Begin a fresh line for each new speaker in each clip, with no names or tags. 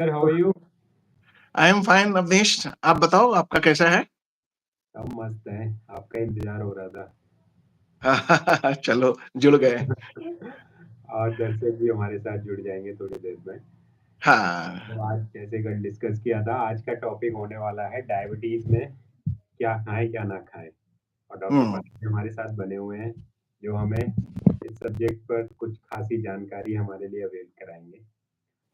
Sir, how are you?
I am fine Avnish. आप बताओ आपका कैसा है?
सब मस्त है, आपका इंतज़ार हो रहा था।
चलो जुड़ गए।
और दर्शक भी हमारे साथ जुड़ जाएँगे थोड़ी देर में।
हाँ।
तो आज जैसे कल डिस्कस किया था, आज का टॉपिक होने वाला है डायबिटीज़ में क्या खाएँ, क्या ना खाएँ? और डॉक्टर
हुँ।
पंकज हमारे साथ बने हुए हैं, जो हमें इस सब्जेक्ट पर कुछ खासी जानकारी हमारे लिए अवेल कराएँगे।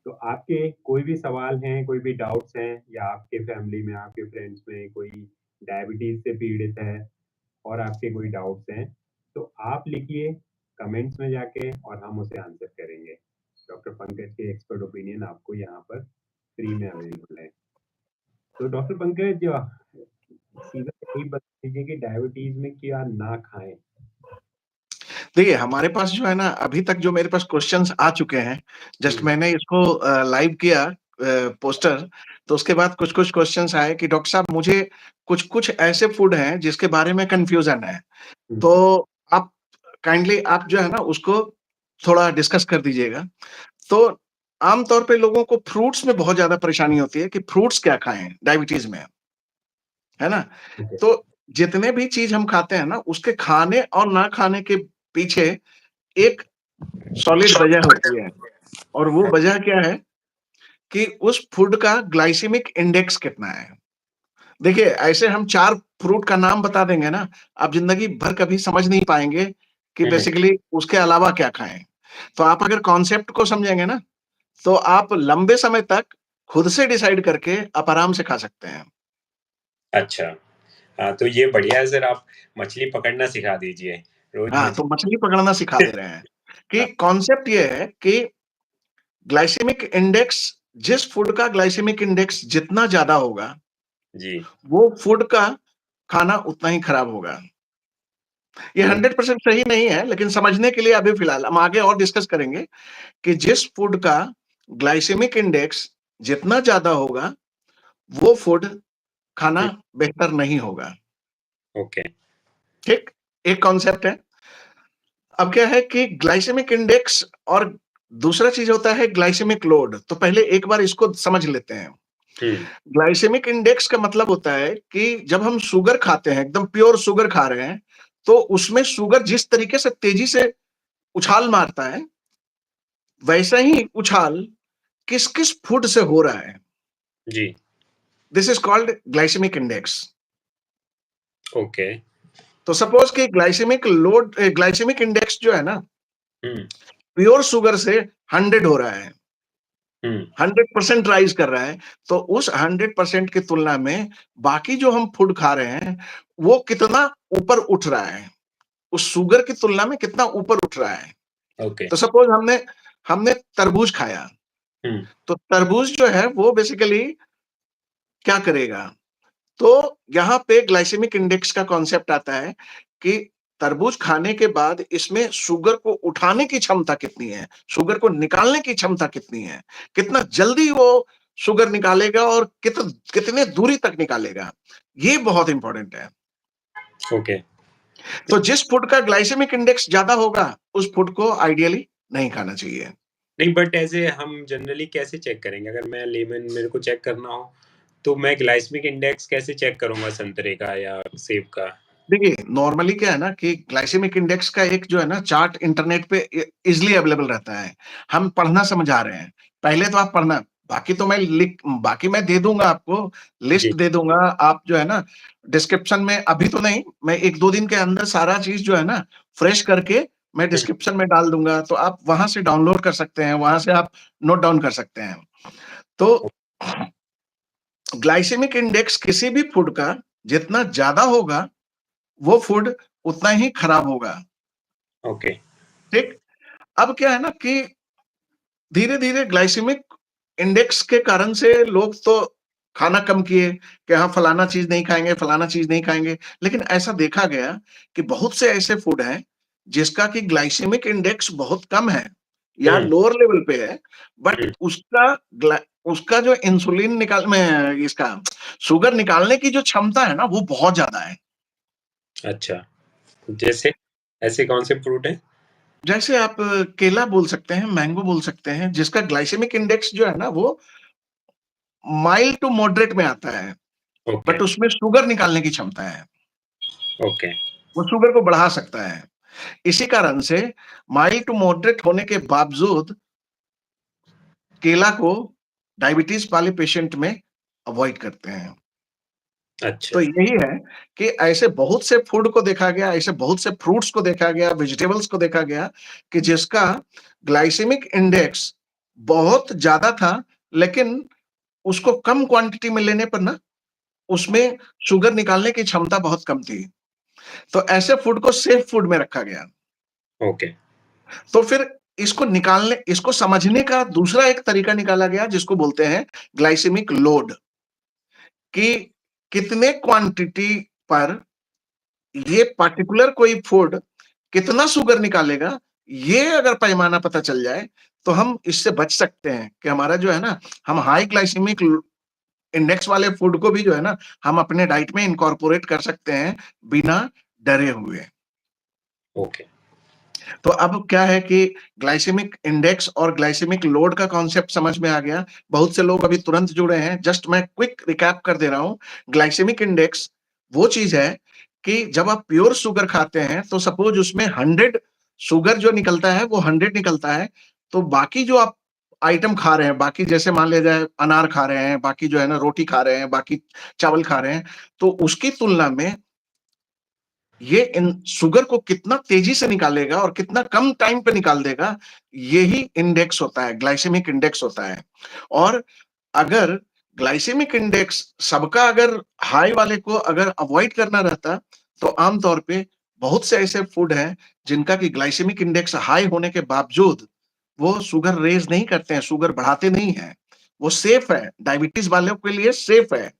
तो आपके कोई भी सवाल हैं, कोई भी डाउट्स हैं या आपके फैमिली में, आपके फ्रेंड्स में कोई डायबिटीज़ से पीड़ित है और आपके कोई डाउट्स हैं, तो आप लिखिए कमेंट्स में जाके और हम उसे आंसर करेंगे। डॉक्टर पंकज के एक्सपर्ट ओपिनियन आपको यहाँ पर फ्री में अवेलेबल है। तो डॉक्टर पंकज सीधा यही बता दीजिए कि डायबिटीज़ में क्या ना खाएँ?
देखिए हमारे पास जो है ना अभी तक जो मेरे पास क्वेश्चन्स आ चुके हैं, जस्ट
हुँ,
मैंने इसको लाइव किया पोस्टर, तो उसके बाद कुछ-कुछ क्वेश्चन्स आए कि डॉक्टर साहब मुझे कुछ-कुछ ऐसे फूड हैं जिसके बारे में कन्फ्यूज़न है।
हुँ,
तो आप काइंडली आप जो है ना उसको थोड़ा डिस्कस कर दीजिएगा। तो आम तौर पे लोगों को फ्रूट्स में बहुत ज़्यादा परेशानी होती है कि फ्रूट्स क्या खाएँ डायबिटीज़ में, है ना?
ठीक है।
तो जितने भी चीज़ हम खाते हैं ना, उसके खाने और ना खाने के पीछे एक सॉलिड वजह होती है और वो वजह क्या है कि उस फूड का ग्लाइसेमिक इंडेक्स कितना है। देखिए, ऐसे हम 4 फ्रूट का नाम बता देंगे ना, आप ज़िंदगी भर कभी समझ नहीं पाएँगे कि
हुँ, हुँ।
बेसिकली उसके अलावा क्या खाएँ। तो आप अगर कॉन्सेप्ट को समझेंगे ना, तो आप लंबे समय तक खुद से डिसाइड करके आप आराम से खा सकते हैं।
अच्छा, हाँ, तो ये बढ़िया है सर आप मछली पकड़ना सिखा दीजिए। रोज़
हाँ, तो
मछली
मछली पकड़ना सिखा दे रहे हैं कि
हाँ,
कॉन्सेप्ट ये है कि ग्लाइसेमिक इंडेक्स जिस फूड का ग्लाइसेमिक इंडेक्स जितना ज़्यादा होगा,
जी।
वो फूड का खाना उतना ही खराब होगा। ये
ओ
100% सही नहीं है, लेकिन समझने के लिए अभी फिलहाल हम आगे और डिस्कस करेंगे कि जिस फूड का ग्लाइसेमिक इंडेक्स जितना ज़्यादा होगा, वो फूड खाना
हुँ,
बेहतर नहीं होगा।
ओके।
ठीक? एक कॉन्सेप्ट है। अब क्या है कि ग्लाइसेमिक इंडेक्स और दूसरा चीज़ होता है ग्लाइसेमिक लोड। तो पहले एक बार इसको समझ लेते हैं।
हुँ,
ग्लाइसेमिक इंडेक्स का मतलब होता है कि जब हम शुगर खाते हैं, एकदम प्योर शुगर खा रहे हैं, तो उसमें शुगर जिस तरीके से तेज़ी से उछाल मारता है, वैसा ही उछाल किस-किस फूड से हो रहा है।
जी,
this is called glycemic index.
Okay.
तो सपोज़ कि ग्लाइसेमिक इंडेक्स जो है ना,
हुँ,
प्योर शुगर से 100 हो रहा है।
हुँ,
100% राइज़ कर रहा है, तो उस 100% की तुलना में बाकी जो हम फूड खा रहे हैं, वो कितना ऊपर उठ रहा है, उस शुगर की तुलना में कितना ऊपर उठ रहा है।
ओके।
तो सपोज़ हमने हमने तरबूज खाया,
हुँ,
तो तरबूज जो है वो बेसिकली क्या करेगा? तो यहाँ पे ग्लाइसेमिक इंडेक्स का कॉन्सेप्ट आता है कि तरबूज खाने के बाद इसमें शुगर को उठाने की क्षमता कितनी है, शुगर को निकालने की क्षमता कितनी है, कितना जल्दी वो शुगर निकालेगा और कितने दूरी तक निकालेगा, ये बहुत इंपॉर्टेंट है।
ओके।
तो जिस फूड का ग्लाइसेमिक इंडेक्स ज़्यादा होगा, उस फूड को आइडियली नहीं खाना चाहिए।
नहीं बट ऐसे हम जनरली कैसे चेक करेंगे? अगर मैं लेमन मेरे को चेक करना हो, तो मैं ग्लाइसेमिक इंडेक्स कैसे चेक करूँगा संतरे का या सेब का?
देखिए, नॉर्मली क्या है ना कि ग्लाइसेमिक इंडेक्स का एक जो है ना चार्ट इंटरनेट पे ईज़िली अवेलेबल रहता है। हम पढ़ना समझा रहे हैं। पहले तो आप पढ़ना, बाकी मैं दे दूँगा आपको,
जी,
लिस्ट दे दूँगा, आप जो है ना डिस्क्रिप्शन में अभी तो नहीं, मैं 1-2 दिन के अंदर सारा चीज़ जो है ना फ्रेश करके मैं
हुँ,
डिस्क्रिप्शन में डाल दूँगा, तो आप वहाँ से डाउनलोड कर सकते हैं, वहाँ से आप नोट डाउन कर सकते हैं।
ओ
तो ग्लाइसेमिक इंडेक्स किसी भी फूड का जितना ज़्यादा होगा, वो फूड उतना ही खराब होगा।
ओके।
ठीक? अब क्या है ना कि धीरे-धीरे ग्लाइसेमिक इंडेक्स के कारण से लोग तो खाना कम किए कि हाँ, फलाना चीज़ नहीं खाएँगे, फलाना चीज़ नहीं खाएँगे। लेकिन ऐसा देखा गया कि बहुत से ऐसे फूड हैं, जिसका कि ग्लाइसेमिक इंडेक्स बहुत कम है या
हुँ,
लोअर लेवल पे है, बट
हुँ,
उसका जो इंसुलिन में इसका शुगर निकालने की जो क्षमता है ना, वो बहुत ज़्यादा है।
अच्छा। जैसे ऐसे कौन से फ्रूट हैं?
जैसे आप केला बोल सकते हैं, मैंगो बोल सकते हैं, जिसका ग्लाइसेमिक इंडेक्स जो है ना वो माइल्ड टू मॉडरेट में आता है,
ओके,
बट उसमें शुगर निकालने की क्षमता है,
ओके,
वो शुगर को बढ़ा सकता है। इसी कारण से माइल्ड टू मॉडरेट होने के बावजूद केला को डायबिटीज वाले पेशेंट में अवॉइड करते हैं।
अच्छा,
तो यही है कि ऐसे बहुत से फूड को देखा गया, ऐसे बहुत से फ्रूट्स को देखा गया, वेजिटेबल्स को देखा गया कि जिसका ग्लाइसेमिक इंडेक्स बहुत ज़्यादा था, लेकिन उसको कम क्वांटिटी में लेने पर ना उसमें शुगर निकालने की क्षमता बहुत कम थी। तो ऐसे फूड को सेफ फूड में रखा गया।
ओके,
तो फिर इसको समझने का दूसरा एक तरीका निकाला गया जिसको बोलते हैं ग्लाइसेमिक लोड, कि कितने क्वांटिटी पर ये पार्टिकुलर कोई फूड कितना शुगर निकालेगा, ये अगर पैमाना पता चल जाए, तो हम इससे बच सकते हैं कि हमारा जो है ना, हम हाई ग्लाइसेमिक इंडेक्स वाले फूड को भी जो है ना, हम अपने डाइट में इनकॉर्पोरेट कर सकते हैं, बिना डरे हुए।
ओके,
तो अब क्या है कि ग्लाइसेमिक इंडेक्स और ग्लाइसेमिक लोड का कॉन्सेप्ट समझ में आ गया। बहुत से लोग अभी तुरंत जुड़े हैं। जस्ट मैं क्विक रिकैप कर दे रहा हूँ। ग्लाइसेमिक इंडेक्स वो चीज़ है कि जब आप प्योर शुगर खाते हैं, तो सपोज़ उसमें 100 शुगर जो निकलता है, वो 100 निकलता है। तो बाकी जो आप आइटम खा रहे हैं, बाकी जैसे मान लिया जाए अनार खा रहे हैं, बाकी जो है ना रोटी खा रहे हैं, बाकी चावल खा रहे हैं, तो उसकी तुलना में ये इन शुगर को कितना तेजी से निकालेगा और कितना कम टाइम पे निकाल देगा, यही इंडेक्स होता है, ग्लाइसेमिक इंडेक्स होता है। और अगर ग्लाइसेमिक इंडेक्स सबका अगर हाई वाले को अगर अवॉइड करना रहता, तो आम तौर पे बहुत से ऐसे फूड हैं जिनका कि ग्लाइसेमिक इंडेक्स हाई होने के बावजूद वो शुगर रेज़ नहीं करते हैं, शुगर बढ़ाते नहीं हैं। वो सेफ है, डायबिटीज़ वालों के लिए सेफ है।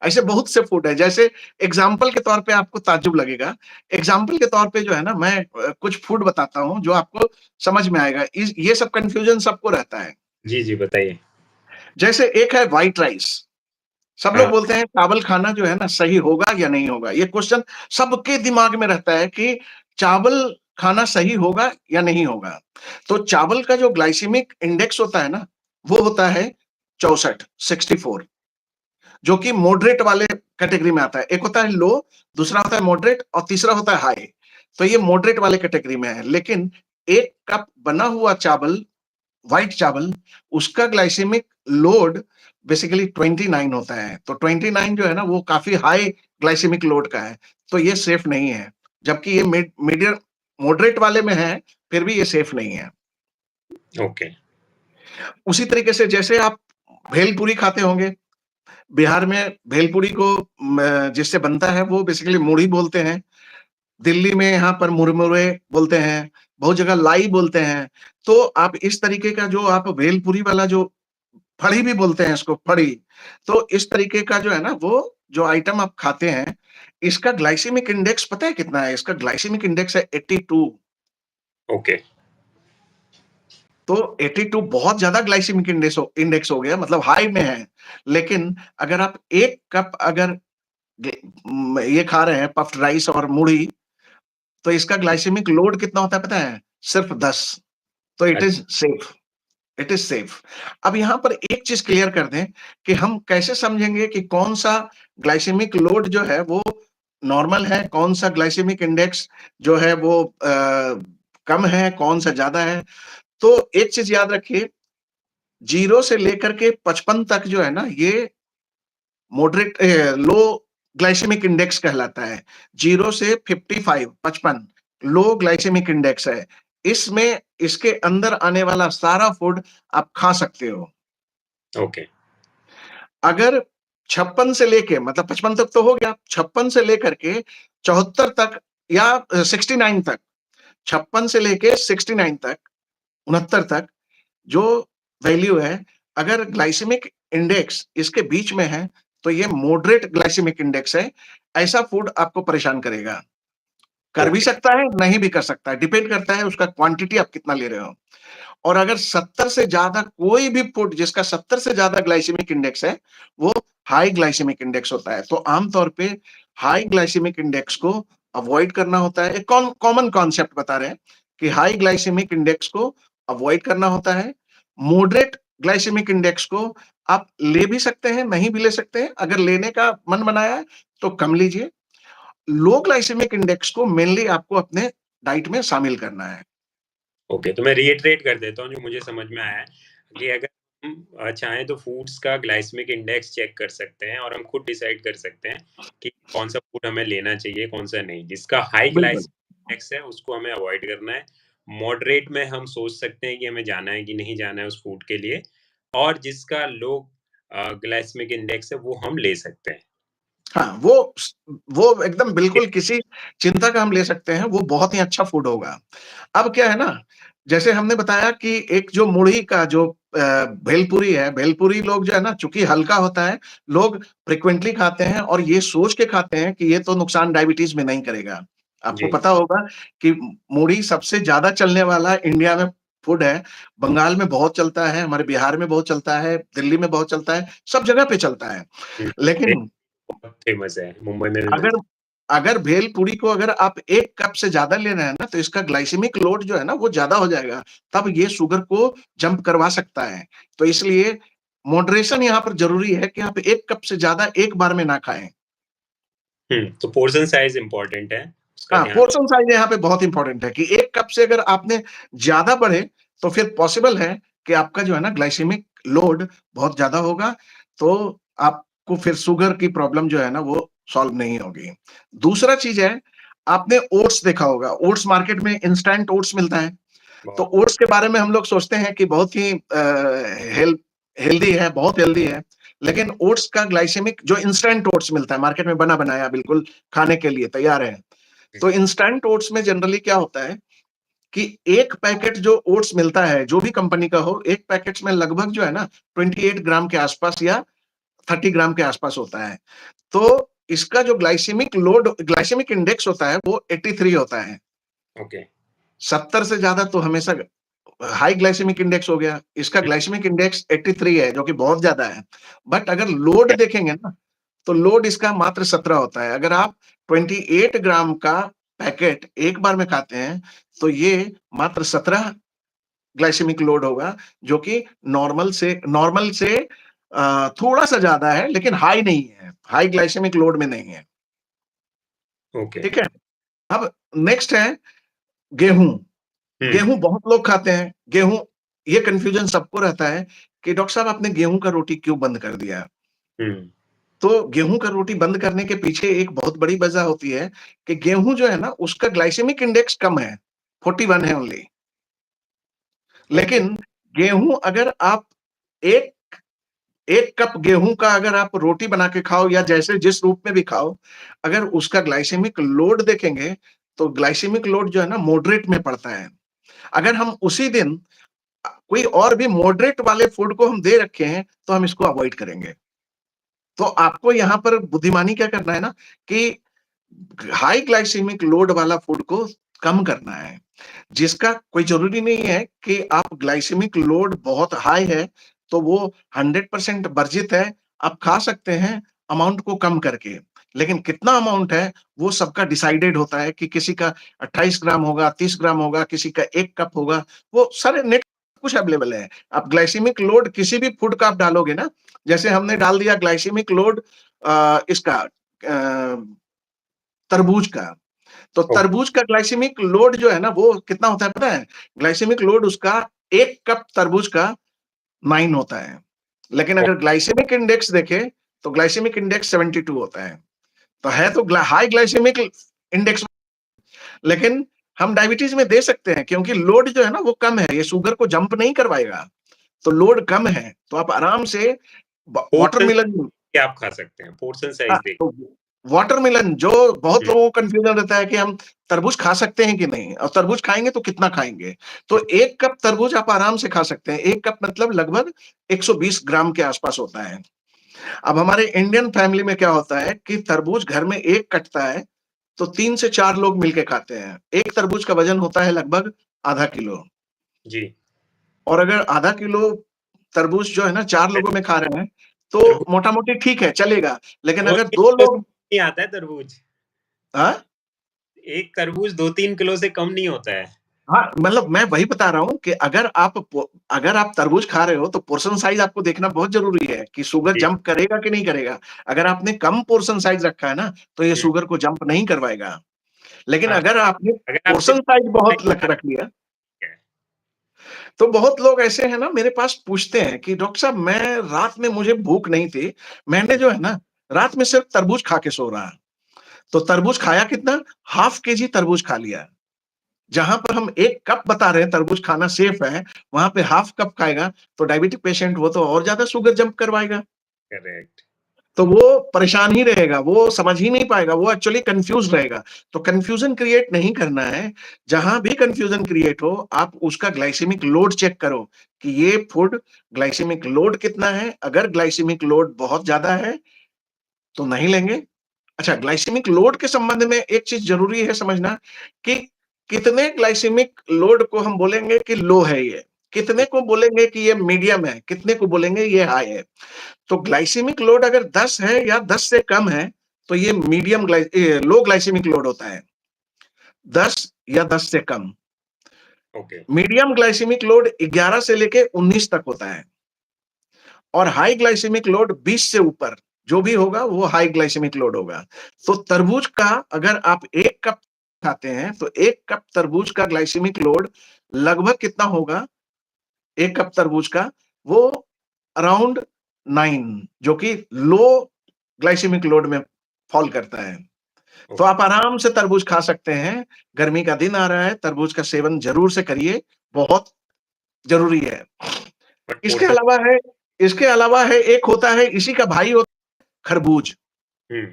ऐसे बहुत से फूड है, जैसे एग्जाम्पल के तौर पे आपको ताज्जुब लगेगा। एग्जाम्पल के तौर पे जो है ना, मैं कुछ फूड बताता हूँ जो आपको समझ में आएगा। इस ये सब कन्फ्यूजन सबको रहता है।
जी, जी, बताइए।
जैसे एक है व्हाइट राइस। सब लोग
हाँ,
बोलते हैं चावल खाना जो है ना सही होगा या नहीं होगा? ये क्वेश्चन सबके दिमाग में रहता है कि चावल खाना सही होगा या नहीं होगा? तो चावल का जो ग्लाइसेमिक इंडेक्स होता है ना, वो होता है 64, 64, जो कि मॉडरेट वाले कैटेगरी में आता है। एक होता है लो, दूसरा होता है मॉडरेट और तीसरा होता है हाई। तो ये मॉडरेट वाले कैटेगरी में है। लेकिन 1 कप बना हुआ चावल, व्हाइट चावल, उसका ग्लाइसेमिक लोड बेसिकली 29 होता है। तो 29 जो है ना, वो काफ़ी हाई ग्लाइसेमिक लोड का है। तो ये सेफ नहीं है। जबकि ये मीडियम मॉडरेट वाले में है, फिर भी ये सेफ नहीं है।
ओके,
उसी तरीके से जैसे आप भेलपूरी खाते होंगे, बिहार में भेलपूरी को जिससे बनता है वो बेसिकली मुढ़ी बोलते हैं। दिल्ली में यहाँ पर मुरमुरे बोलते हैं, बहुत जगह लाई बोलते हैं। तो आप इस तरीके का जो आप भेलपूरी वाला जो फड़ी भी बोलते हैं इसको फड़ी। तो इस तरीके का जो है ना वो जो आइटम आप खाते हैं, इसका ग्लाइसेमिक इंडेक्स पता है कितना है? इसका ग्लाइसेमिक इंडेक्स है 82।
ओके,
तो 82 बहुत ज़्यादा ग्लाइसेमिक इंडेक्स हो गया, मतलब हाई में है। लेकिन अगर आप 1 कप अगर ये खा रहे हैं पफ्ड राइस और मूढ़ी, तो इसका ग्लाइसेमिक लोड कितना होता है पता है? सिर्फ 10। तो इट इज़
अच्छा,
सेफ, इट इज़ सेफ। अब यहाँ पर एक चीज़ क्लियर कर दें कि हम कैसे समझेंगे कि कौन-सा ग्लाइसेमिक लोड जो है वो नॉर्मल है, कौन-सा ग्लाइसेमिक इंडेक्स जो है वो कम है, कौन-सा ज़्यादा है। तो एक चीज़ याद रखिए, 0 से लेकर के 55 तक जो है ना, ये लो ग्लाइसेमिक इंडेक्स कहलाता है। 0 से 55 55 लो ग्लाइसेमिक इंडेक्स है। इसमें इसके अंदर आने वाला सारा फूड आप खा सकते हो।
ओके,
अगर 56 से लेके मतलब 55 तक तो हो गया, 56 से लेकर के 74 तक या 69 तक, 56 से लेके 69 तक, 69 तक जो वैल्यू है, अगर ग्लाइसेमिक इंडेक्स इसके बीच में है, तो ये मॉडरेट ग्लाइसेमिक इंडेक्स है। ऐसा फूड आपको परेशान करेगा। कर भी
ओके,
सकता है, नहीं भी कर सकता है, डिपेंड करता है उसका क्वांटिटी आप कितना ले रहे हो। और अगर 70 से ज़्यादा कोई भी फूड जिसका 70 से ज़्यादा ग्लाइसेमिक इंडेक्स है, वो हाई ग्लाइसेमिक इंडेक्स होता है। तो आम तौर पे हाई ग्लाइसेमिक इंडेक्स को अवॉइड करना होता है। एक कॉमन कॉन्सेप्ट बता रहे हैं कि हाई ग्लाइसेमिक इंडेक्स को अवॉइड करना होता है। मॉडरेट ग्लाइसेमिक इंडेक्स को आप ले भी सकते हैं, नहीं भी ले सकते हैं। अगर लेने का मन बनाया है, तो कम लीजिए। लो ग्लाइसेमिक इंडेक्स को मेनली आपको अपने डाइट में शामिल करना है।
ओके, तो मैं रिइटरेट कर देता हूँ जो मुझे समझ में आया है कि अगर हम चाहें तो फूड्स का ग्लाइसेमिक इंडेक्स चेक कर सकते हैं और हम खुद डिसाइड कर सकते हैं कि कौन-सा फूड हमें लेना चाहिए, कौन-सा नहीं। जिसका हाई
बिल्कुल।
ग्लाइसेमिक इंडेक्स है, उसको हमें अवॉइड करना है। मॉडरेट में हम सोच सकते हैं कि हमें जाना है कि नहीं जाना है उस फूड के लिए, और जिसका लो ग्लाइसेमिक इंडेक्स है, वो हम ले सकते हैं।
हाँ, वो एकदम बिल्कुल किसी चिंता का हम ले सकते हैं, वो बहुत ही अच्छा फूड होगा। अब क्या है ना, जैसे हमने बताया कि एक जो मुढ़ी का जो भेलपुरी है, भेलपुरी लोग जो है ना, चूँकि हल्का होता है, लोग फ्रीक्वेंटली खाते हैं और ये सोच के खाते हैं कि ये तो नुकसान डायबिटीज़ में नहीं करेगा। आपको
जी,
पता होगा कि मुढ़ी सबसे ज़्यादा चलने वाला इंडिया में फूड है। बंगाल में बहुत चलता है, हमारे बिहार में बहुत चलता है, दिल्ली में बहुत चलता है, सब जगह पे चलता है।
हुँ,
लेकिन
बहुत फेमस है, मुंबई में भी
अगर
मिलता
अगर भेलपूरी को अगर आप 1 कप से ज़्यादा ले रहे हैं ना, तो इसका ग्लाइसेमिक लोड जो है ना, वो ज़्यादा हो जाएगा। तब ये शुगर को जंप करवा सकता है। तो इसलिए मॉडरेशन यहाँ पर ज़रूरी है कि आप 1 कप से ज़्यादा एक बार में ना खाएँ।
है। तो पोर्शन साइज़ इम्पोर्टेंट है, उसका
हाँ,
ध्यान।
पोर्शन साइज़ यहाँ पे बहुत इम्पोर्टेंट है कि 1 कप से अगर आपने ज़्यादा बढ़े, तो फिर पॉसिबल है कि आपका जो है ना ग्लाइसेमिक लोड बहुत ज़्यादा होगा, तो आपको फिर शुगर की प्रॉब्लम जो है ना वो सॉल्व नहीं होगी। दूसरा चीज़ है, आपने ओट्स देखा होगा, ओट्स मार्केट में इंस्टेंट ओट्स मिलता है, तो
बहुत
ओट्स के बारे में हम लोग सोचते हैं कि बहुत ही हेल्दी है, बहुत हेल्दी है। लेकिन ओट्स का ग्लाइसेमिक जो इंस्टेंट ओट्स मिलता है, मार्केट में बना-बनाया बिल्कुल खाने के लिए तैयार है। तो इंस्टेंट ओट्स में जनरली क्या होता है कि एक पैकेट जो ओट्स मिलता है, जो भी कंपनी का हो, एक पैकेट में लगभग जो है ना 28 ग्राम के आसपास या 30 ग्राम के आसपास होता है। तो इसका जो ग्लाइसेमिक इंडेक्स होता है, वो 83 होता है।
ओके।
70 से ज़्यादा तो हमेशा हाई ग्लाइसेमिक इंडेक्स हो गया। इसका ग्लाइसेमिक इंडेक्स 83 है, जो कि बहुत ज़्यादा है। बट अगर लोड देखेंगे ना, तो लोड इसका मात्र 17 होता है। अगर आप 28 ग्राम का पैकेट एक बार में खाते हैं, तो ये मात्र 17 ग्लाइसेमिक लोड होगा, जो कि नॉर्मल से थोड़ा-सा ज़्यादा है, लेकिन हाई नहीं है। हाई ग्लाइसेमिक लोड में नहीं है।
ओके।
ठीक है? अब नेक्स्ट है गेहूँ।
हुँ,
गेहूँ बहुत लोग खाते हैं। गेहूँ ये कन्फ्यूज़न सबको रहता है कि डॉक्टर साहब आपने गेहूँ का रोटी क्यों बंद कर दिया?
हुँ,
तो गेहूँ का रोटी बंद करने के पीछे एक बहुत बड़ी वजह होती है कि गेहूँ जो है ना उसका ग्लाइसेमिक इंडेक्स कम है, 41 है ओनली।
ओके,
लेकिन गेहूँ अगर आप 1 1 कप गेहूँ का अगर आप रोटी बना के खाओ या जैसे जिस रूप में भी खाओ, अगर उसका ग्लाइसेमिक लोड देखेंगे, तो ग्लाइसेमिक लोड जो है ना मॉडरेट में पड़ता है। अगर हम उसी दिन कोई और भी मॉडरेट वाले फूड को हम दे रखे हैं, तो हम इसको अवॉइड करेंगे। तो आपको यहाँ पर बुद्धिमानी क्या करना है ना कि हाई ग्लाइसेमिक लोड वाला फूड को कम करना है, जिसका कोई ज़रूरी नहीं है कि आप ग्लाइसेमिक लोड बहुत हाई है, तो वो 100% वर्जित है, आप खा सकते हैं अमाउंट को कम करके। लेकिन कितना अमाउंट है, वो सबका डिसाइडेड होता है कि किसी का 28 ग्राम होगा, 30 ग्राम होगा, किसी का 1 कप होगा, वो सारे नेट कुछ अवेलेबल है। आप ग्लाइसेमिक लोड किसी भी फूड का आप डालोगे ना, जैसे हमने डाल दिया ग्लाइसेमिक लोड इसका तरबूज का, तो
ओके,
तरबूज का ग्लाइसेमिक लोड जो है ना वो कितना होता है पता है? ग्लाइसेमिक लोड उसका 1 कप तरबूज का 9 होता है। लेकिन
ओ
अगर ग्लाइसेमिक इंडेक्स देखें, तो ग्लाइसेमिक इंडेक्स 72 होता है। तो है तो हाई ग्लाइसेमिक इंडेक्स, लेकिन हम डायबिटीज़ में दे सकते हैं क्योंकि लोड जो है ना वो कम है, ये शुगर को जंप नहीं करवाएगा। तो लोड कम है, तो आप आराम से
पोर्शन
वाटरमेलन
क्या आप खा सकते हैं, पोर्शन
हाँ,
साइज़ देख।
तो वाटरमेलन जो बहुत
हुँ,
लोगों को कन्फ्यूज़न रहता है कि हम तरबूज खा सकते हैं कि नहीं? और तरबूज खाएँगे तो कितना खाएँगे? तो
हुँ,
1 कप तरबूज आप आराम से खा सकते हैं। 1 कप मतलब लगभग 120 ग्राम के आस-पास होता है। अब हमारे इंडियन फैमिली में क्या होता है कि तरबूज घर में 1 कटता है, तो 3 से 4 लोग मिलके खाते हैं। 1 तरबूज का वज़न होता है लगभग आधा किलो,
जी।
और अगर आधा किलो तरबूज जो है ना 4 लोगों में खा रहे हैं, तो
तरबूज
मोटा-मोटी ठीक है, चलेगा। लेकिन अगर
2-3
2
किलो से
लोग
नहीं आता है तरबूज।
हाँ?
एक तरबूज 2-3 किलो से कम नहीं होता है।
हाँ, मतलब मैं वही बता रहा हूँ कि अगर आप तरबूज खा रहे हो तो पोर्शन साइज़ आपको देखना बहुत ज़रूरी है कि शुगर
जी।
जंप करेगा कि नहीं करेगा। अगर आपने कम पोर्शन साइज़ रखा है ना, तो ये
हुँ।
शुगर को जंप नहीं करवाएगा। लेकिन
हाँ,
अगर आपने
अगर आप
पोर्शन
सिर्फ़
साइज़ बहुत
नहीं
लक
खा
रख लिया,
रहे हैं।
तो बहुत लोग ऐसे हैं ना मेरे पास पूछते हैं कि डॉक्टर साहब मैं रात में मुझे भूख नहीं थी, मैंने
हुँ,
जो है ना रात में सिर्फ तरबूज खा के सो रहा। तो तरबूज खाया कितना? हाफ केजी तरबूज खा लिया। जहाँ पर हम 1 कप बता रहे हैं तरबूज खाना सेफ है, वहाँ पे हाफ कप खाएगा, तो डायबिटिक पेशेंट वो तो और ज़्यादा शुगर जंप करवाएगा।
करेक्ट।
तो वो परेशान ही रहेगा, वो समझ ही नहीं पाएगा, वो एक्चुअली कन्फ्यूज़ रहेगा। तो कन्फ्यूज़न क्रिएट नहीं करना है, जहाँ भी कन्फ्यूज़न क्रिएट हो, आप उसका ग्लाइसेमिक लोड चेक करो कि ये फूड ग्लाइसेमिक लोड कितना है? अगर ग्लाइसेमिक लोड बहुत ज़्यादा है, तो नहीं लेंगे। अच्छा, ग्लाइसेमिक लोड के संबंध में एक चीज़ ज़रूरी है समझना कि कितने ग्लाइसेमिक लोड को हम बोलेंगे कि लो है ये, कितने
हुँ,
को बोलेंगे कि ये मीडियम है, कितने को बोलेंगे ये हाई है। तो ग्लाइसेमिक लोड अगर 10 है या 10 से कम है, तो ये लो ग्लाइसेमिक लोड होता है, 10 या 10 से कम।
ओके।
मीडियम ग्लाइसेमिक लोड 11 से लेके 19 तक होता है और हाई ग्लाइसेमिक लोड 20 से ऊपर, जो भी होगा वो हाई ग्लाइसेमिक लोड होगा। तो तरबूज का अगर आप 1 कप खाते हैं, तो 1 कप तरबूज का ग्लाइसेमिक लोड लगभग कितना होगा? 1 कप तरबूज का, वो अराउंड 9 जो कि लो ग्लाइसेमिक लोड में फॉल करता है। तो
ओके।
आप आराम से तरबूज खा सकते हैं। गर्मी का दिन आ रहा है, तरबूज का सेवन ज़रूर से करिए, बहुत ज़रूरी है।
बट
इसके
पोर्शन।
अलावा है इसके अलावा है एक होता है इसी का भाई होता है खरबूज।
हुँ,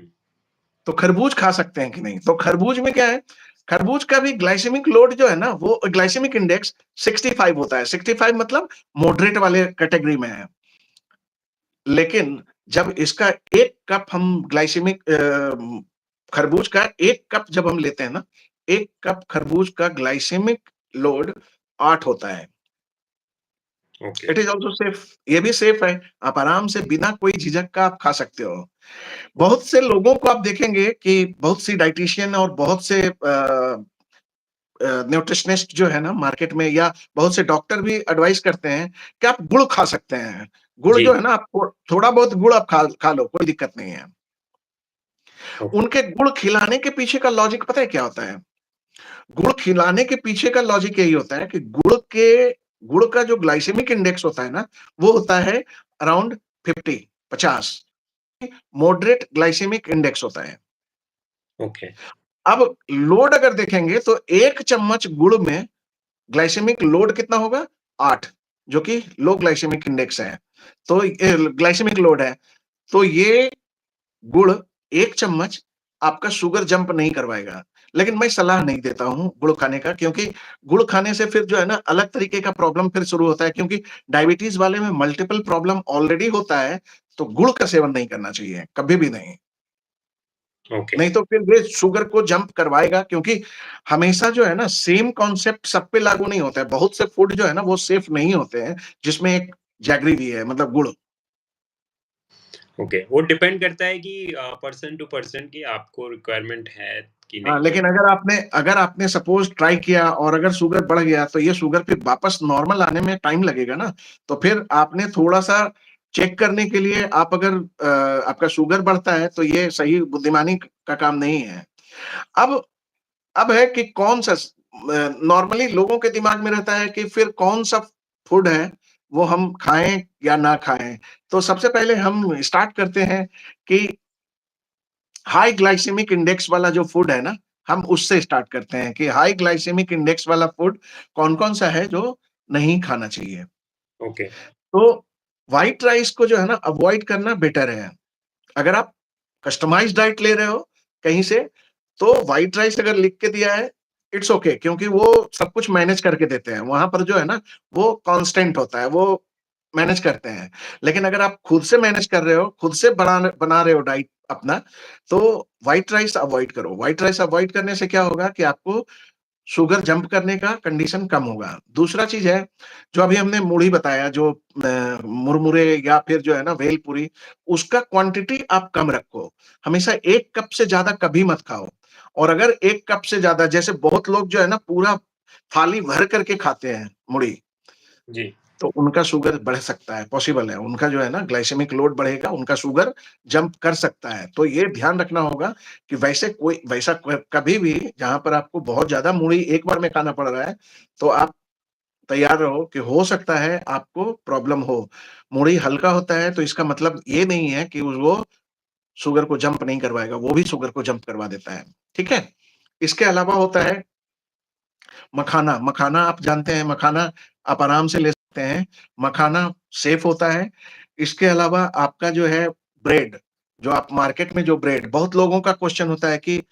तो खरबूज खा सकते हैं कि नहीं? तो खरबूज में क्या है? खरबूज का भी ग्लाइसेमिक लोड जो है ना, वो ग्लाइसेमिक इंडेक्स 65 होता है। 65 मतलब मॉडरेट वाले कैटेगरी में है। लेकिन जब इसका 1 कप हम खरबूज का 1 कप जब हम लेते हैं ना, 1 कप खरबूज का ग्लाइसेमिक लोड 8 होता है।
Okay.
It is also safe, ये भी सेफ है। आप आराम से बिना कोई झिझक का आप खा सकते हो। बहुत से लोगों को आप देखेंगे कि बहुत सी डायटीशियन और बहुत से न्यूट्रिशनिस्ट जो है ना मार्केट में या बहुत से डॉक्टर भी एडवाइस करते हैं कि आप गुड़ खा सकते हैं। गुड़
जी,
जो है ना आप थोड़ा बहुत गुड़ आप खा लो, कोई दिक्कत नहीं है।
ओके,
उनके गुड़ खिलाने के पीछे का लॉजिक पता है क्या होता है? गुड़ खिलाने के पीछे का लॉजिक यही होता है कि गुड़ का जो ग्लाइसेमिक इंडेक्स होता है ना, वो होता है अराउंड 50 मॉडरेट ग्लाइसेमिक इंडेक्स होता है।
ओके,
अब लोड अगर देखेंगे तो 1 चम्मच गुड़ में ग्लाइसेमिक लोड कितना होगा? 8 जो कि लो ग्लाइसेमिक इंडेक्स है। तो ग्लाइसेमिक लोड है। तो ये गुड़ 1 चम्मच आपका शुगर जंप नहीं करवाएगा। लेकिन मैं सलाह नहीं देता हूँ गुड़ खाने का क्योंकि गुड़ खाने से फिर जो है ना अलग तरीके का प्रॉब्लम फिर शुरू होता है क्योंकि डायबिटीज़ वाले में मल्टीपल प्रॉब्लम ऑलरेडी होता है, तो गुड़ का सेवन नहीं करना चाहिए, कभी भी नहीं।
ओके,
नहीं तो फिर ये शुगर को जंप करवाएगा क्योंकि हमेशा जो है ना सेम कॉन्सेप्ट सब पे लागू नहीं होता है। बहुत से फूड जो है ना वो सेफ नहीं होते हैं, जिसमें एक जैगरी भी है मतलब गुड़।
ओके। वो डिपेंड करता है कि पर्सन टू पर्सन कि आपको रिक्वायरमेंट है कि
हाँ,
नहीं।
लेकिन अगर आपने सपोज़ ट्राई किया और अगर शुगर बढ़ गया तो ये शुगर फिर वापस नॉर्मल आने में टाइम लगेगा ना। तो फिर आपने थोड़ा-सा चेक करने के लिए आप अगर आपका शुगर बढ़ता है तो ये सही बुद्धिमानी का काम नहीं है। अब अब है कि कौन-सा नॉर्मली लोगों के दिमाग में रहता है कि फिर कौन-सा फूड है, वो हम खाएँ या ना खाएँ। तो सबसे पहले हम स्टार्ट करते हैं कि हाई ग्लाइसेमिक इंडेक्स वाला जो फूड है ना, हम उससे स्टार्ट करते हैं कि हाई ग्लाइसेमिक इंडेक्स वाला फूड कौन-कौन सा है जो नहीं खाना चाहिए।
ओके,
तो व्हाइट राइस को जो है ना अवॉइड करना बेटर है। अगर आप कस्टमाइज़्ड डाइट ले रहे हो कहीं से, तो व्हाइट राइस अगर लिख के दिया है, इट्स ओके क्योंकि वो सब कुछ मैनेज करके देते हैं। वहाँ पर जो है ना, वो कांस्टेंट होता है, वो मैनेज करते हैं। लेकिन अगर आप खुद से मैनेज कर रहे हो, खुद से बना रहे हो डाइट अपना, तो व्हाइट राइस अवॉइड करो। व्हाइट राइस अवॉइड करने से क्या होगा कि आपको शुगर जंप करने का कंडीशन कम होगा। दूसरा चीज़ है, जो अभी हमने मूढ़ी बताया जो मुरमुरे या फिर जो है ना भेलपूरी, उसका क्वांटिटी आप कम रखो। हमेशा 1 कप से ज़्यादा कभी मत खाओ और अगर 1 कप से ज़्यादा जैसे बहुत लोग जो है ना पूरा थाली भर करके खाते हैं मुड़ी,
जी।
तो उनका शुगर बढ़ सकता है, पॉसिबल है। उनका जो है ना ग्लाइसेमिक लोड बढ़ेगा, उनका शुगर जंप कर सकता है। तो ये ध्यान रखना होगा कि वैसा कभी भी जहाँ पर आपको बहुत ज़्यादा मूढ़ी एक बार में खाना पड़ रहा है, तो आप तैयार रहो कि हो सकता है आपको प्रॉब्लम हो। मूढ़ी हल्का होता है तो इसका मतलब ये नहीं है कि वो शुगर को जंप नहीं करवाएगा, वो भी शुगर को जंप करवा देता है। ठीक है? इसके अलावा होता है मखाना। मखाना आप जानते हैं, मखाना आप आराम से ले सकते हैं। मखाना सेफ होता है। इसके अलावा आपका जो है ब्रेड, जो आप मार्केट में जो ब्रेड, बहुत लोगों का क्वेश्चन होता है कि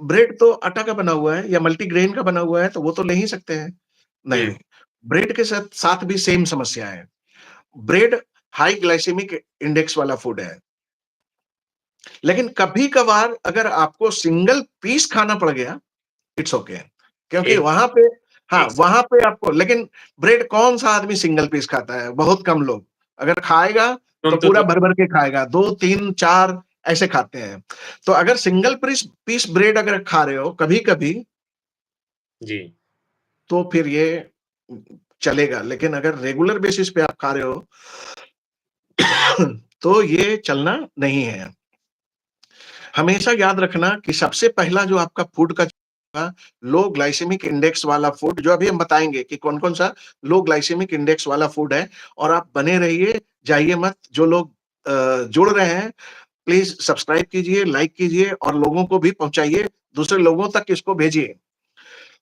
ब्रेड तो आटा का बना हुआ है या मल्टीग्रेन का बना हुआ है, तो वो तो ले ही सकते हैं।
हुँ,
नहीं, ब्रेड के साथ साथ भी सेम समस्या है। ब्रेड हाई ग्लाइसेमिक इंडेक्स वाला फूड है। लेकिन कभी-कभार अगर आपको सिंगल पीस खाना पड़ गया, इट्स ओके, क्योंकि
एक
वहाँ पे हाँ,
एक
वहाँ पे आपको लेकिन ब्रेड कौन-सा आदमी सिंगल पीस खाता है? बहुत कम लोग। अगर खाएगा तो
सुन तो
पूरा
दो
भर-भर के खाएगा, 2, 3, 4 ऐसे खाते हैं। तो अगर सिंगल पीस पीस ब्रेड अगर खा रहे हो कभी-कभी,
जी,
तो फिर ये चलेगा, लेकिन अगर रेगुलर बेसिस पे आप खा रहे हो, तो ये चलना नहीं है। हमेशा याद रखना कि सबसे पहला जो आपका फूड का लो ग्लाइसेमिक इंडेक्स वाला फूड, जो अभी हम बताएँगे कि कौन-कौन सा लो ग्लाइसेमिक इंडेक्स वाला फूड है, और आप बने रहिए, जाइए मत। जो लोग जुड़ रहे हैं, प्लीज़ सब्सक्राइब कीजिए, लाइक कीजिए और लोगों को भी पहुँचाइए, दूसरे लोगों तक इसको भेजिए।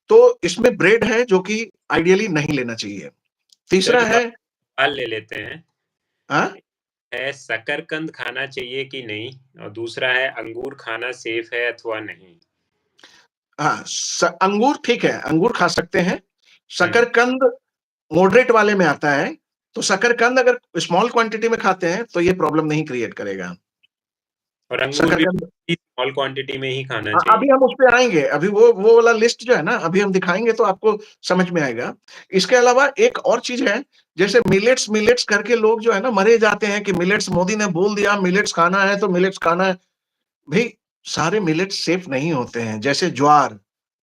तो इसमें ब्रेड है जो कि आइडियली नहीं लेना चाहिए। तीसरा
चलो
है
सवाल ले लेते हैं।
हाँ?
है शकरकंद खाना चाहिए कि नहीं? और दूसरा है अंगूर खाना सेफ है अथवा नहीं?
हाँ, अंगूर ठीक है, अंगूर खा सकते हैं।
हुँ,
शकरकंद मॉडरेट वाले में आता है, तो शकरकंद अगर स्मॉल क्वांटिटी में खाते हैं, तो ये प्रॉब्लम नहीं क्रिएट करेगा।
और अंगूर भी
शकरकंद
स्मॉल क्वांटिटी में ही खाना चाहिए।
अभी हम उस पे आएँगे, अभी वो वाला लिस्ट जो है ना, अभी हम दिखाएँगे तो आपको समझ में आएगा। इसके अलावा एक और चीज़ है, जैसे मिलेट्स मिलेट्स करके लोग जो है ना मरे जाते हैं कि मिलेट्स, मोदी ने बोल दिया मिलेट्स खाना है, तो मिलेट्स खाना है। भई, सारे मिलेट्स सेफ नहीं होते हैं। जैसे ज्वार,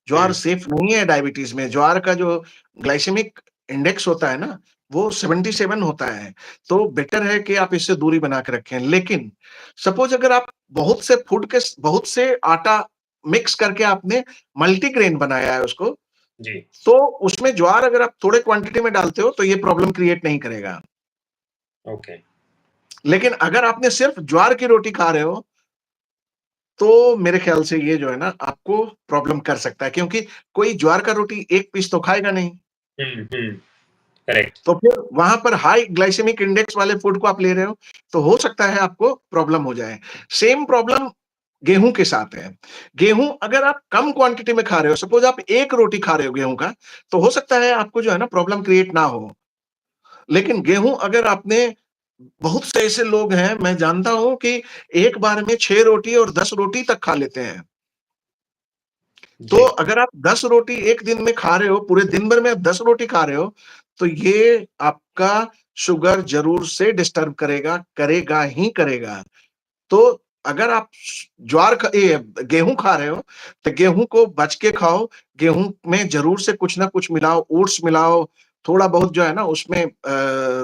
ज्वार
हुँ,
सेफ नहीं है डायबिटीज़ में। ज्वार का जो ग्लाइसेमिक इंडेक्स होता है ना, वो 77 होता है। तो बेटर है कि आप इससे दूरी बना के रखें। लेकिन सपोज़ अगर आप बहुत से आटा मिक्स करके आपने मल्टीग्रेन बनाया है उसको,
जी,
तो उसमें ज्वार अगर आप थोड़े क्वांटिटी में डालते हो, तो ये प्रॉब्लम क्रिएट नहीं करेगा।
ओके।
लेकिन अगर आपने सिर्फ़ ज्वार की रोटी खा रहे हो, तो मेरे ख़्याल से ये जो है ना आपको प्रॉब्लम कर सकता है, क्योंकि कोई ज्वार का रोटी 1 पीस तो खाएगा नहीं।
हुँ, हुँ, करेक्ट।
तो फिर वहाँ पर हाई ग्लाइसेमिक इंडेक्स वाले फूड को आप ले रहे हो, तो हो सकता है आपको प्रॉब्लम हो जाए। सेम प्रॉब्लम गेहूँ के साथ है। गेहूँ अगर आप कम क्वांटिटी में खा रहे हो, सपोज़ आप 1 रोटी खा रहे हो गेहूँ का, तो हो सकता है आपको जो है ना प्रॉब्लम क्रिएट ना हो। लेकिन गेहूँ अगर आपने बहुत से ऐसे लोग हैं, मैं जानता हूँ कि एक बार में 6 रोटी और 10 रोटी तक खा लेते हैं। तो
जी,
अगर आप 10 रोटी एक दिन में खा रहे हो, पूरे दिन भर में आप 10 रोटी खा रहे हो, तो ये आपका शुगर ज़रूर से डिस्टर्ब करेगा, करेगा ही करेगा। तो अगर आप ज्वार गेहूँ खा रहे हो, तो गेहूँ को बच के खाओ। गेहूँ में ज़रूर से कुछ ना कुछ मिलाओ, ओट्स मिलाओ, थोड़ा बहुत जो है ना उसमें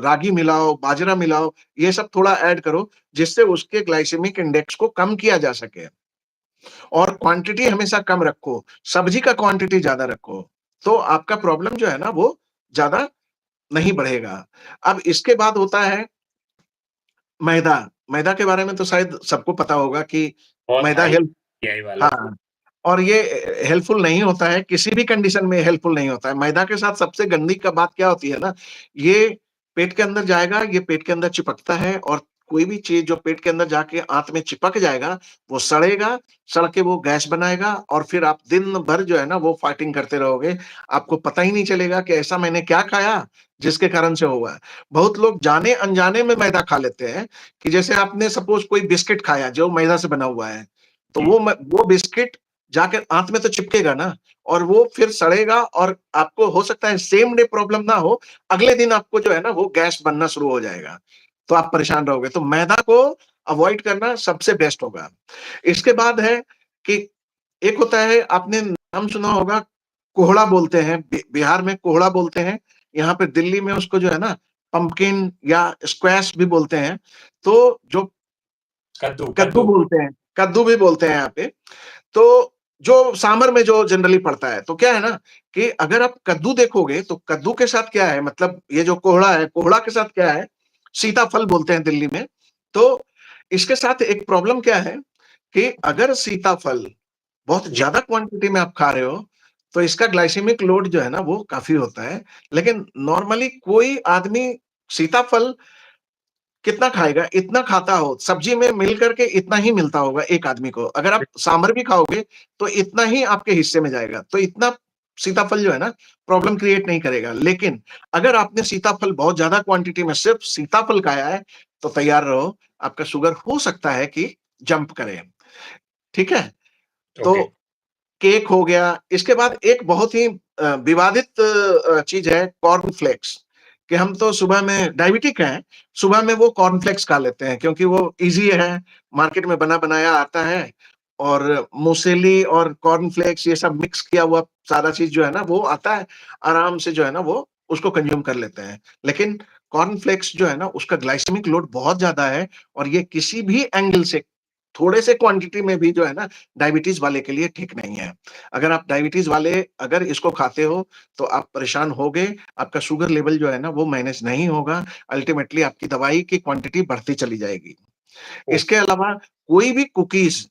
रागी मिलाओ, बाजरा मिलाओ, ये सब थोड़ा ऐड करो, जिससे उसके ग्लाइसेमिक इंडेक्स को कम किया जा सके। और क्वांटिटी हमेशा कम रखो, सब्जी का क्वांटिटी ज़्यादा रखो, तो आपका प्रॉब्लम जो है ना वो ज़्यादा नहीं बढ़ेगा। अब इसके बाद होता है मैदा। मैदा के बारे में तो शायद सबको पता होगा कि
बहुत
मैदा
हाई
हेल्थ
पीआई वाला फूड।
हाँ, और ये हेल्पफुल नहीं होता है, किसी भी कंडीशन में हेल्पफुल नहीं होता है। मैदा के साथ सबसे गंदी का बात क्या होती है ना, ये पेट के अंदर जाएगा, ये पेट के अंदर चिपकता है, और कोई भी चीज़ जो पेट के अंदर जाके आँत में चिपक जाएगा, वो सड़ेगा, सड़ के वो गैस बनाएगा, और फिर आप दिन भर जो है ना वो फाइटिंग करते रहोगे। आपको पता ही नहीं चलेगा कि ऐसा मैंने क्या खाया, जिसके कारण से हुआ है। बहुत लोग जाने-अनजाने में मैदा खा लेते हैं, कि जैसे आपने सपोज़ कोई बिस्किट खाया जो मैदा से बना हुआ है, तो
जी,
वो बिस्किट जाके आँत में तो चिपकेगा ना, और वो फिर सड़ेगा, और आपको हो सकता है सेम डे प्रॉब्लम ना हो, अगले दिन आपको जो है ना वो गैस बनना शुरू हो जाएगा। तो आप परेशान रहोगे। तो मैदा को अवॉइड करना सबसे बेस्ट होगा। इसके बाद है कि एक होता है, आपने नाम सुना होगा कोहड़ा बोलते हैं, बिहार में कोहड़ा बोलते हैं, यहाँ पे दिल्ली में उसको जो है ना पंपकिन या स्क्वैश भी बोलते हैं। तो जो
कद्दू
कद्दू
कद्दू
बोलते हैं, कद्दू भी बोलते हैं यहाँ पे। तो जो सांभर में जो जनरली पड़ता है, तो क्या है ना कि अगर आप कद्दू देखोगे तो कद्दू के साथ क्या है, मतलब ये जो कोहड़ा है, कोहड़ा के साथ क्या है, सीताफल बोलते हैं दिल्ली में। तो इसके साथ एक प्रॉब्लम क्या है कि अगर सीताफल बहुत
जी
ज्यादा क्वांटिटी में आप खा रहे हो, तो इसका ग्लाइसेमिक लोड जो है ना वो काफ़ी होता है। लेकिन नॉर्मली कोई आदमी सीताफल कितना खाएगा? इतना खाता हो, सब्जी में मिल करके इतना ही मिलता होगा एक आदमी को। अगर आप सांभर भी खाओगे, तो इतना ही आपके हिस्से में जाएगा। तो इतना सीताफल जो है ना, प्रॉब्लम क्रिएट नहीं करेगा। लेकिन अगर आपने सीताफल बहुत ज़्यादा क्वांटिटी में सिर्फ़ सीताफल खाया है, तो तैयार रहो, आपका शुगर हो सकता है कि जंप करे। ठीक है?
ओके
तो केक हो गया, इसके बाद एक बहुत ही विवादित चीज़ है कॉर्नफ्लेक्स, कि हम तो सुबह में डायबिटिक हैं, सुबह में वो कॉर्नफ्लेक्स खा लेते हैं क्योंकि वो ईज़ी है, मार्केट में बना-बनाया आता है और मूसेली और कॉर्नफ्लेक्स ये सब मिक्स किया हुआ सारा चीज़ जो है ना वो आता है, आराम से जो है ना वो उसको कंज़्यूम कर लेते हैं। लेकिन कॉर्नफ्लेक्स जो है ना उसका ग्लाइसेमिक लोड बहुत ज़्यादा है और ये किसी भी एंगल से थोड़े से क्वांटिटी में भी जो है ना डायबिटीज़ वाले के लिए ठीक नहीं है। अगर आप डायबिटीज़ वाले अगर इसको खाते हो, तो आप परेशान होगे, आपका शुगर लेवल जो है ना वो मैनेज नहीं होगा, अल्टीमेटली आपकी दवाई की क्वांटिटी बढ़ती चली जाएगी।
ओ
इसके अलावा कोई भी कुकीज़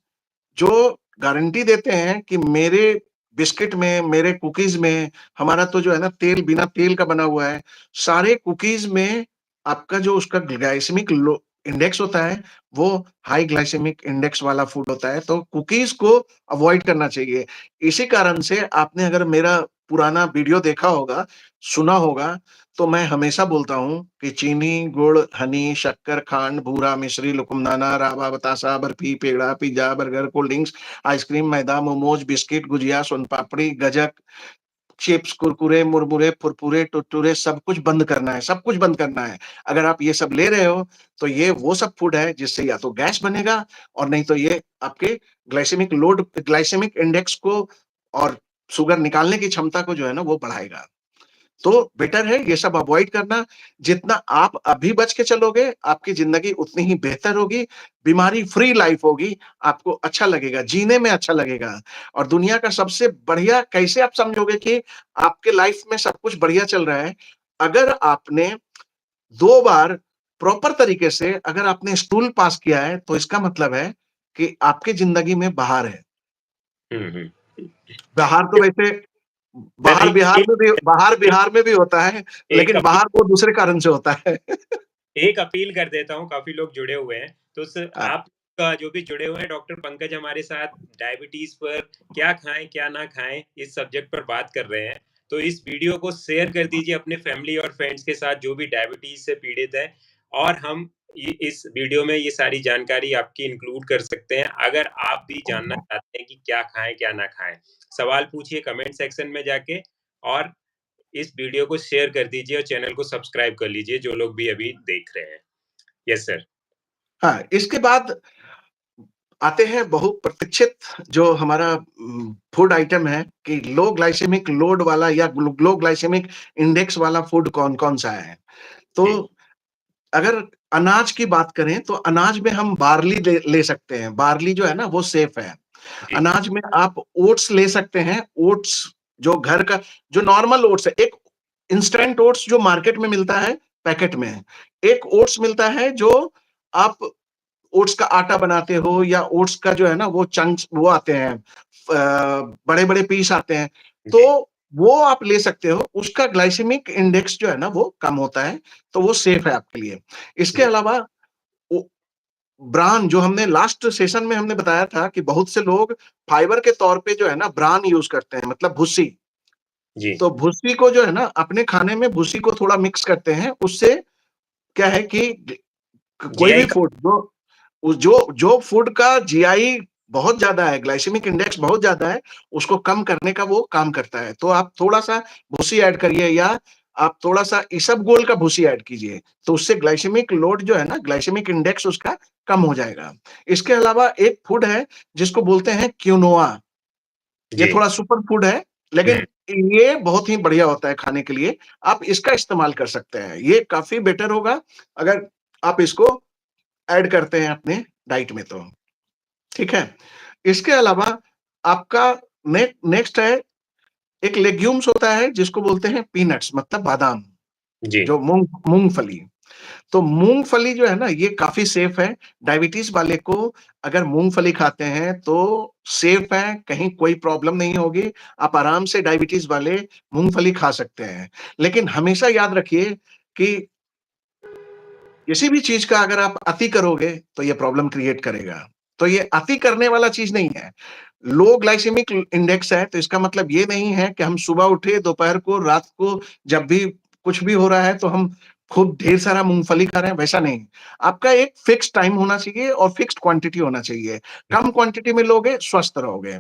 जो गारंटी देते हैं कि मेरे बिस्किट में, मेरे कुकीज़ में हमारा तो जो है ना तेल बिना तेल का बना हुआ है, सारे कुकीज़ में आपका जो उसका ग्लाइसेमिक लो इंडेक्स होता है, वो हाई ग्लाइसेमिक इंडेक्स वाला फूड होता है, तो कुकीज़ को अवॉइड करना चाहिए। इसी कारण से आपने अगर मेरा पुराना वीडियो देखा होगा, सुना होगा, तो मैं हमेशा बोलता हूँ कि चीनी, गुड़, हनी, शक्कर, खांड, बूरा, मिश्री, लुकुमदाना, रावा, बतासा, barfi, peda, pizza, burger, cold drinks, ice cream, मैदा, मोमोज़, बिस्किट, गुजिया, सोन पापड़ी, गज्जक, चिप्स, कुरकुरे, मुरमुरे, फुरफुरे, टुरटुरे सब कुछ बंद करना है, सब कुछ बंद करना है। अगर आप ये सब ले रहे हो, तो ये वो सब फूड है जिससे या तो गैस बनेगा और नहीं तो ये आपके ग्लाइसेमिक इंडेक्स को और शुगर निकालने की क्षमता को जो है ना वो बढ़ाएगा। तो बेटर है ये सब अवॉइड करना। जितना आप अभी बच के चलोगे, आपकी ज़िंदगी उतनी ही बेहतर होगी, बीमारी फ्री लाइफ़ होगी, आपको अच्छा लगेगा, जीने में अच्छा लगेगा। और दुनिया का सबसे बढ़िया कैसे आप समझोगे कि आपके लाइफ़ में सब कुछ बढ़िया चल रहा है, अगर आपने 2 बार प्रॉपर तरीके से अगर आपने स्कूल पास किया है, तो इसका मतलब है कि आपकी ज़िंदगी में बहार है।
हम्म
बहार तो वैसे
सर
बाहर बिहार में भी होता है,
एक
लेकिन बाहर वो दूसरे कारण से होता है।
एक अपील कर देता हूँ, काफी लोग जुड़े हुए हैं तो
हाँ,
आप जो भी जुड़े हुए हैं, डॉक्टर पंकज हमारे साथ डायबिटीज पर क्या खाएं क्या ना खाएं इस सब्जेक्ट पर बात कर रहे हैं। तो इस वीडियो को शेयर कर दीजिए अपने फैमिली और फ्रेंड्स के साथ जो भी डायबिटीज से पीड़ित है, और हम इस वीडियो में ये सारी जानकारी आपकी इंक्लूड कर सकते हैं। अगर आप भी जानना चाहते हैं कि क्या खाएं क्या ना खाएं, सवाल पूछिए कमेंट सेक्शन में जाके, और इस वीडियो को शेयर कर दीजिए और चैनल को सब्सक्राइब कर लीजिए जो लोग भी अभी देख रहे हैं। Yes sir.
हाँ, इसके बाद आते हैं बहुप्रतीक्षित जो हमारा फूड आइटम है कि लो ग्लाइसेमिक लोड वाला या लो ग्लाइसेमिक इंडेक्स वाला फूड कौन-कौन सा है। तो
जी
अगर अनाज की बात करें तो अनाज में हम बार्ली ले सकते हैं। बार्ली जो है ना वो सेफ है।
जी
अनाज में आप ओट्स ले सकते हैं। ओट्स जो घर का जो नॉर्मल ओट्स है, एक इंस्टेंट ओट्स जो मार्केट में मिलता है पैकेट में। एक ओट्स मिलता है जो आप ओट्स का आटा बनाते हो या ओट्स का जो है ना वो चंक्स वो आते हैं, बड़े-बड़े पीस आते हैं। तो
जी
वो आप ले सकते हो। उसका ग्लाइसेमिक इंडेक्स जो है ना वो कम होता है, तो वो सेफ है आपके लिए। इसके
जी
अलावा ओ ब्रान जो हमने लास्ट सेशन में हमने बताया था कि बहुत से लोग फाइबर के तौर पे जो है ना ब्रान यूज़ करते हैं, मतलब भुस्सी।
जी
तो भुस्सी को जो है ना अपने खाने में भुस्सी को थोड़ा मिक्स करते हैं। उससे क्या है कि कोई
जीआई
भी
का।
फूड जो जो फूड का जीआई बहुत ज़्यादा है, ग्लाइसेमिक इंडेक्स बहुत ज़्यादा है, उसको कम करने का वो काम करता है। तो आप थोड़ा-सा भूसी ऐड करिए या आप थोड़ा-सा इसबगोल का भूसी ऐड कीजिए, तो उससे ग्लाइसेमिक लोड जो है ना, ग्लाइसेमिक इंडेक्स उसका कम हो जाएगा। इसके अलावा एक फूड है जिसको बोलते हैं क्विनोआ। ये
जी
थोड़ा सुपर फूड है, लेकिन
हम्म
ये बहुत ही बढ़िया होता है खाने के लिए, आप इसका इस्तेमाल कर सकते हैं। ये काफ़ी बेटर होगा अगर आप इसको ऐड करते हैं अपने डाइट में तो, ठीक है? इसके अलावा आपका नेक्स्ट है, एक लेग्यूम्स होता है जिसको बोलते हैं पीनट्स मतलब बादाम,
जी,
जो मूँगफली। तो मूँगफली जो है ना ये काफ़ी सेफ है, डायबिटीज़ वाले को अगर मूँगफली खाते हैं तो सेफ है, कहीं कोई प्रॉब्लम नहीं होगी, आप आराम से डायबिटीज़ वाले मूँगफली खा सकते हैं। लेकिन हमेशा याद रखिए कि किसी भी चीज़ का अगर आप अति करोगे तो ये प्रॉब्लम क्रिएट करेगा। तो ये अति करने वाला चीज़ नहीं है। लो ग्लाइसेमिक इंडेक्स है तो इसका मतलब ये नहीं है कि हम सुबह उठे, दोपहर को, रात को जब भी कुछ भी हो रहा है तो हम खूब ढेर सारा मूँगफली खा रहे हैं, वैसा नहीं। आपका एक फिक्स टाइम होना चाहिए और फिक्स्ड क्वांटिटी होना चाहिए। कम क्वांटिटी में लोगे, स्वस्थ रहोगे।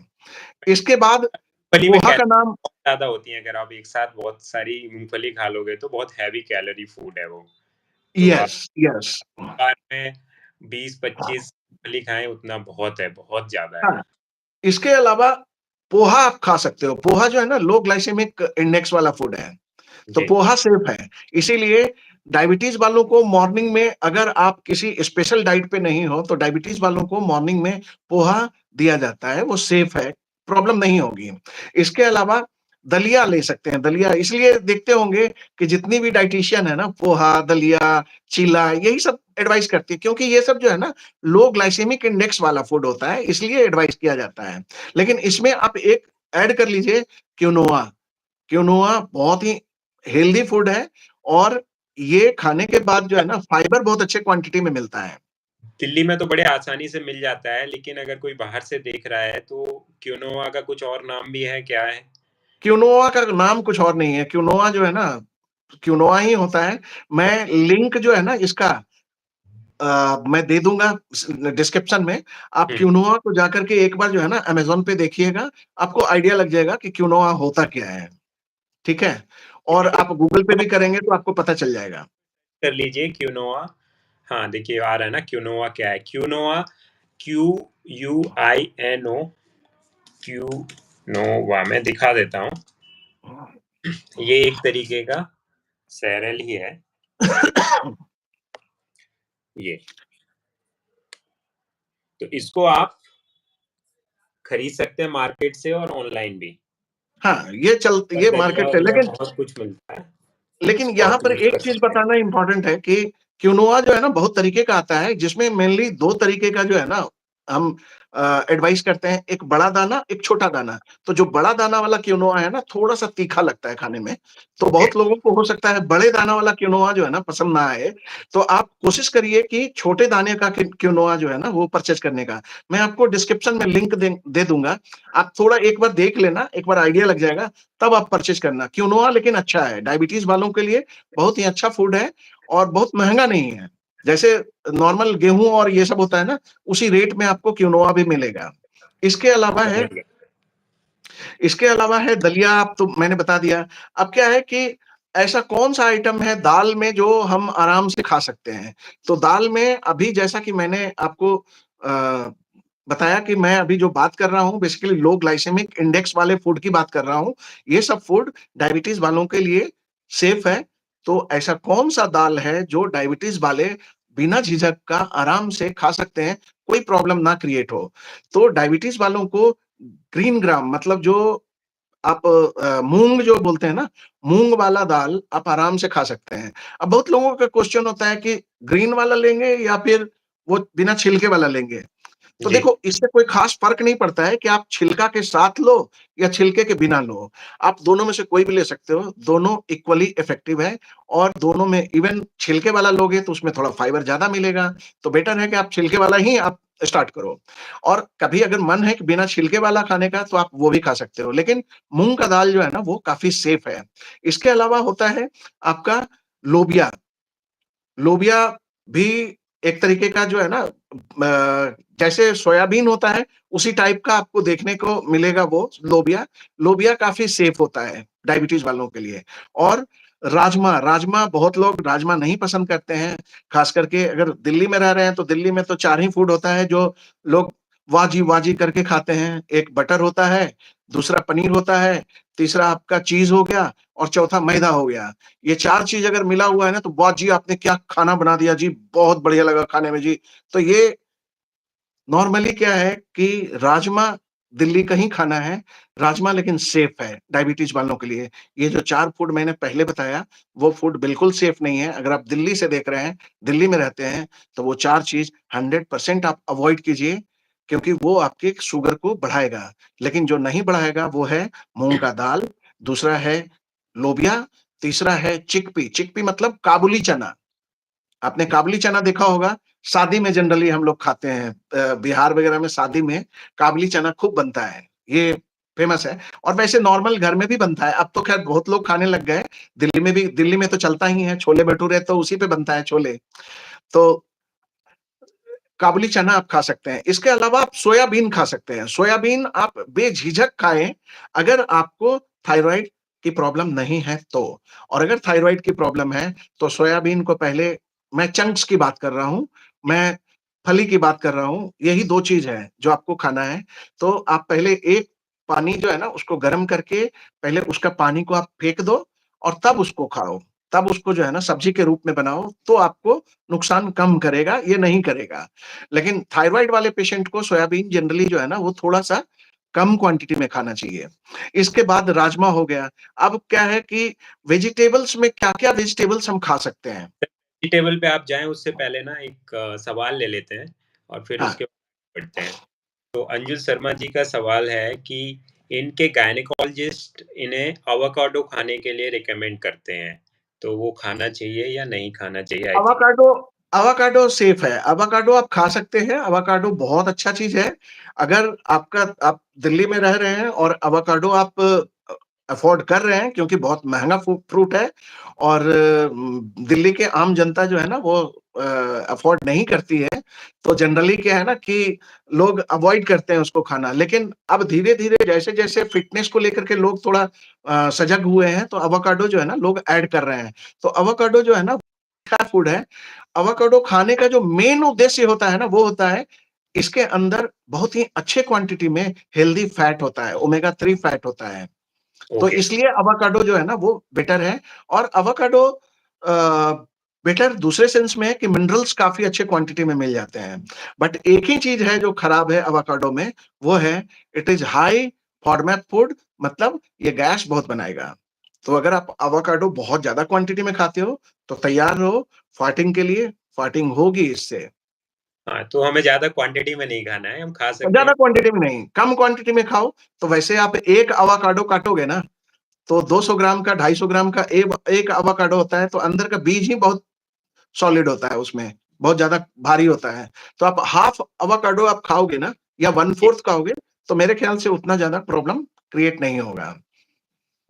इसके बाद
मूँगफली में
पोहा का
कैलोरी
नाम
बहुत ज़्यादा होती है, अगर आप एक साथ बहुत सारी मूँगफली खा लोगे तो बहुत हैवी कैलोरी फूड है वो। तो आप
यस, यस।
बार में 20-25 मूँगफली खाएँ उतना बहुत है, बहुत ज़्यादा है।
हाँ। इसके अलावा पोहा आप खा सकते हो। पोहा जो है ना लो ग्लाइसेमिक इंडेक्स वाला फूड है, तो
जी,
पोहा सेफ है। इसीलिए डायबिटीज़ वालों को मॉर्निंग में अगर आप किसी स्पेशल डाइट पे नहीं हो, तो डायबिटीज़ वालों को मॉर्निंग में पोहा दिया जाता है, वो सेफ है, प्रॉब्लम नहीं होगी। इसके अलावा दलिया ले सकते हैं, दलिया इसलिए देखते होंगे कि जितनी भी डायटीशियन है ना, पोहा, दलिया, चीला यही सब एडवाइस करती है क्योंकि ये सब जो है ना लो ग्लाइसेमिक इंडेक्स वाला फूड होता है, इसलिए एडवाइस किया जाता है। लेकिन इसमें आप एक ऐड कर लीजिए क्विनोआ। क्विनोआ बहुत ही हेल्दी फूड है और ये खाने के बाद जो है ना फाइबर बहुत अच्छे क्वांटिटी में मिलता है।
दिल्ली में तो बड़े आसानी से मिल जाता है, लेकिन अगर कोई बाहर से देख रहा है तो क्विनोआ का कुछ और नाम भी है, क्या है?
क्विनोआ का नाम कुछ और नहीं है, क्विनोआ जो है ना, क्विनोआ ही होता है। मैं लिंक जो है ना इसका मैं दे दूँगा डिस्क्रिप्शन में। आप
हुँ,
क्विनोआ को जाकर के एक बार जो है ना अमेज़न पे देखिएगा, आपको आइडिया लग जाएगा कि क्विनोआ होता क्या है, ठीक है? और
ये
आप गूगल पे भी करेंगे तो आपको पता चल जाएगा।
कर लीजिए क्विनोआ। हाँ, देखिए आ रहा है ना क्विनोआ क्या है? क्विनोआ QUINO क्विनोवा मैं दिखा देता हूँ। ये एक तरीके का सेरेल ही है, ये। तो इसको आप खरीद सकते हैं मार्केट से और ऑनलाइन भी।
हाँ, ये
दलिया
मार्केट से
वलिया
लेकिन
बहुत कुछ मिलता है
लेकिन
और
यहाँ पर
यूज़
एक
कर
चीज़
सकते हैं।
बताना इम्पोर्टेंट है कि क्विनोआ जो है ना बहुत तरीके का आता है, जिसमें मेनली 2 तरीके का जो है ना हम एडवाइस करते हैं, एक बड़ा दाना, एक छोटा दाना। तो जो बड़ा दाना वाला क्विनोआ है ना, थोड़ा-सा तीखा लगता है खाने में, तो
ओके,
बहुत लोगों को हो सकता है बड़े दाना वाला क्विनोआ जो है ना पसंद ना आए। तो आप कोशिश करिए कि छोटे दाने का क्विनोआ जो है ना वो परचेज़ करने का। मैं आपको डिस्क्रिप्शन में लिंक दे दूँगा। आप थोड़ा एक बार देख लेना, एक बार आइडिया लग जाएगा, तब आप परचेज़ करना। क्विनोआ लेकिन अच्छा है, डायबिटीज़ वालों के लिए बहुत ही अच्छा फूड है और बहुत महँगा नहीं है। जैसे नॉर्मल गेहूँ और ये सब होता है ना, उसी रेट में आपको क्विनोआ भी मिलेगा। इसके अलावा है
समझ गया।
इसके अलावा है दलिया, आप तो मैंने बता दिया। अब क्या है कि ऐसा कौन-सा आइटम है दाल में जो हम आराम से खा सकते हैं? तो दाल में अभी जैसा कि मैंने आपको बताया कि मैं अभी जो बात कर रहा हूँ बेसिकली लो ग्लाइसेमिक इंडेक्स वाले फूड की बात कर रहा हूँ। ये सब फूड डायबिटीज़ वालों के लिए सेफ है। तो ऐसा कौन-सा दाल है जो डायबिटीज़ वाले बिना झिझक का आराम से खा सकते हैं, कोई प्रॉब्लम ना क्रिएट हो? तो डायबिटीज़ वालों को ग्रीन ग्राम मतलब जो आप मूँग जो बोलते हैं ना, मूँग वाला दाल आप आराम से खा सकते हैं। अब बहुत लोगों का क्वेश्चन होता है कि ग्रीन वाला लेंगे या फिर वो बिना छिलके वाला लेंगे? तो
जी,
देखो इससे कोई ख़ास फ़र्क नहीं पड़ता है कि आप छिलका के साथ लो या छिलके के बिना लो। आप दोनों में से कोई भी ले सकते हो, दोनों इक्वली इफ़ेक्टिव है और दोनों में इवन छिलके वाला लोगे तो उसमें थोड़ा फाइबर ज़्यादा मिलेगा, तो बेटर है कि आप छिलके वाला ही आप स्टार्ट करो। और कभी अगर मन है कि बिना छिलके वाला खाने का तो आप वो भी खा सकते हो, लेकिन मूँग का दाल जो है ना वो काफ़ी सेफ है। इसके अलावा होता है आपका लोबिया। लोबिया भी एक तरीके का जो है ना जैसे सोयाबीन होता है, उसी टाइप का आपको देखने को मिलेगा वो लोबिया। लोबिया काफ़ी सेफ होता है डायबिटीज़ वालों के लिए। और राजमा, राजमा बहुत लोग राजमा नहीं पसंद करते हैं, ख़ास करके अगर दिल्ली में रह रहे हैं, तो दिल्ली में तो 4 ही फूड होता है जो लोग वाह जी करके खाते हैं। एक बटर होता है, दूसरा पनीर होता है, तीसरा आपका चीज हो गया और चौथा मैदा हो गया। ये 4 चीज अगर मिला हुआ है ना तो बहुत जी आपने क्या खाना बना दिया जी, बहुत बढ़िया लगा खाने में जी। तो ये नॉर्मली क्या है कि राजमा दिल्ली का ही खाना है, राजमा लेकिन सेफ है डायबिटीज वालों के लिए। ये जो 4 फूड मैंने पहले बताया, वो फूड बिल्कुल सेफ नहीं है। अगर आप दिल्ली से देख रहे हैं, दिल्ली में रहते हैं, तो वो 4 चीज़ 100% आप अवॉइड कीजिए, क्योंकि वो आपके शुगर को बढ़ाएगा। लेकिन जो नहीं बढ़ाएगा वो है मूँग का दाल, दूसरा है लोबिया, तीसरा है चिकपी। चिकपी मतलब काबुली चना। आपने काबुली चना देखा होगा, शादी में जनरली हम लोग खाते हैं। बिहार वगैरह में शादी में काबुली चना खूब बनता है, ये फेमस है। और वैसे नॉर्मल घर में भी बनता है, अब तो खैर बहुत लोग खाने लग गए। दिल्ली में तो चलता ही है, छोले-भटूरे तो उसी पे बनता है, छोले। तो काबुली चना आप खा सकते हैं। इसके अलावा आप सोयाबीन खा सकते हैं। सोयाबीन आप बेझिझक खाएँ, अगर आपको थायरॉइड की प्रॉब्लम नहीं है तो। और अगर थायरॉइड की प्रॉब्लम है, तो सोयाबीन को पहले, मैं चंक्स की बात कर रहा हूँ, मैं फली की बात कर रहा हूँ, यही 2 चीज़ है जो आपको खाना है। तो आप पहले एक पानी जो है ना उसको गरम करके पहले उसका पानी को आप फेंक दो और तब उसको खाओ। तब उसको जो है ना सब्जी के रूप में बनाओ, तो आपको नुकसान कम करेगा, ये नहीं करेगा। लेकिन थायरॉइड वाले पेशेंट को सोयाबीन जनरली जो है ना वो थोड़ा-सा कम क्वांटिटी में खाना चाहिए। इसके बाद राजमा हो गया। अब क्या है कि वेजिटेबल्स में क्या-क्या वेजिटेबल्स हम खा सकते हैं?
वेजिटेबल पे आप जाएँ उससे पहले ना एक सवाल ले लेते हैं और फिर
हाँ।
उसके बाद बढ़ते हैं। तो अंजुल शर्मा जी का सवाल है कि इनके गायनेकोलॉजिस्ट इन्हें एवोकाडो खाने के लिए रिकमेंड करते हैं। तो वो खाना चाहिए या नहीं खाना चाहिए? I think
avocado avocado safe है। एवोकाडो आप खा सकते हैं, एवोकाडो बहुत अच्छा चीज़ है। अगर आप दिल्ली में रह रहे हैं और एवोकाडो आप अफ़ोर्ड कर रहे हैं, क्योंकि बहुत महँगा फ्रूट है और दिल्ली के आम जनता जो है ना वो अफ़ोर्ड नहीं करती है, तो जनरली क्या है ना कि लोग अवॉइड करते हैं उसको खाना। लेकिन अब धीरे-धीरे जैसे-जैसे फ़िटनेस को लेकर के लोग थोड़ा सजग हुए हैं, तो एवोकाडो जो है ना लोग ऐड कर रहे हैं। तो एवोकाडो जो है ना अच्छा फूड है। एवोकाडो खाने का जो मेन उद्देश्य होता है ना, वो होता है इसके अंदर बहुत ही अच्छे क्वांटिटी में हेल्दी फैट होता है, ओमेगा 3 फैट होता है। तो
ओके।
इसलिए एवोकाडो जो है ना वो बेटर है। और एवोकाडो बेटर दूसरे सेंस में है कि मिनरल्स काफ़ी अच्छे क्वांटिटी में मिल जाते हैं। बट एक ही चीज़ है जो खराब है एवोकाडो में, वो है it is high FODMAP food, मतलब ये गैस बहुत बनाएगा। तो अगर आप एवोकाडो बहुत ज़्यादा क्वांटिटी में खाते हो, तो तैयार रहो फार्टिंग के लिए, फार्टिंग होगी इससे।
हाँ, तो हमें ज़्यादा क्वांटिटी में नहीं खाना है, हम खा सकते
ज़्यादा
हैं।
क्वांटिटी में नहीं, कम क्वांटिटी में खाओ। तो वैसे आप 1 एवोकाडो काटोगे ना, तो 200 ग्राम का, 250 ग्राम का एक एवोकाडो होता है, तो अंदर का बीज ही बहुत सॉलिड होता है उसमें, बहुत ज़्यादा भारी होता है। तो आप हाफ एवोकाडो आप खाओगे ना या
जी,
1/4 खाओगे, तो मेरे ख्याल से उतना ज़्यादा प्रॉब्लम क्रिएट नहीं होगा।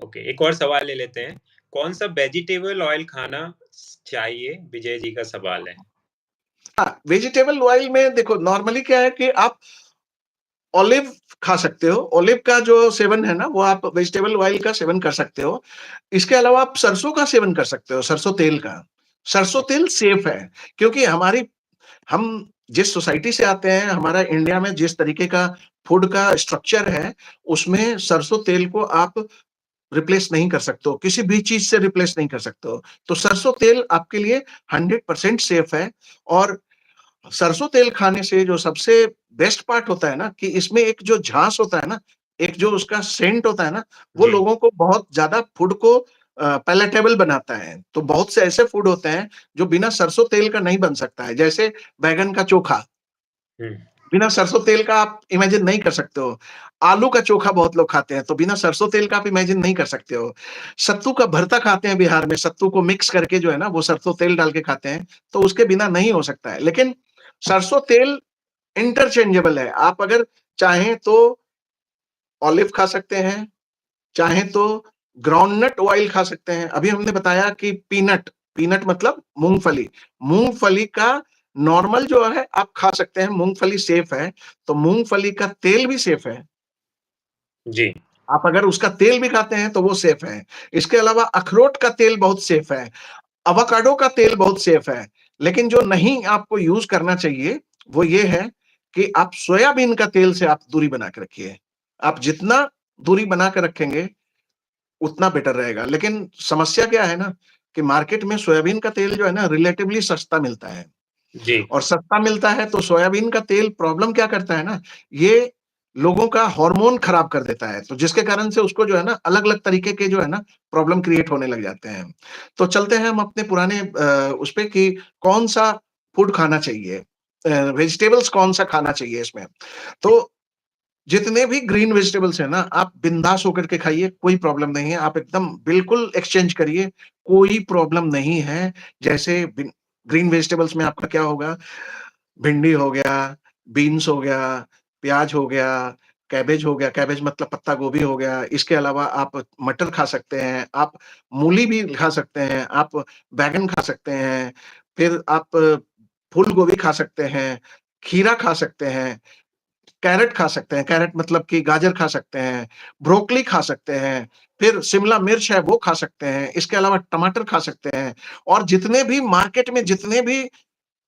ओके, एक और सवाल ले लेते हैं। कौन-सा वेजिटेबल ऑयल खाना चाहिए? विजय जी का सवाल है।
हाँ, वेजिटेबल ऑयल में देखो नॉर्मली क्या है कि आप ऑलिव खा सकते हो। ऑलिव का जो सेवन है ना, वो आप वेजिटेबल ऑयल का सेवन कर सकते हो। इसके अलावा आप सरसों का सेवन कर सकते हो, सरसों तेल का। सरसों तेल सेफ है, क्योंकि हम जिस सोसाइटी से आते हैं, हमारा इंडिया में जिस तरीके का फूड का स्ट्रक्चर है, उसमें सरसों तेल को आप रिप्लेस नहीं कर सकते हो, किसी भी चीज़ से रिप्लेस नहीं कर सकते हो। तो सरसों तेल आपके लिए 100% सेफ है। और सरसों तेल खाने से जो सबसे बेस्ट पार्ट होता है ना कि इसमें एक जो झांस होता है ना, एक जो उसका सेंट होता है ना, वो
जी,
लोगों को बहुत ज़्यादा फूड को पैलेटेबल बनाता है। तो बहुत से ऐसे फूड होते हैं जो बिना सरसों तेल का नहीं बन सकता है। जैसे बैंगन का चोखा,
हुँ,
बिना सरसों तेल का आप इमेजिन नहीं कर सकते हो। आलू का चोखा बहुत लोग खाते हैं, तो बिना सरसों तेल का आप इमेजिन नहीं कर सकते हो। सत्तू का भरता खाते हैं बिहार में, सत्तू को मिक्स करके जो है ना, वो सरसों तेल डाल के खाते हैं, तो उसके बिना नहीं हो सकता है। लेकिन सरसों तेल इंटरचेंजेबल है। आप अगर चाहें तो ऑलिव खा सकते हैं, चाहें तो ग्राउंडनट ऑयल खा सकते हैं। अभी हमने बताया कि पीनट, पीनट मतलब मूँगफली। मूँगफली का नॉर्मल जो है आप खा सकते हैं, मूँगफली सेफ है, तो मूँगफली का तेल भी सेफ है।
जी,
आप अगर उसका तेल भी खाते हैं तो वो सेफ है। इसके अलावा अखरोट का तेल बहुत सेफ है, एवोकाडो का तेल बहुत सेफ है। लेकिन जो नहीं आपको यूज़ करना चाहिए, वो ये है कि आप सोयाबीन का तेल से आप दूरी बना के रखिए। आप जितना दूरी बना के रखेंगे, उतना बेटर रहेगा। लेकिन समस्या क्या है ना कि मार्केट में सोयाबीन का तेल जो है ना रिलेटिवली सस्ता मिलता है
जी।
और सस्ता मिलता है तो सोयाबीन का तेल प्रॉब्लम क्या करता है ना, ये लोगों का हार्मोन खराब कर देता है, तो जिसके कारण से उसको जो है ना अलग-अलग तरीके के जो है ना प्रॉब्लम क्रिएट होने लग जाते हैं। तो चलते हैं हम अपने पुराने उस पे कि कौन-सा फूड खाना चाहिए, वेजिटेबल्स कौन-सा खाना चाहिए इसमें। तो जितने भी ग्रीन वेजिटेबल्स हैं ना, आप बिंदास होकर के खाइए, कोई प्रॉब्लम नहीं है। आप एकदम बिल्कुल एक्सचेंज करिए, कोई प्रॉब्लम नहीं है। जैसे ग्रीन वेजिटेबल्स में आपका क्या होगा, भिंडी हो गया, बीन्स हो गया, प्याज हो गया, कैबेज हो गया, कैबेज मतलब पत्ता गोभी हो गया। इसके अलावा आप मटर खा सकते हैं, आप मूली भी खा सकते हैं, आप बैंगन खा सकते हैं, फिर आप फूल गोभी खा सकते हैं, खीरा खा सकते हैं, कैरट खा सकते हैं, कैरट मतलब कि गाजर खा सकते हैं, ब्रोकली खा सकते हैं, फिर शिमला मिर्च है वो खा सकते हैं, इसके अलावा टमाटर खा सकते हैं और जितने भी मार्केट में जितने भी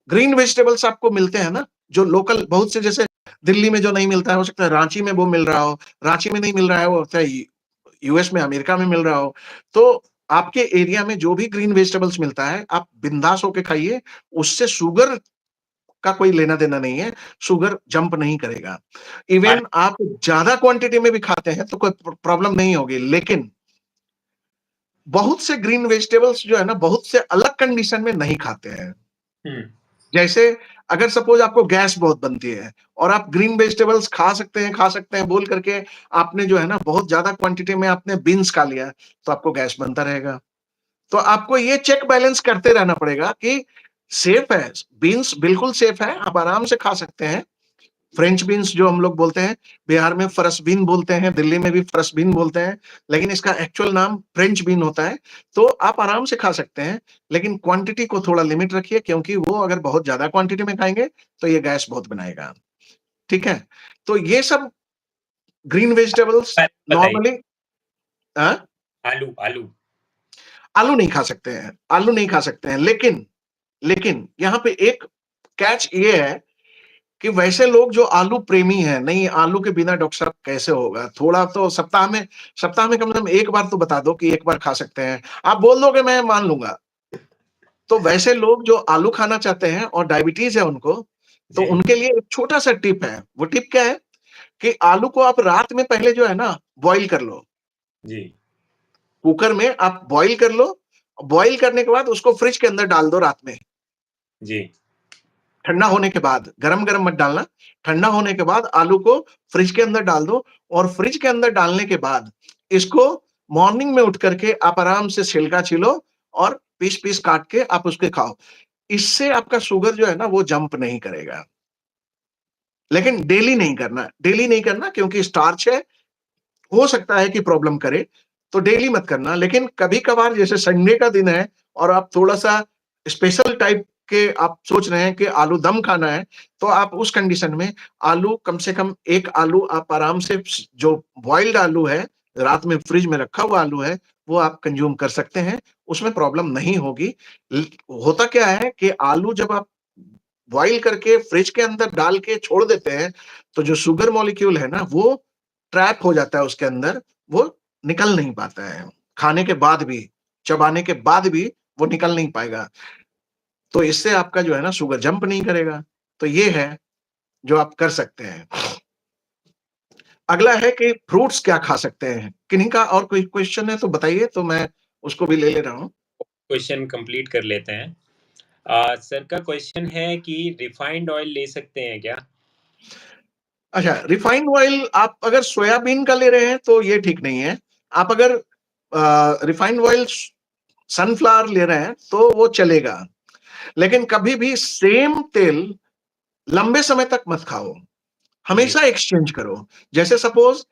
ग्रीन वेजिटेबल्स आपको मिलते हैं ना, जो लोकल बहुत से जैसे दिल्ली में जो नहीं मिलता है, हो सकता है रांची में वो मिल रहा हो, रांची में नहीं मिल रहा है, वो होता है यूएस में, अमेरिका में मिल रहा हो। तो आपके एरिया में जो भी ग्रीन वेजिटेबल्स मिलता है, आप बिंदास होके खाइए, उससे शुगर का कोई लेना-देना नहीं है, शुगर जंप नहीं करेगा।
और
इवन आप ज़्यादा क्वांटिटी में भी खाते हैं तो कोई प्रॉब्लम नहीं होगी, लेकिन बहुत से ग्रीन वेजिटेबल्स जो है ना, बहुत से अलग कंडीशन में नहीं खाते हैं।
हम्म,
जैसे अगर सपोज़ आपको गैस बहुत बनती है और आप ग्रीन वेजिटेबल्स खा सकते हैं बोल करके आपने जो है ना बहुत ज़्यादा क्वांटिटी में आपने बीन्स खा लिया, तो आपको गैस बनता रहेगा। तो आपको ये चेक बैलेंस करते रहना पड़ेगा कि सेफ है, बीन्स बिल्कुल सेफ है, आप आराम से खा सकते हैं। फ्रेंच बीन्स जो हम लोग बोलते हैं, बिहार में फरस बीन बोलते हैं, दिल्ली में भी फरस बीन बोलते हैं, लेकिन इसका एक्चुअल नाम फ्रेंच बीन होता है। तो आप आराम से खा सकते हैं, लेकिन क्वांटिटी को थोड़ा लिमिट रखिए क्योंकि वो अगर बहुत ज़्यादा क्वांटिटी में खाएँगे, तो ये गैस बहुत बनाएगा। ठीक है? तो ये सब ग्रीन वेजिटेबल्स
बताइए।
नॉर्मली हाँ?
आलू आलू।
आलू नहीं खा सकते हैं, आलू नहीं खा सकते हैं, लेकिन यहाँ पे एक कैच ये है कि वैसे लोग जो आलू प्रेमी हैं, नहीं आलू के बिना डॉक्टर साहब कैसे होगा? थोड़ा तो सप्ताह में कम से कम 1 बार तो बता दो कि 1 बार खा सकते हैं। आप बोल दोगे मैं मान लूँगा। तो वैसे लोग जो आलू खाना चाहते हैं और डायबिटीज़ है उनको, तो
जी।
उनके लिए एक छोटा-सा टिप है। वो टिप क्या है कि आलू को आप रात में पहले जो है ना बॉयल कर लो।
जी।
कुकर में आप बॉयल कर लो, बॉयल करने के बाद उसको फ्रिज के अंदर डाल दो रात में।
जी।
ठंडा होने के बाद, गरम-गरम मत डालना, ठंडा होने के बाद आलू को फ्रिज के अंदर डाल दो और फ्रिज के अंदर डालने के बाद इसको मॉर्निंग में उठ करके आप आराम से छिलका छिलो और पीस-पीस काट के आप उसके खाओ। इससे आपका शुगर जो है ना वो जंप नहीं करेगा। लेकिन डेली नहीं करना क्योंकि स्टार्च है, हो सकता है कि प्रॉब्लम करे, तो डेली मत करना, लेकिन कभी-कभार जैसे संडे का दिन है और आप थोड़ा-सा स्पेशल टाइप के आप सोच रहे हैं कि आलू दम खाना है, तो आप उस कंडीशन में आलू कम से कम 1 आलू आप आराम से जो बॉइल्ड आलू है, रात में फ्रिज में रखा हुआ आलू है, वो आप कंज़्यूम कर सकते हैं, उसमें प्रॉब्लम नहीं होगी। ल होता क्या है कि आलू जब आप बॉयल करके फ्रिज के अंदर डाल के छोड़ देते हैं, तो जो शुगर मॉलिक्यूल है ना, वो ट्रैप हो जाता है उसके अंदर, वो निकल नहीं पाता है। खाने के बाद भी, चबाने के बाद भी वो निकल नहीं पाएगा। तो इससे आपका जो है ना शुगर जंप नहीं करेगा। तो ये है जो आप कर सकते हैं। अगला है कि फ्रूट्स क्या खा सकते हैं? किन्हीं का और कोई क्वेश्चन है तो बताइए, तो मैं उसको भी ले ले रहा हूँ।
क्वेश्चन कंप्लीट कर लेते हैं। सर का क्वेश्चन है कि रिफाइंड ऑयल ले सकते हैं क्या?
अच्छा, रिफाइंड ऑयल आप अगर सोयाबीन का ले रहे हैं तो ये ठीक नहीं है। आप अगर रिफाइंड ऑयल सनफ्लावर ले रहे हैं तो वो चलेगा। लेकिन कभी भी सेम तेल लंबे समय तक मत खाओ।
जी।
हमेशा एक्सचेंज करो। जैसे सपोज़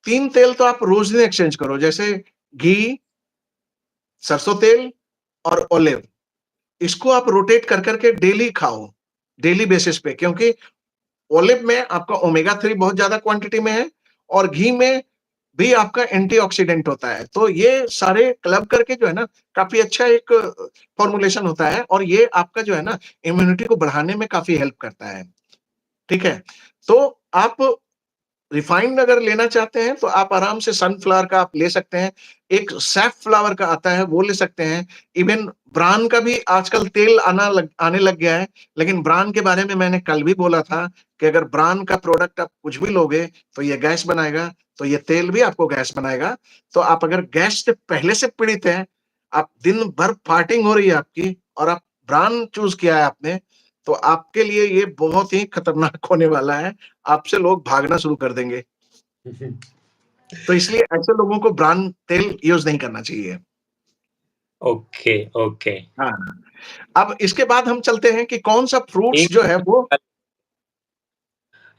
3 तेल तो आप रोज़ दिन एक्सचेंज करो। जैसे घी, सरसों तेल और ऑलिव। इसको आप रोटेट कर के डेली खाओ, डेली बेसिस पे, क्योंकि ऑलिव में आपका ओमेगा 3 बहुत ज़्यादा क्वांटिटी में है और घी में भी आपका एंटीऑक्सीडेंट होता है। तो ये सारे क्लब करके जो है ना काफ़ी अच्छा एक फॉर्मूलेशन होता है और ये आपका जो है ना इम्यूनिटी को बढ़ाने में काफ़ी हेल्प करता है। ठीक है? तो आप रिफाइंड अगर लेना चाहते हैं तो आप आराम से सनफ्लावर का आप ले सकते हैं। एक सैफफ्लावर का आता है वो ले सकते हैं। इवन ब्रान का भी आजकल तेल आने लग गया है। लेकिन ब्रान के बारे में मैंने कल भी बोला था कि अगर ब्रान का प्रोडक्ट आप कुछ भी लोगे तो ये गैस बनाएगा, तो ये तेल भी आपको गैस बनाएगा। तो आप अगर गैस से पहले से पीड़ित हैं, आप दिन भर फार्टिंग हो रही है आपकी और आप ब्रान चूज़ किया है आपने, तो आपके लिए ये बहुत ही खतरनाक होने वाला है। आपसे लोग भागना शुरू कर देंगे। तो इसलिए ऐसे लोगों को ब्रान तेल यूज़ नहीं करना चाहिए।
Okay, okay.
हाँ, अब इसके बाद हम चलते हैं कि कौन-सा फ्रूट्स
एक
जो है वो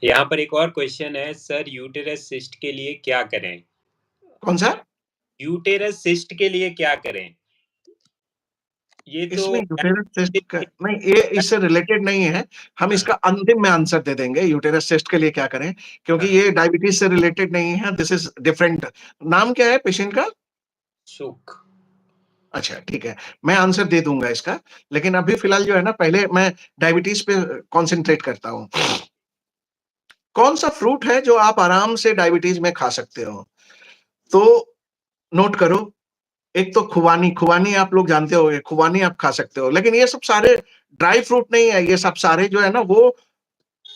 यहाँ पर एक और क्वेश्चन है, सर यूटेरस सिस्ट के लिए क्या करें?
कौन-सा?
यूटेरस सिस्ट के लिए क्या करें? ये तो
इसमें यूटेरस सिस्ट का नहीं, ये इससे रिलेटेड नहीं है। हम
हाँ,
इसका अंतिम में आंसर दे देंगे, यूटेरस सिस्ट के लिए क्या करें, क्योंकि
हाँ,
ये डायबिटीज़ से रिलेटेड नहीं है, दिस इज़ डिफरेंट। नाम क्या है पेशेंट का?
सुख।
अच्छा, ठीक है। मैं आंसर दे दूँगा इसका, लेकिन अभी फ़िलहाल जो है ना, पहले मैं डायबिटीज़ पे कॉन्संट्रेट करता हूँ। कौन-सा फ्रूट है जो आप आराम से डायबिटीज़ में खा सकते हो? तो नोट करो, एक तो खुबानी, खुबानी आप लोग जानते होंगे, खुबानी आप खा सकते हो। लेकिन ये सब सारे ड्राई फ्रूट नहीं है, ये सब सारे जो है ना वो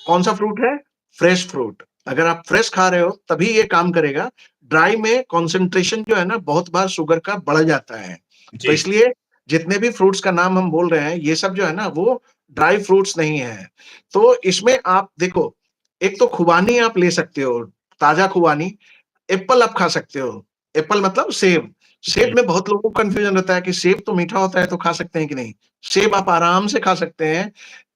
कौन-सा फ्रूट है? Fresh fruit. अगर आप फ्रेश खा रहे हो तभी ये काम करेगा। ड्राई में कंसंट्रेशन जो है ना बहुत बार शुगर का बढ़ जाता है। तो
जी,
इसलिए जितने भी फ्रूट्स का नाम हम बोल रहे हैं, ये सब जो है ना वो ड्राई फ्रूट्स नहीं है। तो इसमें आप देखो, एक तो खुबानी आप ले सकते हो, ताज़ा खुबानी। एप्पल आप खा सकते हो। एप्पल मतलब सेब।
हुँ,
सेब में बहुत लोगों को कन्फ्यूजन रहता है कि सेब तो मीठा होता है तो खा सकते हैं कि नहीं? सेब आप आराम से खा सकते हैं।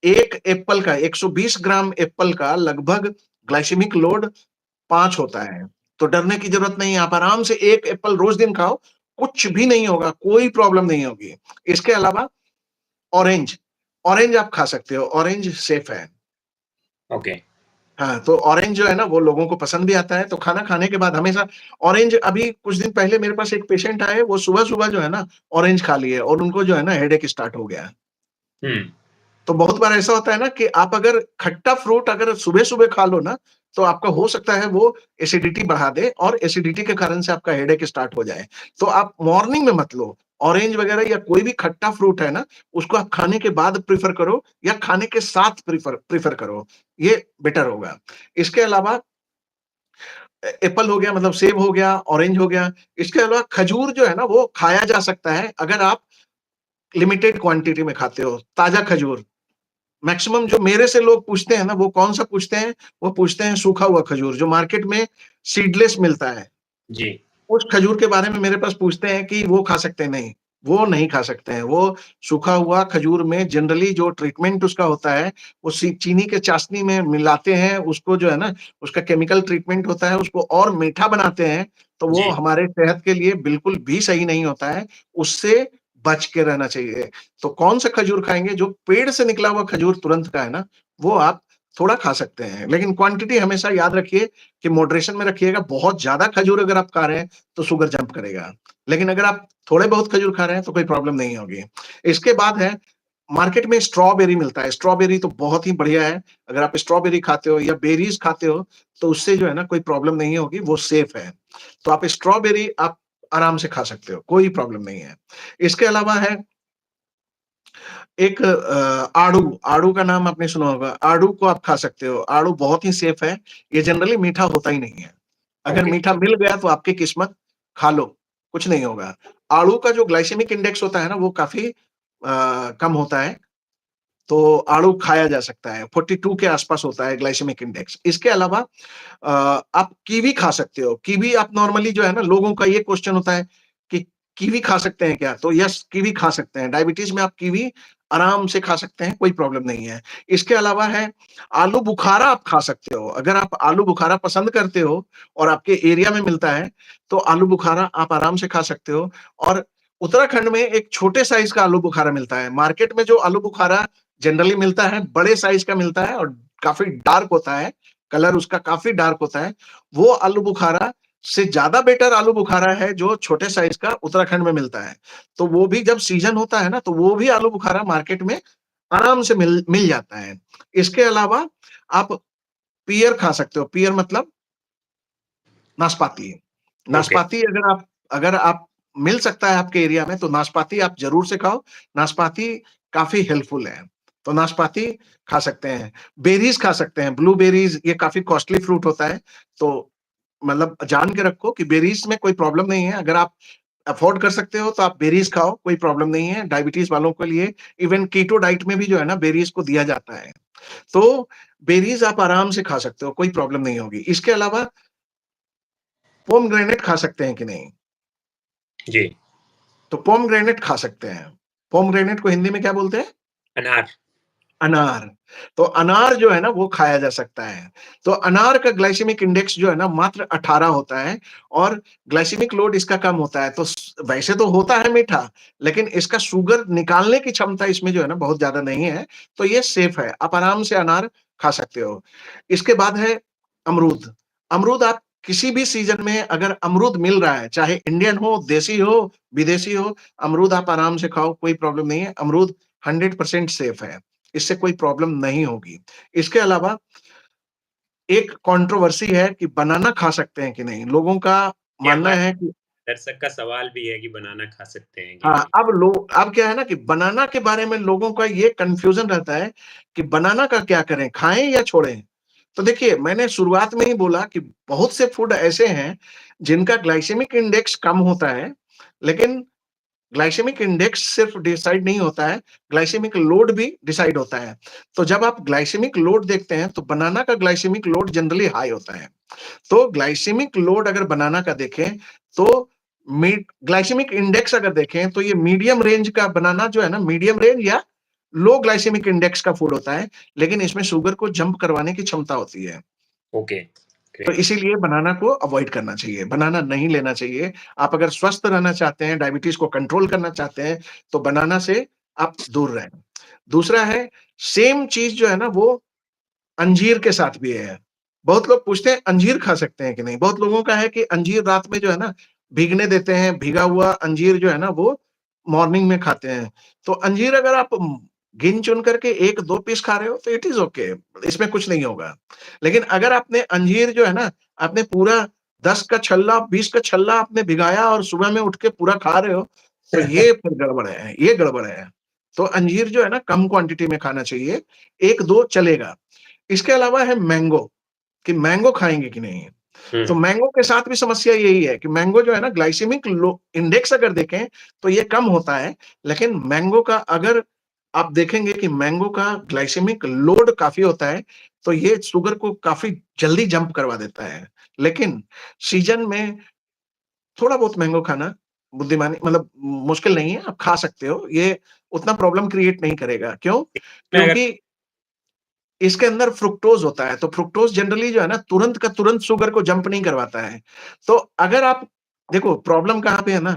1 एप्पल का 120 ग्राम एप्पल का लगभग ग्लाइसेमिक लोड 5 होता है। तो डरने की ज़रूरत नहीं है, आप आराम से 1 एप्पल रोज़ दिन खाओ, कुछ भी नहीं होगा, कोई प्रॉब्लम नहीं होगी। इसके अलावा ऑरेंज, ऑरेंज आप खा सकते हो, ऑरेंज सेफ है।
ओके,
हाँ, तो ऑरेंज जो है ना वो लोगों को पसंद भी आता है, तो खाना खाने के बाद हमेशा ऑरेंज। अभी कुछ दिन पहले मेरे पास एक पेशेंट आए, वो सुबह-सुबह जो है ना ऑरेंज खा लिए और उनको जो है ना हेडेक स्टार्ट हो गया।
हुँ,
तो बहुत बार ऐसा होता है ना कि आप अगर खट्टा फ्रूट अगर सुबह-सुबह खा लो ना, तो आपका हो सकता है वो एसिडिटी बढ़ा दे और एसिडिटी के कारण से आपका हेडेक स्टार्ट हो जाए। तो आप मॉर्निंग में मत लो। ऑरेंज वगैरह या कोई भी खट्टा फ्रूट है ना, उसको आप खाने के बाद प्रेफ़र करो या खाने के साथ प्रेफ़र प्रेफ़र करो, ये बेटर होगा। इसके अलावा एप्पल हो गया मतलब सेब हो गया, ऑरेंज हो गया। इसके अलावा खजूर जो है ना वो खाया जा सकता है अगर आप लिमिटेड क्वांटिटी में खाते हो, ताज़ा खजूर। मैक्सिमम जो मेरे से लोग पूछते हैं ना, वो कौन-सा पूछते हैं? वो पूछते हैं सूखा हुआ खजूर, जो मार्केट में सीडलेस मिलता है।
जी,
उस खजूर के बारे में मेरे पास पूछते हैं कि वो खा सकते हैं? नहीं, वो नहीं खा सकते हैं। वो सूखा हुआ खजूर में जनरली जो ट्रीटमेंट उसका होता है, वो चीनी के चाशनी में मिलाते हैं, उसको जो है ना, उसका केमिकल ट्रीटमेंट होता है, उसको और मीठा बनाते हैं, तो वो
जी,
हमारे सेहत के लिए बिल्कुल भी सही नहीं होता है। उससे बच के रहना चाहिए। तो कौन-सा खजूर खाएँगे? जो पेड़ से निकला हुआ खजूर तुरंत का है ना, वो आप थोड़ा खा सकते हैं। लेकिन क्वांटिटी हमेशा याद रखिए कि मॉडरेशन में रखिएगा। बहुत ज़्यादा खजूर अगर आप खा रहे हैं, तो शुगर जंप करेगा। लेकिन अगर आप थोड़े बहुत खजूर खा रहे हैं, तो कोई प्रॉब्लम नहीं होगी। इसके बाद है, मार्केट में स्ट्रॉबेरी मिलता है। स्ट्रॉबेरी तो बहुत ही बढ़िया है। अगर आप स्ट्रॉबेरी खाते हो या बेरीज़ खाते हो, तो उससे जो है ना कोई प्रॉब्लम नहीं होगी, वो सेफ है। तो आप स्ट्रॉबेरी आप आराम से खा सकते हो, कोई प्रॉब्लम नहीं है। इसके अलावा है एक आड़ू, आड़ू का नाम आपने सुना होगा। आड़ू को आप खा सकते हो। आड़ू बहुत ही सेफ है। ये जनरली मीठा होता ही नहीं है। अगर
ओके,
मीठा मिल गया तो आपकी किस्मत, खा लो, कुछ नहीं होगा। आड़ू का जो ग्लाइसेमिक इंडेक्स होता है ना वो काफ़ी कम होता है, तो आड़ू खाया जा सकता है। 42 के आस-पास होता है ग्लाइसेमिक इंडेक्स। इसके अलावा आप कीवी खा सकते हो। कीवी आप नॉर्मली जो है ना, लोगों का ये क्वेश्चन होता है कि कीवी खा सकते हैं क्या? तो यस, कीवी खा सकते हैं। डायबिटीज़ में आप कीवी आराम से खा सकते हैं, कोई प्रॉब्लम नहीं है। इसके अलावा है, आलू बुखारा आप खा सकते हो। अगर आप आलू बुखारा पसंद करते हो और आपके एरिया में मिलता है, तो आलू बुखारा आप आराम से खा सकते हो। और उत्तराखंड में एक छोटे साइज़ का आलू बुखारा मिलता है। मार्केट में जो आलू बुखारा जनरली मिलता है, बड़े साइज़ का मिलता है और काफ़ी डार्क होता है। कलर उसका काफ़ी डार्क होता है। वो आलू बुखारा से ज़्यादा बेटर आलू बुखारा है जो छोटे साइज़ का उत्तराखंड में मिलता है। तो वो भी जब सीज़न होता है ना, तो वो भी आलू बुखारा मार्केट में आराम से मिल मिल जाता है। इसके अलावा आप पियर खा सकते हो। पियर मतलब नाशपाती।
ओके।
नाशपाती अगर आप मिल सकता है आपके एरिया में तो नाशपाती आप ज़रूर से खाओ। नाशपाती काफ़ी हेल्पफुल है। तो नाशपाती खा सकते हैं। बेरीज़ खा सकते हैं। ब्लूबेरीज़ ये काफ़ी कॉस्टली फ्रूट होता है। तो मतलब जान के रखो कि बेरीज़ में कोई प्रॉब्लम नहीं है। अगर आप अफ़ोर्ड कर सकते हो तो आप बेरीज़ खाओ, कोई प्रॉब्लम नहीं है। डायबिटीज़ वालों के लिए इवन कीटो डाइट में भी जो है ना बेरीज़ को दिया जाता है। तो बेरीज़ आप आराम से खा सकते हो, कोई प्रॉब्लम नहीं होगी। इसके अलावा पोमग्रेनेट खा सकते हैं कि नहीं?
जी।
तो पोमग्रेनेट खा सकते हैं। पोमग्रेनेट को हिंदी में क्या बोलते हैं?
अनार।
अनार। तो अनार जो है ना वो खाया जा सकता है। तो अनार का ग्लाइसेमिक इंडेक्स जो है ना मात्र 18 होता है और ग्लाइसेमिक लोड इसका कम होता है। तो वैसे तो होता है मीठा, लेकिन इसका शुगर निकालने की क्षमता इसमें जो है ना बहुत ज़्यादा नहीं है, तो ये सेफ है। आप आराम से अनार खा सकते हो। इसके बाद है अमरूद। अमरूद आप किसी भी सीज़न में अगर अमरूद मिल रहा है, चाहे इंडियन हो, देसी हो, विदेशी हो, अमरूद आप आराम से खाओ, कोई प्रॉब्लम नहीं है। अमरूद 100% सेफ है। इससे कोई प्रॉब्लम नहीं होगी। इसके अलावा एक कंट्रोवर्सी है कि बनाना खा सकते हैं कि नहीं? लोगों का
ये
मानना
हमारे
है कि
दर्शक का सवाल भी है कि बनाना खा सकते हैं कि
हाँ,
नहीं?
अब क्या है ना कि बनाना के बारे में लोगों का ये कन्फ्यूज़न रहता है कि बनाना का क्या करें, खाएँ या छोड़ें? तो देखिए, मैंने शुरुआत में ही बोला कि बहुत से फूड ऐसे हैं, जिनका ग्लाइसेमिक इंडेक्स कम होता है, लेकिन ग्लाइसेमिक इंडेक्स सिर्फ डिसाइड नहीं होता है, ग्लाइसेमिक लोड भी डिसाइड होता है। तो जब आप ग्लाइसेमिक लोड देखते हैं, तो बनाना का ग्लाइसेमिक लोड जनरली हाई होता है। तो ग्लाइसेमिक लोड अगर बनाना का देखें, तो ग्लाइसेमिक इंडेक्स अगर देखें, तो ये मीडियम रेंज का बनाना जो है ना, मीडियम रेंज या लो ग्लाइसेमिक इंडेक्स का फूड होता है, लेकिन इसमें शुगर को जंप करवाने की क्षमता होती है।
ओके,
तो
ग्रेट।
इसीलिए बनाना को अवॉइड करना चाहिए, बनाना नहीं लेना चाहिए। आप अगर स्वस्थ रहना चाहते हैं, डायबिटीज़ को कंट्रोल करना चाहते हैं, तो बनाना से आप दूर रहें। दूसरा है, सेम चीज़ जो है ना, वो अंजीर के साथ भी है। बहुत लोग पूछते हैं अंजीर खा सकते हैं कि नहीं? बहुत लोगों का है कि अंजीर रात में जो है ना, भीगने देते हैं, भीगा हुआ अंजीर जो है ना, वो मॉर्निंग में खाते हैं। तो अंजीर अगर आप गिन-चुन करके 1-2 पीस खा रहे हो, तो इट इज़ ओके, इसमें कुछ नहीं होगा। लेकिन अगर आपने अंजीर जो है ना, आपने पूरा 10 का छल्ला, 20 का छल्ला आपने भिगाया और सुबह में उठ के पूरा खा रहे हो, तो ये फिर गड़बड़ है, ये गड़बड़ है। तो अंजीर जो है ना, कम क्वांटिटी में खाना चाहिए, 1-2 चलेगा। इसके अलावा है मैंगो, कि मैंगो खाएँगे कि नहीं?
हुँ,
तो मैंगो के साथ भी समस्या यही है कि मैंगो जो है ना ग्लाइसेमिक लो इंडेक्स अगर देखें तो ये कम होता है, लेकिन मैंगो का अगर आप देखेंगे कि मैंगो का ग्लाइसेमिक लोड काफ़ी होता है, तो ये शुगर को काफ़ी जल्दी जंप करवा देता है। लेकिन सीज़न में थोड़ा बहुत मैंगो खाना बुद्धिमानी मतलब मुश्किल नहीं है, आप खा सकते हो। ये उतना प्रॉब्लम क्रिएट नहीं करेगा। क्यों?
मैं अगर
क्योंकि इसके अंदर फ्रुक्टोज़ होता है, तो फ्रुक्टोज़ जनरली जो है ना तुरंत का तुरंत शुगर को जंप नहीं करवाता है। तो अगर आप देखो प्रॉब्लम कहाँ पे है ना,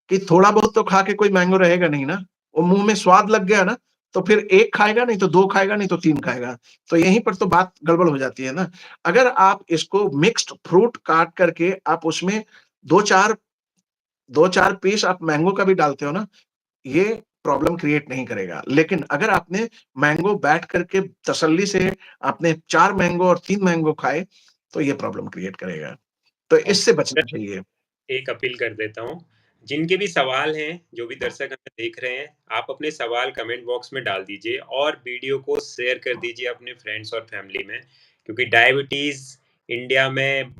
कि थोड़ा बहुत तो खा के कोई मैंगो रहेगा नहीं ना, वो मुँह में स्वाद लग गया ना, तो फिर 1 खाएगा नहीं तो 2 खाएगा नहीं तो 3 खाएगा। तो यहीं पर तो बात गड़बड़ हो जाती है ना। अगर आप इसको मिक्स्ड फ्रूट काट करके आप उसमें 2-4 2-4 पीस आप मैंगो का भी डालते हो ना, ये प्रॉब्लम क्रिएट नहीं करेगा। लेकिन अगर आपने मैंगो बैठ करके तसल्ली से आपने 4 मैंगो और 3 मैंगो खाए, तो ये प्रॉब्लम क्रिएट करेगा। तो इससे
ओके,
बचना चाहिए।
एक अपील कर देता हूँ। जिनके भी सवाल हैं, जो भी दर्शक हमें देख रहे हैं, आप अपने सवाल कमेंट बॉक्स में डाल दीजिए और वीडियो को शेयर कर दीजिए अपने फ्रेंड्स और फैमिली में, क्योंकि डायबिटीज़ इंडिया में,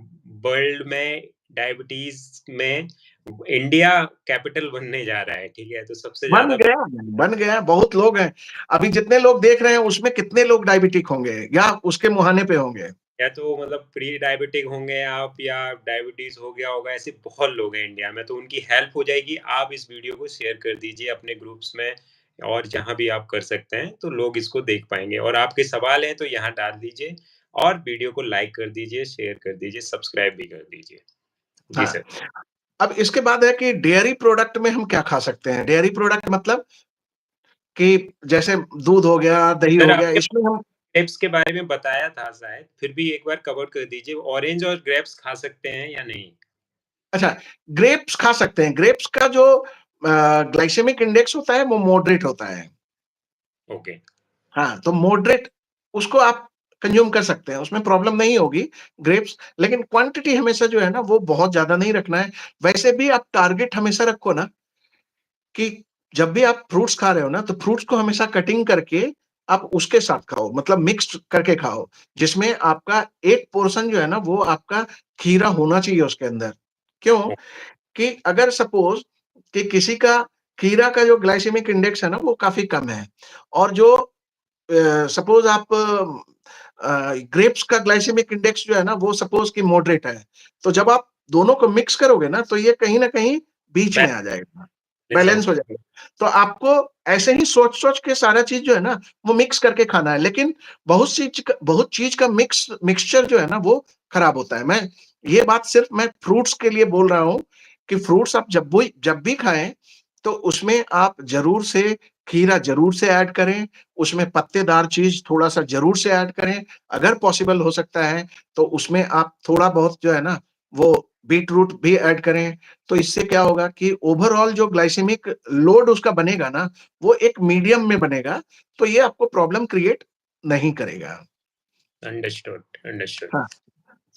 वर्ल्ड में डायबिटीज़ में इंडिया कैपिटल बनने जा रहा है, ठीक है? तो सबसे ज़्यादा
बन गया, बहुत लोग हैं। अभी जितने लोग देख रहे हैं, उसमें कितने लोग डायबिटिक होंगे या उसके मुहाने पे होंगे?
या तो मतलब प्री डायबिटिक होंगे आप या डायबिटीज हो गया होगा, ऐसे बहुत लोग हैं इंडिया में, तो उनकी हेल्प हो जाएगी। आप इस वीडियो को शेयर कर दीजिए अपने ग्रुप्स में और जहां भी आप कर सकते हैं, तो लोग इसको देख पाएंगे। और आपके सवाल हैं तो यहाँ डाल दीजिए और वीडियो को लाइक कर दीजिए, शेयर कर दीजिए, सब्सक्राइब भी कर दीजिए। जी
हाँ,
सर।
अब इसके बाद है कि डेयरी प्रोडक्ट में हम क्या खा सकते हैं? डेयरी प्रोडक्ट मतलब कि जैसे दूध हो गया, दही
सर
हो गया,
आपने
इसमें हम
ग्रेप्स के बारे में बताया था शायद, फिर भी एक बार कवर कर दीजिए। ऑरेंज और ग्रेप्स खा सकते हैं या नहीं?
अच्छा, ग्रेप्स खा सकते हैं। ग्रेप्स का जो ग्लाइसेमिक इंडेक्स होता है, वो मॉडरेट होता है।
ओके।
हाँ, तो मॉडरेट उसको आप कंज्यूम कर सकते हैं, उसमें प्रॉब्लम नहीं होगी ग्रेप्स, लेकिन क्वांटिटी हमेशा जो है ना वो बहुत ज़्यादा नहीं रखना है। वैसे भी आप टारगेट हमेशा रखो ना कि जब भी आप फ्रूट्स खा रहे हो ना, तो फ्रूट्स को हमेशा कटिंग करके आप उसके साथ खाओ, मतलब मिक्स्ड करके खाओ, जिसमें आपका एक पोर्शन जो है ना वो आपका खीरा होना चाहिए उसके अंदर। क्यों? कि अगर सपोज़ कि किसी का खीरा का जो ग्लाइसेमिक इंडेक्स है ना वो काफ़ी कम है और जो सपोज़ आप ग्रेप्स का ग्लाइसेमिक इंडेक्स जो है ना वो सपोज़ कि मॉडरेट है। तो जब आप दोनों को मिक्स करोगे ना तो ये कहीं न कहीं बीच में आ जाएगा, बैलेंस हो जाएगा। तो आपको ऐसे ही सोच-सोच के सारा चीज़ जो है ना वो मिक्स करके खाना है, लेकिन बहुत चीज़ का मिक्सचर जो है ना वो खराब होता है। मैं ये बात सिर्फ़ मैं फ्रूट्स के लिए बोल रहा हूँ कि फ्रूट्स आप जब भी खाएँ, तो उसमें आप ज़रूर से खीरा ज़रूर से ऐड करें, उसमें पत्तेदार चीज़ थोड़ा-सा ज़रूर से ऐड करें। अगर पॉसिबल हो सकता है, तो उसमें आप थोड़ा-बहुत जो है ना, वो बीट रूट भी ऐड करें। तो इससे क्या होगा कि ओवरऑल जो ग्लाइसेमिक लोड उसका बनेगा ना, वो एक मीडियम में बनेगा, तो ये आपको प्रॉब्लम क्रिएट नहीं करेगा।
Understood, understood.
हाँ।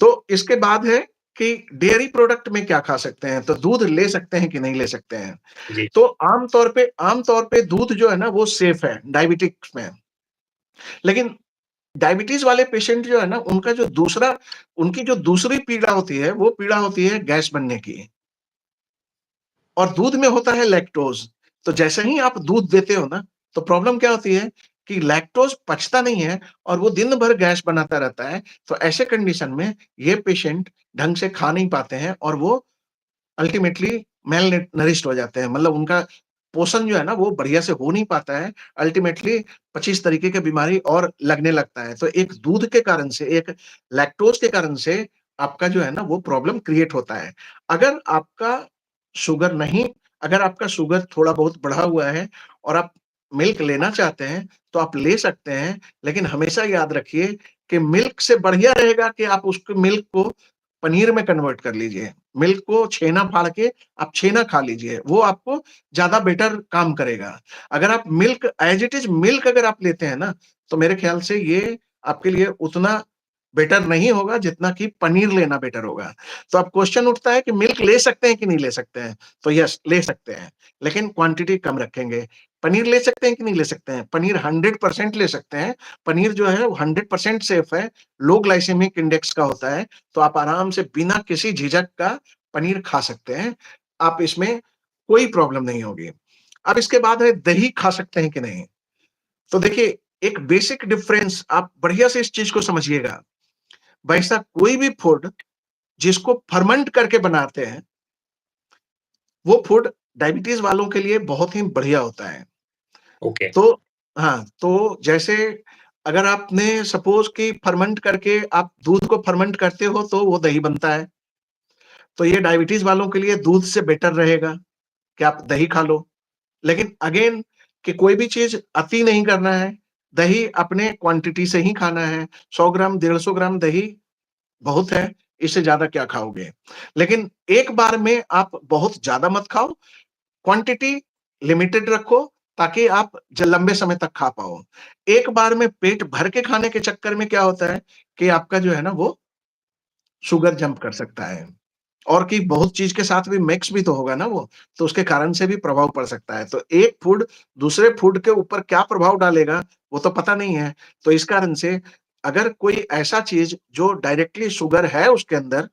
तो इसके बाद है कि डेयरी प्रोडक्ट में क्या खा सकते हैं? तो दूध ले सकते हैं कि नहीं ले सकते हैं?
जी।
तो आम तौर पे दूध जो है ना वो सेफ है डायबिटिक्स में। लेकिन डायबिटीज़ वाले पेशेंट जो है ना उनकी जो दूसरी पीड़ा होती है, वो पीड़ा होती है गैस बनने की। और दूध में होता है लैक्टोज़। तो जैसे ही आप दूध देते हो ना, तो प्रॉब्लम क्या होती है कि लैक्टोज़ पचता नहीं है और वो दिन भर गैस बनाता रहता है। तो ऐसे कंडीशन में ये पेशेंट ढंग से खा नहीं पाते हैं और वो अल्टीमेटली नरिश्ड हो जाते हैं। मतलब उनका पोषण जो है ना वो बढ़िया से हो नहीं पाता है। अल्टीमेटली 25 तरीके की बीमारी और लगने लगता है। तो एक दूध के कारण से, एक लैक्टोज़ के कारण से आपका जो है ना वो प्रॉब्लम क्रिएट होता है। अगर आपका शुगर नहीं अगर आपका शुगर थोड़ा बहुत बढ़ा हुआ है और आप मिल्क लेना चाहते हैं, तो आप ले सकते हैं। लेकिन हमेशा याद रखिए कि मिल्क से बढ़िया रहेगा कि आप उसको मिल्क को पनीर में कन्वर्ट कर लीजिए। मिल्क को छेना फाड़ के आप छेना खा लीजिए, वो आपको ज़्यादा बेटर काम करेगा। अगर आप milk as it is milk अगर आप लेते हैं ना, तो मेरे ख़्याल से ये आपके लिए उतना बेटर नहीं होगा जितना कि पनीर लेना बेटर होगा। तो अब क्वेश्चन उठता है कि मिल्क ले सकते हैं कि नहीं ले सकते हैं? तो यस, ले सकते हैं, लेकिन क्वांटिटी कम रखेंगे। पनीर ले सकते हैं कि नहीं ले सकते हैं? पनीर 100% ले सकते हैं। पनीर जो है वो 100% सेफ है, लो ग्लाइसेमिक इंडेक्स का होता है, तो आप आराम से बिना किसी झिझक का पनीर खा सकते हैं। आप इसमें कोई प्रॉब्लम नहीं होगी। अब इसके बाद है दही खा सकते हैं कि नहीं? तो देखिए, एक बेसिक डिफरेंस आप बढ़िया से इस चीज़ को समझिएगा। वैसा कोई भी फूड जिसको फर्मेंट करके बनाते हैं, वो फूड डायबिटीज़ वालों के लिए बहुत ही बढ़िया होता है।
ओके।
तो हाँ, तो जैसे अगर आपने सपोज़ कि फर्मेंट करके आप दूध को फर्मेंट करते हो तो वो दही बनता है। तो ये डायबिटीज़ वालों के लिए दूध से बेटर रहेगा कि आप दही खा लो। लेकिन अगेन कि कोई भी चीज़ अति नहीं करना है, दही अपने क्वांटिटी से ही खाना है। 100 ग्राम, 150 ग्राम दही बहुत है, इससे ज़्यादा क्या खाओगे? लेकिन एक बार में आप बहुत ज़्यादा मत खाओ, क्वांटिटी लिमिटेड रखो ताकि आप लंबे समय तक खा पाओ। एक बार में पेट भर के खाने के चक्कर में क्या होता है कि आपका जो है ना वो शुगर जंप कर सकता है। और कि बहुत चीज़ के साथ भी मिक्स भी तो होगा ना वो, तो उसके कारण से भी प्रभाव पड़ सकता है। तो एक फूड दूसरे फूड के ऊपर क्या प्रभाव डालेगा, वो तो पता नहीं है। तो इस कारण से अगर कोई ऐसा चीज़ जो डायरेक्टली शुगर है उसके अंदर,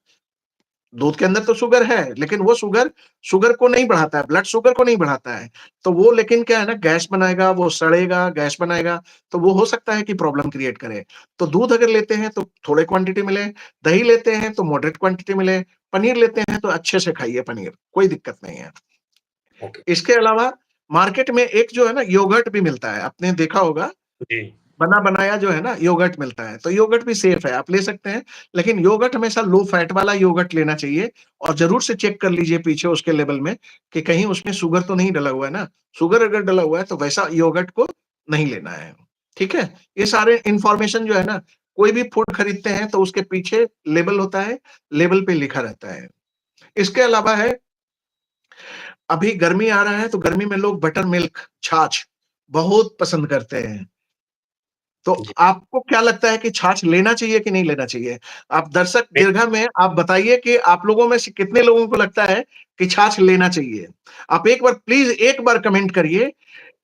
दूध के अंदर तो शुगर है, लेकिन वो शुगर शुगर को नहीं बढ़ाता है, ब्लड शुगर को नहीं बढ़ाता है। तो वो लेकिन क्या है ना गैस बनाएगा, वो सड़ेगा, गैस बनाएगा, तो वो हो सकता है कि प्रॉब्लम क्रिएट करे। तो दूध अगर लेते हैं तो थोड़े क्वांटिटी मिले, दही लेते हैं तो मॉडरेट क्वांटिटी मिले, पनीर लेते हैं तो अच्छे से खाइए पनीर, कोई दिक्कत नहीं है।
ओके।
इसके अलावा मार्केट में एक जो है ना योगर्ट भी मिलता है, आपने देखा होगा
जी।
बना-बनाया जो है ना योगर्ट मिलता है, तो योगर्ट भी सेफ है, आप ले सकते हैं। लेकिन योगर्ट हमेशा लो फैट वाला योगर्ट लेना चाहिए और ज़रूर से चेक कर लीजिए पीछे उसके लेबल में कि कहीं उसमें शुगर तो नहीं डला हुआ है ना? शुगर अगर डला हुआ है तो वैसा योगर्ट को नहीं लेना है, ठीक है? ये सारे इन्फॉर्मेशन जो है ना, कोई भी फूड खरीदते हैं तो उसके पीछे लेबल होता है, लेबल पे लिखा रहता है। इसके अलावा है, अभी गर्मी आ रहा है तो गर्मी में लोग बटर मिल्क, छाछ बहुत पसंद करते हैं। तो
जी।
आपको क्या लगता है कि छाछ लेना चाहिए कि नहीं लेना चाहिए? आप दर्शक
मैं
दीर्घा में आप बताइए कि आप लोगों में से कितने लोगों को लगता है कि छाछ लेना चाहिए? आप एक बार प्लीज़ एक बार कमेंट करिए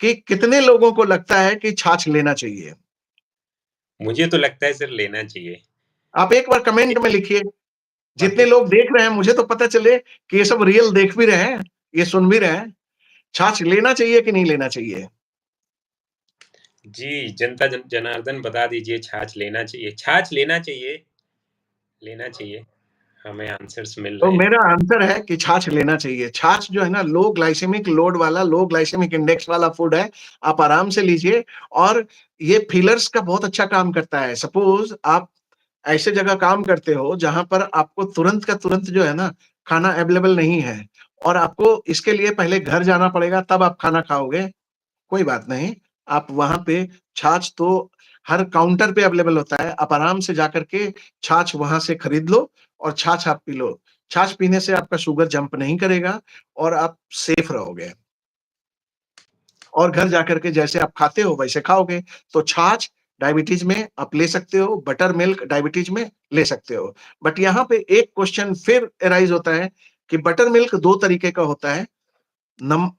कि कितने लोगों को लगता है कि छाछ लेना चाहिए?
मुझे तो लगता है सर लेना चाहिए।
आप एक बार कमेंट में लिखिए। जितने
बाकी
लोग देख रहे हैं मुझे तो पता चले कि ये सब रियल देख भी रहे हैं, ये सुन भी रहे हैं। छाछ लेना चाहिए कि नहीं लेना चाहिए?
जी, जनता जनार्दन बता दीजिए छाछ लेना चाहिए। छाछ लेना चाहिए, लेना चाहिए। हमें आंसर्स मिल
तो
रहे हैं।
मेरा आंसर है कि छाछ लेना चाहिए। छाछ जो है ना लो ग्लाइसेमिक लोड वाला, लो ग्लाइसेमिक इंडेक्स वाला फूड है। आप आराम से लीजिए और ये फीलर्स का बहुत अच्छा काम करता है। सपोज़ आप ऐसे जगह काम करते हो जहाँ पर आपको तुरंत का तुरंत जो है ना खाना अवेलेबल नहीं है और आपको इसके लिए पहले घर जाना पड़ेगा तब आप खाना खाओगे, कोई बात नहीं। आप वहाँ पे छाछ तो हर काउंटर पे अवेलेबल होता है। आप आराम से जाकर के छाछ वहाँ से खरीद लो और छाछ आप पी लो। छाछ पीने से आपका शुगर जंप नहीं करेगा और आप सेफ रहोगे। और घर जाकर के जैसे आप खाते हो वैसे खाओगे। तो छाछ डायबिटीज़ में आप ले सकते हो, बटर मिल्क डायबिटीज़ में ले सकते हो। बट यहाँ पे एक क्वेश्चन फिर अराइज़ होता है कि बटर मिल्क 2 तरीके का होता है। नम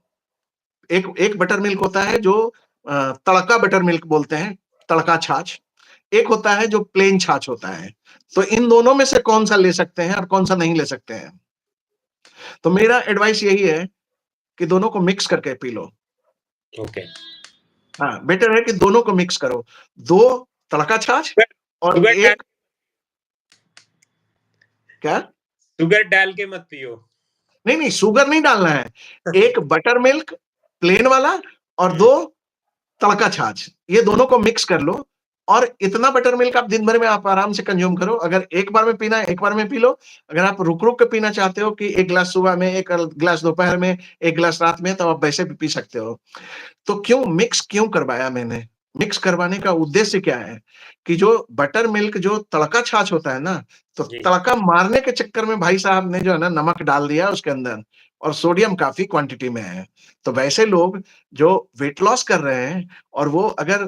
एक एक बटर मिल्क होता है जो तड़का बटर मिल्क बोलते हैं, तड़का छाछ। एक होता है जो प्लेन छाछ होता है। तो इन दोनों में से कौन-सा ले सकते हैं और कौन-सा नहीं ले सकते हैं? तो मेरा एडवाइस यही है कि दोनों को मिक्स करके पी लो।
ओके।
हाँ, बेटर है कि दोनों को मिक्स करो। 2 तड़का छाछ
शुगर
और
शुगर डाल
1 क्या?
शुगर डाल के मत पियो।
नहीं, नहीं शुगर नहीं डालना है। 1 बटर मिल्क प्लेन वाला और
हुँ,
2 तड़का छाछ, ये दोनों को मिक्स कर लो और इतना बटर मिल्क आप दिन भर में आप आराम से कंज़्यूम करो। अगर एक बार में पीना है, एक बार में पी लो। अगर आप रुक-रुक के पीना चाहते हो कि 1 ग्लास सुबह में, 1 ग्लास दोपहर में, 1 ग्लास रात में, तो आप वैसे भी पी सकते हो। तो मिक्स क्यों करवाया मैंने? मिक्स करवाने का उद्देश्य क्या है? कि जो बटर मिल्क जो तड़का छाछ होता है ना, तो
जी।
तड़का मारने के चक्कर में भाई साहब ने जो है ना नमक डाल दिया उसके अंदर और सोडियम काफ़ी क्वांटिटी में है। तो वैसे लोग जो वेट लॉस कर रहे हैं और वो अगर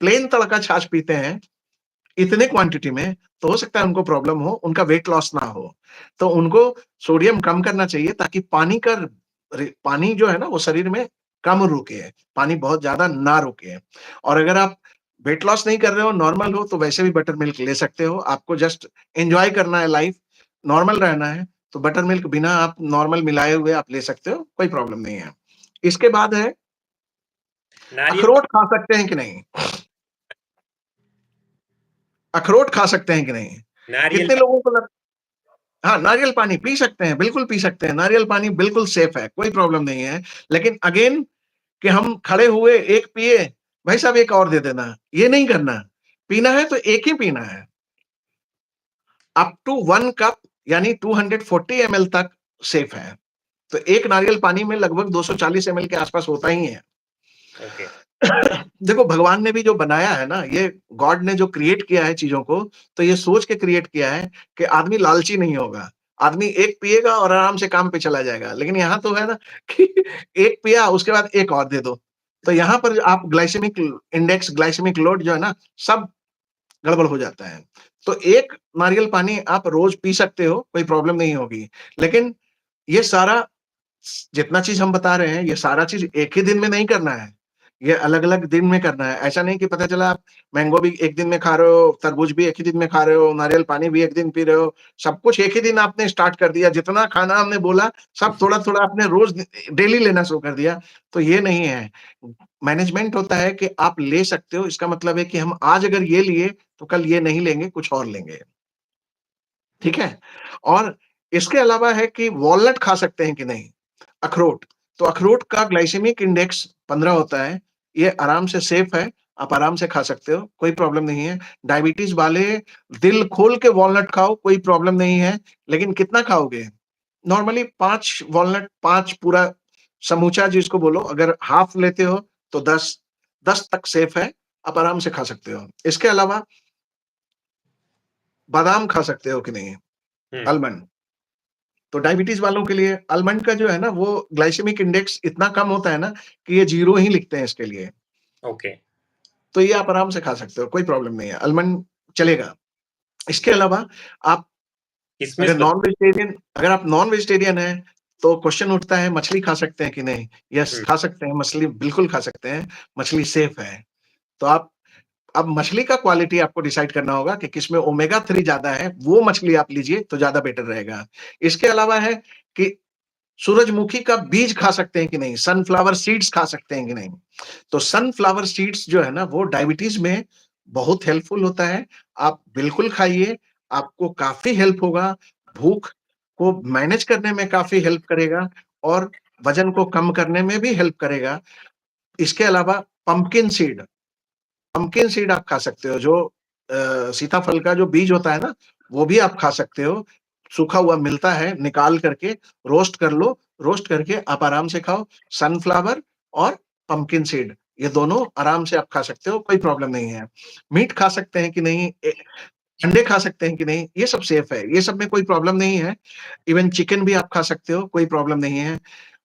प्लेन तड़का छाछ पीते हैं, इतने क्वांटिटी में, तो हो सकता है उनको प्रॉब्लम हो, उनका वेट लॉस ना हो। तो उनको सोडियम कम करना चाहिए ताकि पानी जो है ना वो शरीर में कम रुके, पानी बहुत ज़्यादा ना रुके। और अगर आप वेट लॉस नहीं कर रहे हो, नॉर्मल हो, तो वैसे भी बटर मिल्क ले सकते हो। आपको जस्ट एन्जॉय करना है लाइफ, नॉर्मल रहना है, तो बटर मिल्क बिना आप नॉर्मल मिलाए हुए आप ले सकते हो, कोई प्रॉब्लम नहीं है। इसके बाद है
नारियल
अखरोट खा सकते हैं कि नहीं? अखरोट खा सकते हैं कि नहीं?
नारियल
कितने
पा
लोगों को लग हाँ, नारियल पानी पी सकते हैं, बिल्कुल पी सकते हैं। नारियल पानी बिल्कुल सेफ है, कोई प्रॉब्लम नहीं है। लेकिन अगेन कि हम खड़े हुए, एक पिए, भाई साहब एक और दे देना, ये नहीं करना। पीना है तो एक ही पीना है। अप टू 1 कप यानी 240 एमएल तक सेफ है। तो एक नारियल पानी में लगभग 240 एमएल के आस-पास होता ही है।
ओके।
देखो भगवान ने भी जो बनाया है ना, ये गॉड ने जो क्रिएट किया है चीज़ों को, तो ये सोच के क्रिएट किया है कि आदमी लालची नहीं होगा। आदमी एक पिएगा और आराम से काम पे चला जाएगा। लेकिन यहाँ तो है ना कि एक पिया उसके बाद एक और दे दो। तो यहाँ पर आप ग्लाइसेमिक इंडेक्स, ग्लाइसेमिक लोड जो है ना, सब गड़बड़ हो जाता है। तो एक नारियल पानी आप रोज़ पी सकते हो, कोई प्रॉब्लम नहीं होगी। लेकिन ये सारा जितना चीज़ हम बता रहे हैं, ये सारा चीज़ एक ही दिन में नहीं करना है। ये अलग-अलग दिन में करना है। ऐसा नहीं कि पता चला आप मैंगो भी एक दिन में खा रहे हो, तरबूज भी एक ही दिन में खा रहे हो, नारियल पानी भी एक दिन पी रहे हो, सब कुछ एक ही दिन आपने स्टार्ट कर दिया। जितना खाना हमने बोला, सब थोड़ा-थोड़ा आपने रोज़ डेली लेना शुरू कर दिया, तो ये नहीं है। मैनेजमेंट होता है कि आप ले सकते हो, इसका मतलब है कि हम आज अगर ये लिए, तो कल ये नहीं लेंगे, कुछ और लेंगे। ठीक है? और इसके अलावा है कि वॉलनट खा सकते हैं कि नहीं? अखरोट, तो अखरोट का ग्लाइसेमिक इंडेक्स 15 होता है, ये आराम से सेफ है, आप आराम से खा सकते हो, कोई प्रॉब्लम नहीं है। डायबिटीज़ वाले दिल खोल के वॉलनट खाओ, कोई प्रॉब्लम नहीं है, लेकिन कितना खाओगे? नॉर्मली 5 वॉलनट 5 पूरा समूचा जिसको बोलो, अगर हाफ लेते हो तो 10 तक सेफ है, आप आराम से खा सकते हो। इसके अलावा बादाम खा सकते हो कि नहीं?
हुँ,
आलमंड। तो डायबिटीज़ वालों के लिए आलमंड का जो है ना वो ग्लाइसेमिक इंडेक्स इतना कम होता है ना कि ये 0 ही लिखते हैं इसके लिए।
ओके।
तो ये आप आराम से खा सकते हो, कोई प्रॉब्लम नहीं है, आलमंड चलेगा। इसके अलावा आप
किशमिश
अगर आप नॉन वेजिटेरियन हैं, तो क्वेश्चन उठता है मछली खा सकते हैं कि नहीं? यस, खा सकते हैं, मछली बिल्कुल खा सकते हैं, मछली सेफ है। तो आप अब मछली का क्वालिटी आपको डिसाइड करना होगा कि किसमें ओमेगा 3 ज़्यादा है, वो मछली आप लीजिए तो ज़्यादा बेटर रहेगा। इसके अलावा है कि सूरजमुखी का बीज खा सकते हैं कि नहीं? सनफ्लावर सीड्स खा सकते हैं कि नहीं? तो सनफ्लावर सीड्स जो है ना, वो डायबिटीज़ में बहुत हेल्पफुल होता है। आप बिल्कुल खाइए, आपको काफ़ी हेल्प होगा, भूख को मैनेज करने में काफ़ी हेल्प करेगा और वज़न को कम करने में भी हेल्प करेगा। इसके अलावा पंपकिन सीड आप खा सकते हो, जो सीताफल का जो बीज होता है ना, वो भी आप खा सकते हो। सूखा हुआ मिलता है, निकाल करके रोस्ट कर लो, रोस्ट करके आप आराम से खाओ। सनफ्लावर और पंपकिन सीड, ये दोनों आराम से आप खा सकते हो, कोई प्रॉब्लम नहीं है। मीट खा सकते हैं कि नहीं, अंडे खा सकते हैं कि नहीं, ये सब सेफ है, ये सब में कोई प्रॉब्लम नहीं है। इवन चिकन भी आप खा सकते हो, कोई प्रॉब्लम नहीं है।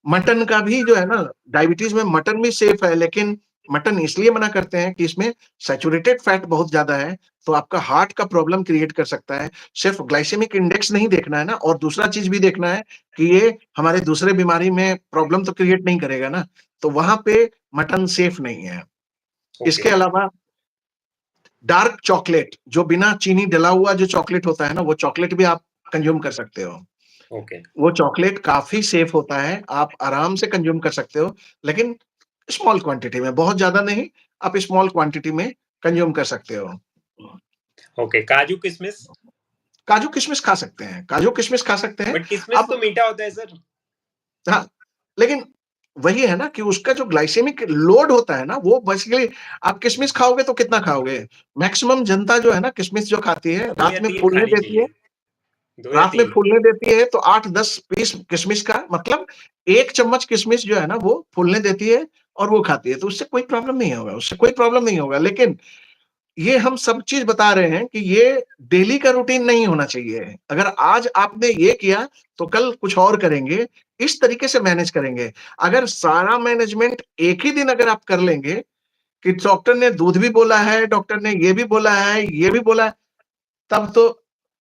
मटन का भी जो है ना, डायबिटीज़ में मटन भी सेफ है, लेकिन मटन इसलिए मना करते हैं कि इसमें सैचुरेटेड फैट बहुत ज़्यादा है, तो आपका हार्ट का प्रॉब्लम क्रिएट कर सकता है। सिर्फ ग्लाइसेमिक इंडेक्स नहीं देखना है ना, और दूसरा चीज़ भी देखना है कि ये हमारे दूसरे बीमारी में प्रॉब्लम तो क्रिएट नहीं करेगा ना, तो वहाँ पे मटन सेफ नहीं है। इसके
ओके,
अलावा डार्क चॉकलेट, जो बिना चीनी डला हुआ जो चॉकलेट होता है ना, वो चॉकलेट भी आप कंज़्यूम कर सकते हो।
ओके,
वो चॉकलेट काफ़ी सेफ होता है, आप आराम से कंज़्यूम कर सकते हो, लेकिन स्मॉल क्वांटिटी में, बहुत ज़्यादा नहीं, आप स्मॉल क्वांटिटी में कंज़्यूम कर सकते हो।
ओके। काजू किशमिश?
काजू किशमिश खा सकते हैं, काजू किशमिश खा सकते हैं।
बट किशमिश
अब
तो मीठा होता है सर।
हाँ, लेकिन वही है ना कि उसका जो ग्लाइसेमिक लोड होता है ना, वो बेसिकली आप किशमिश खाओगे तो कितना खाओगे? मैक्सिमम जनता जो है ना, किशमिश जो खाती है,
2 या 3
फूलने
खानी
देती है,
चाहिए, 2 या
रात में
3।
फूलने देती है तो 8-10 पीस किशमिश का मतलब 1 चम्मच किशमिश जो है ना, वो फूलने देती है और वो खाती है, तो उससे कोई प्रॉब्लम नहीं होगा, उससे कोई प्रॉब्लम नहीं होगा। लेकिन ये हम सब चीज़ बता रहे हैं कि ये डेली का रूटीन नहीं होना चाहिए। अगर आज आपने ये किया, तो कल कुछ और करेंगे, इस तरीके से मैनेज करेंगे। अगर सारा मैनेजमेंट एक ही दिन अगर आप कर लेंगे कि डॉक्टर ने दूध भी बोला है, डॉक्टर ने ये भी बोला है, ये भी बोला है, तब तो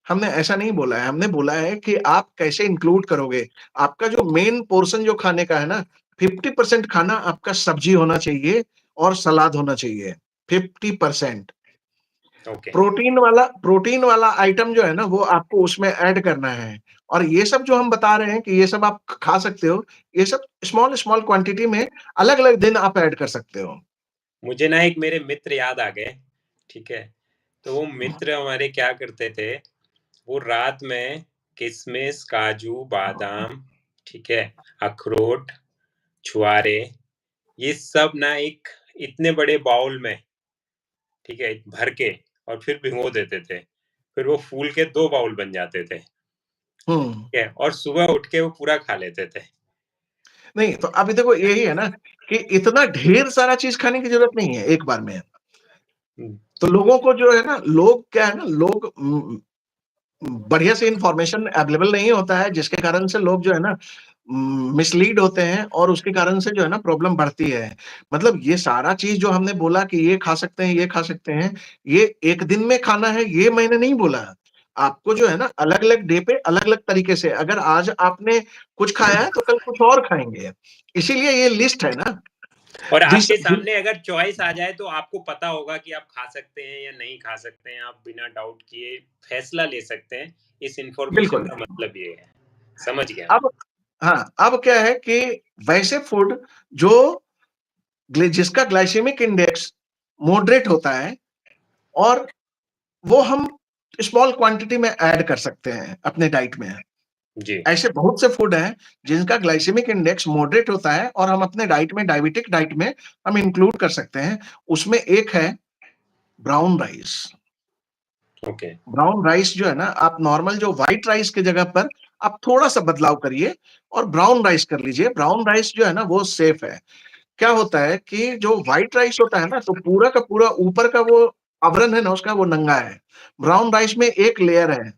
हमने ऐसा नहीं बोला है। हमने बोला है कि आप कैसे इंक्लूड करोगे। आपका जो मेन पोर्शन जो खाने का है ना, 50% खाना आपका सब्ज़ी होना चाहिए और सलाद होना चाहिए, 50%।
ओके,
प्रोटीन वाला आइटम जो है ना, वो आपको उसमें ऐड करना है। और ये सब जो हम बता रहे हैं कि ये सब आप खा सकते हो, ये सब स्मॉल क्वांटिटी में अलग-अलग दिन आप ऐड कर सकते हो।
मुझे ना एक मेरे मित्र याद आ गए, ठीक है? तो वो मित्र हमारे क्या करते थे, वो रात में किशमिश, काजू, बादाम, ठीक है, अखरोट, छुआरे, ये सब ना एक इतने बड़े बाउल में, ठीक है, भर के और फिर भिगो देते थे। फिर वो फूल के 2 बाउल बन जाते थे,
हुँ।
ठीक है? और सुबह उठ के वो पूरा खा लेते थे।
नहीं, तो अभी देखो यही है ना कि इतना ढेर सारा चीज़ खाने की ज़रूरत नहीं है एक बार में।
हुँ,
तो लोगों को जो है ना, लोग क्या है ना, लोग बढ़िया से इन्फॉर्मेशन अवेलेबल नहीं होता है, जिसके कारण से लोग जो है ना मिसलीड होते हैं और उसके कारण से जो है ना प्रॉब्लम बढ़ती है। मतलब ये सारा चीज़ जो हमने बोला कि ये खा सकते हैं, ये खा सकते हैं, ये एक दिन में खाना है, ये मैंने नहीं बोला। आपको जो है ना अलग-अलग डे पे अलग-अलग तरीके से, अगर आज आपने कुछ खाया है, तो कल कुछ और खाएँगे। इसीलिए ये लिस्ट है ना।
और
दिस
आपके
दि
सामने अगर चॉइस आ जाए तो आपको पता होगा कि आप खा सकते हैं या नहीं खा सकते हैं, आप बिना डाउट किए फैसला ले सकते हैं। इस इन्फॉर्मेशन
बिल्कुल।
का मतलब ये है। समझ गया मैं।
अब हाँ, अब क्या है कि वैसे फूड जो जिसका ग्लाइसेमिक इंडेक्स मॉडरेट होता है और वो हम स्मॉल क्वांटिटी में ऐड कर सकते हैं अपने डाइट में।
जी,
ऐसे बहुत से फूड हैं जिनका ग्लाइसेमिक इंडेक्स मॉडरेट होता है और हम अपने डाइट में, डायबिटिक डाइट में हम इंक्लूड कर सकते हैं। उसमें एक है brown rice.
Okay,
brown rice जो है ना, आप नॉर्मल जो व्हाइट राइस की जगह पर आप थोड़ा-सा बदलाव करिए और ब्राउन राइस कर लीजिए। ब्राउन राइस जो है ना, वो सेफ है। क्या होता है कि जो व्हाइट राइस होता है ना, तो पूरा का पूरा ऊपर का वो आवरण है ना उसका, वो नंगा है। ब्राउन राइस में एक लेयर है,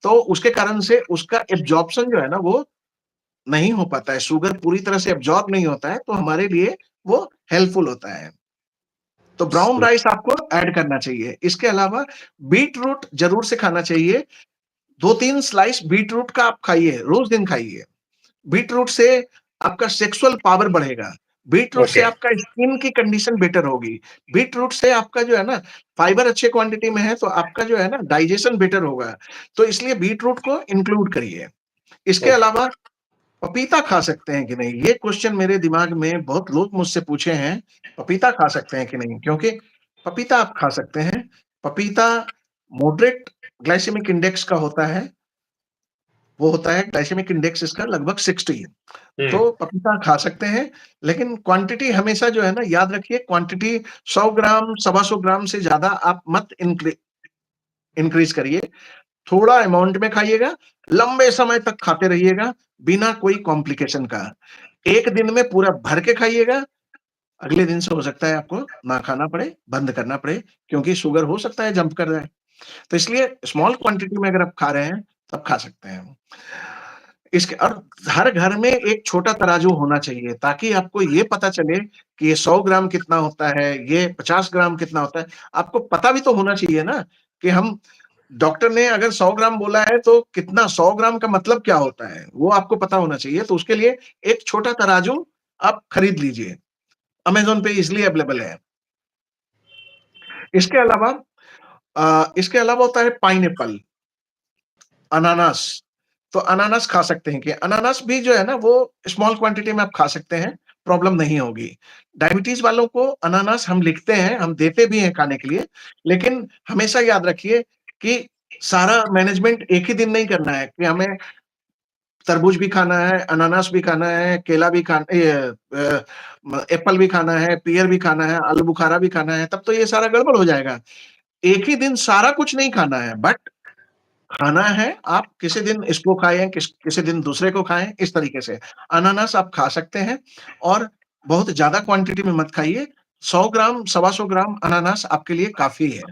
तो उसके कारण से उसका एब्ज़ॉर्प्शन जो है ना, वो नहीं हो पाता है। शुगर पूरी तरह से एब्ज़ॉर्ब नहीं होता है, तो हमारे लिए वो हेल्पफुल होता है। तो ब्राउन राइस आपको ऐड करना चाहिए। इसके अलावा बीट रूट जरूर से खाना चाहिए। 2-3 स्लाइस बीट रूट का आप खाइए, रोज दिन खाइए। बीट रूट से आपका सेक्सुअल पावर बढ़ेगा। बीट रूट से
ओके।
आपका स्किन की कंडीशन बेटर होगी। बीट रूट से आपका जो है ना फाइबर अच्छे क्वांटिटी में है, तो आपका जो है ना डाइजेशन बेटर होगा। तो इसलिए बीट रूट को इंक्लूड करिए। इसके
ओके।
अलावा पपीता खा सकते हैं कि नहीं? ये क्वेश्चन मेरे दिमाग में बहुत लोग मुझसे पूछे हैं, पपीता खा सकते हैं कि नहीं? क्योंकि पपीता आप खा सकते हैं। पपीता मॉडरेट ग्लाइसेमिक इंडेक्स का होता है। वो होता है ग्लाइसेमिक इंडेक्स इसका लगभग 60। तो पपीता खा सकते हैं, लेकिन क्वांटिटी हमेशा जो है ना याद रखिए, क्वांटिटी 100 ग्राम, सवा 100 ग्राम से ज़्यादा आप मत इंक्रीज़ करिए। थोड़ा अमाउंट में खाइएगा, लंबे समय तक खाते रहिएगा, बिना कोई कॉम्प्लिकेशन का। एक दिन में पूरा भर के खाइएगा, अगले दिन से हो सकता है आपको ना खाना पड़े, बंद करना पड़े, क्योंकि शुगर हो सकता है जंप कर जाए। तो इसलिए स्मॉल क्वांटिटी में अगर आप खा रहे हैं, तब खा सकते हैं। इसके और हर घर में एक छोटा तराजू होना चाहिए, ताकि आपको ये पता चले कि ये 100 ग्राम कितना होता है, ये 50 ग्राम कितना होता है। आपको पता भी तो होना चाहिए ना कि हम डॉक्टर ने अगर 100 ग्राम बोला है, तो कितना 100 ग्राम का मतलब क्या होता है, वो आपको पता होना चाहिए। तो उसके लिए एक छोटा तराजू आप खरीद लीजिए, अमेज़न पे ईज़िली अवेलेबल है। इसके अलावा इसके अलावा होता है पाइनएप्पल, अनानास। तो अनानास खा सकते हैं कि अनानास भी जो है ना वो स्मॉल क्वांटिटी में आप खा सकते हैं, प्रॉब्लम नहीं होगी। डायबिटीज़ वालों को अनानास हम लिखते हैं, हम देते भी हैं खाने के लिए, लेकिन हमेशा याद रखिए कि सारा मैनेजमेंट एक ही दिन नहीं करना है कि हमें तरबूज भी खाना है, अनानास भी खाना है, केला भी एप्पल भी खाना है, पीयर भी खाना है, आलू बुखारा भी खाना है, तब तो ये सारा गड़बड़ हो जाएगा। एक ही दिन सारा कुछ नहीं खाना है, बट खाना है, आप किसी दिन इसको खाएँ, किसी दिन दूसरे को खाएँ, इस तरीके से। अनानास आप खा सकते हैं और बहुत ज़्यादा क्वांटिटी में मत खाइए। 100 ग्राम, सवा 100 ग्राम अनानास आपके लिए काफ़ी है।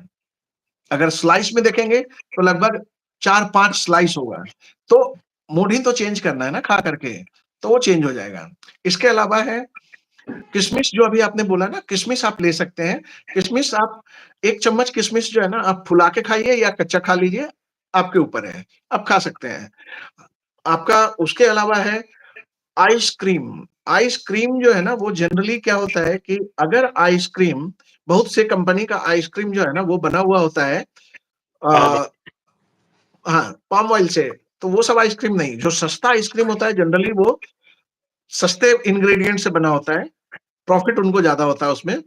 अगर स्लाइस में देखेंगे, तो लगभग 4-5 स्लाइस होगा। तो मूड ही तो चेंज करना है ना खा करके, तो वो चेंज हो जाएगा। इसके अलावा है किशमिश, जो अभी आपने बोला ना, किशमिश आप ले सकते हैं। किशमिश आप 1 चम्मच किशमिश जो है ना, आप फुला के खाइए या कच्चा खा लीजिए, आपके ऊपर है। आप खा सकते हैं। आपका उसके अलावा है आइसक्रीम। आइसक्रीम जो है ना, वो जनरली क्या होता है कि अगर आइसक्रीम बहुत से कंपनी का आइसक्रीम जो है ना, वो बना हुआ होता है
पाम।
अ, हाँ, पाम ऑयल से। तो वो सब आइसक्रीम नहीं, जो सस्ता आइसक्रीम होता है जनरली वो सस्ते इंग्रीडिएंट से बना होता है। प्रॉफिट उनको ज़्यादा होता है उसमें,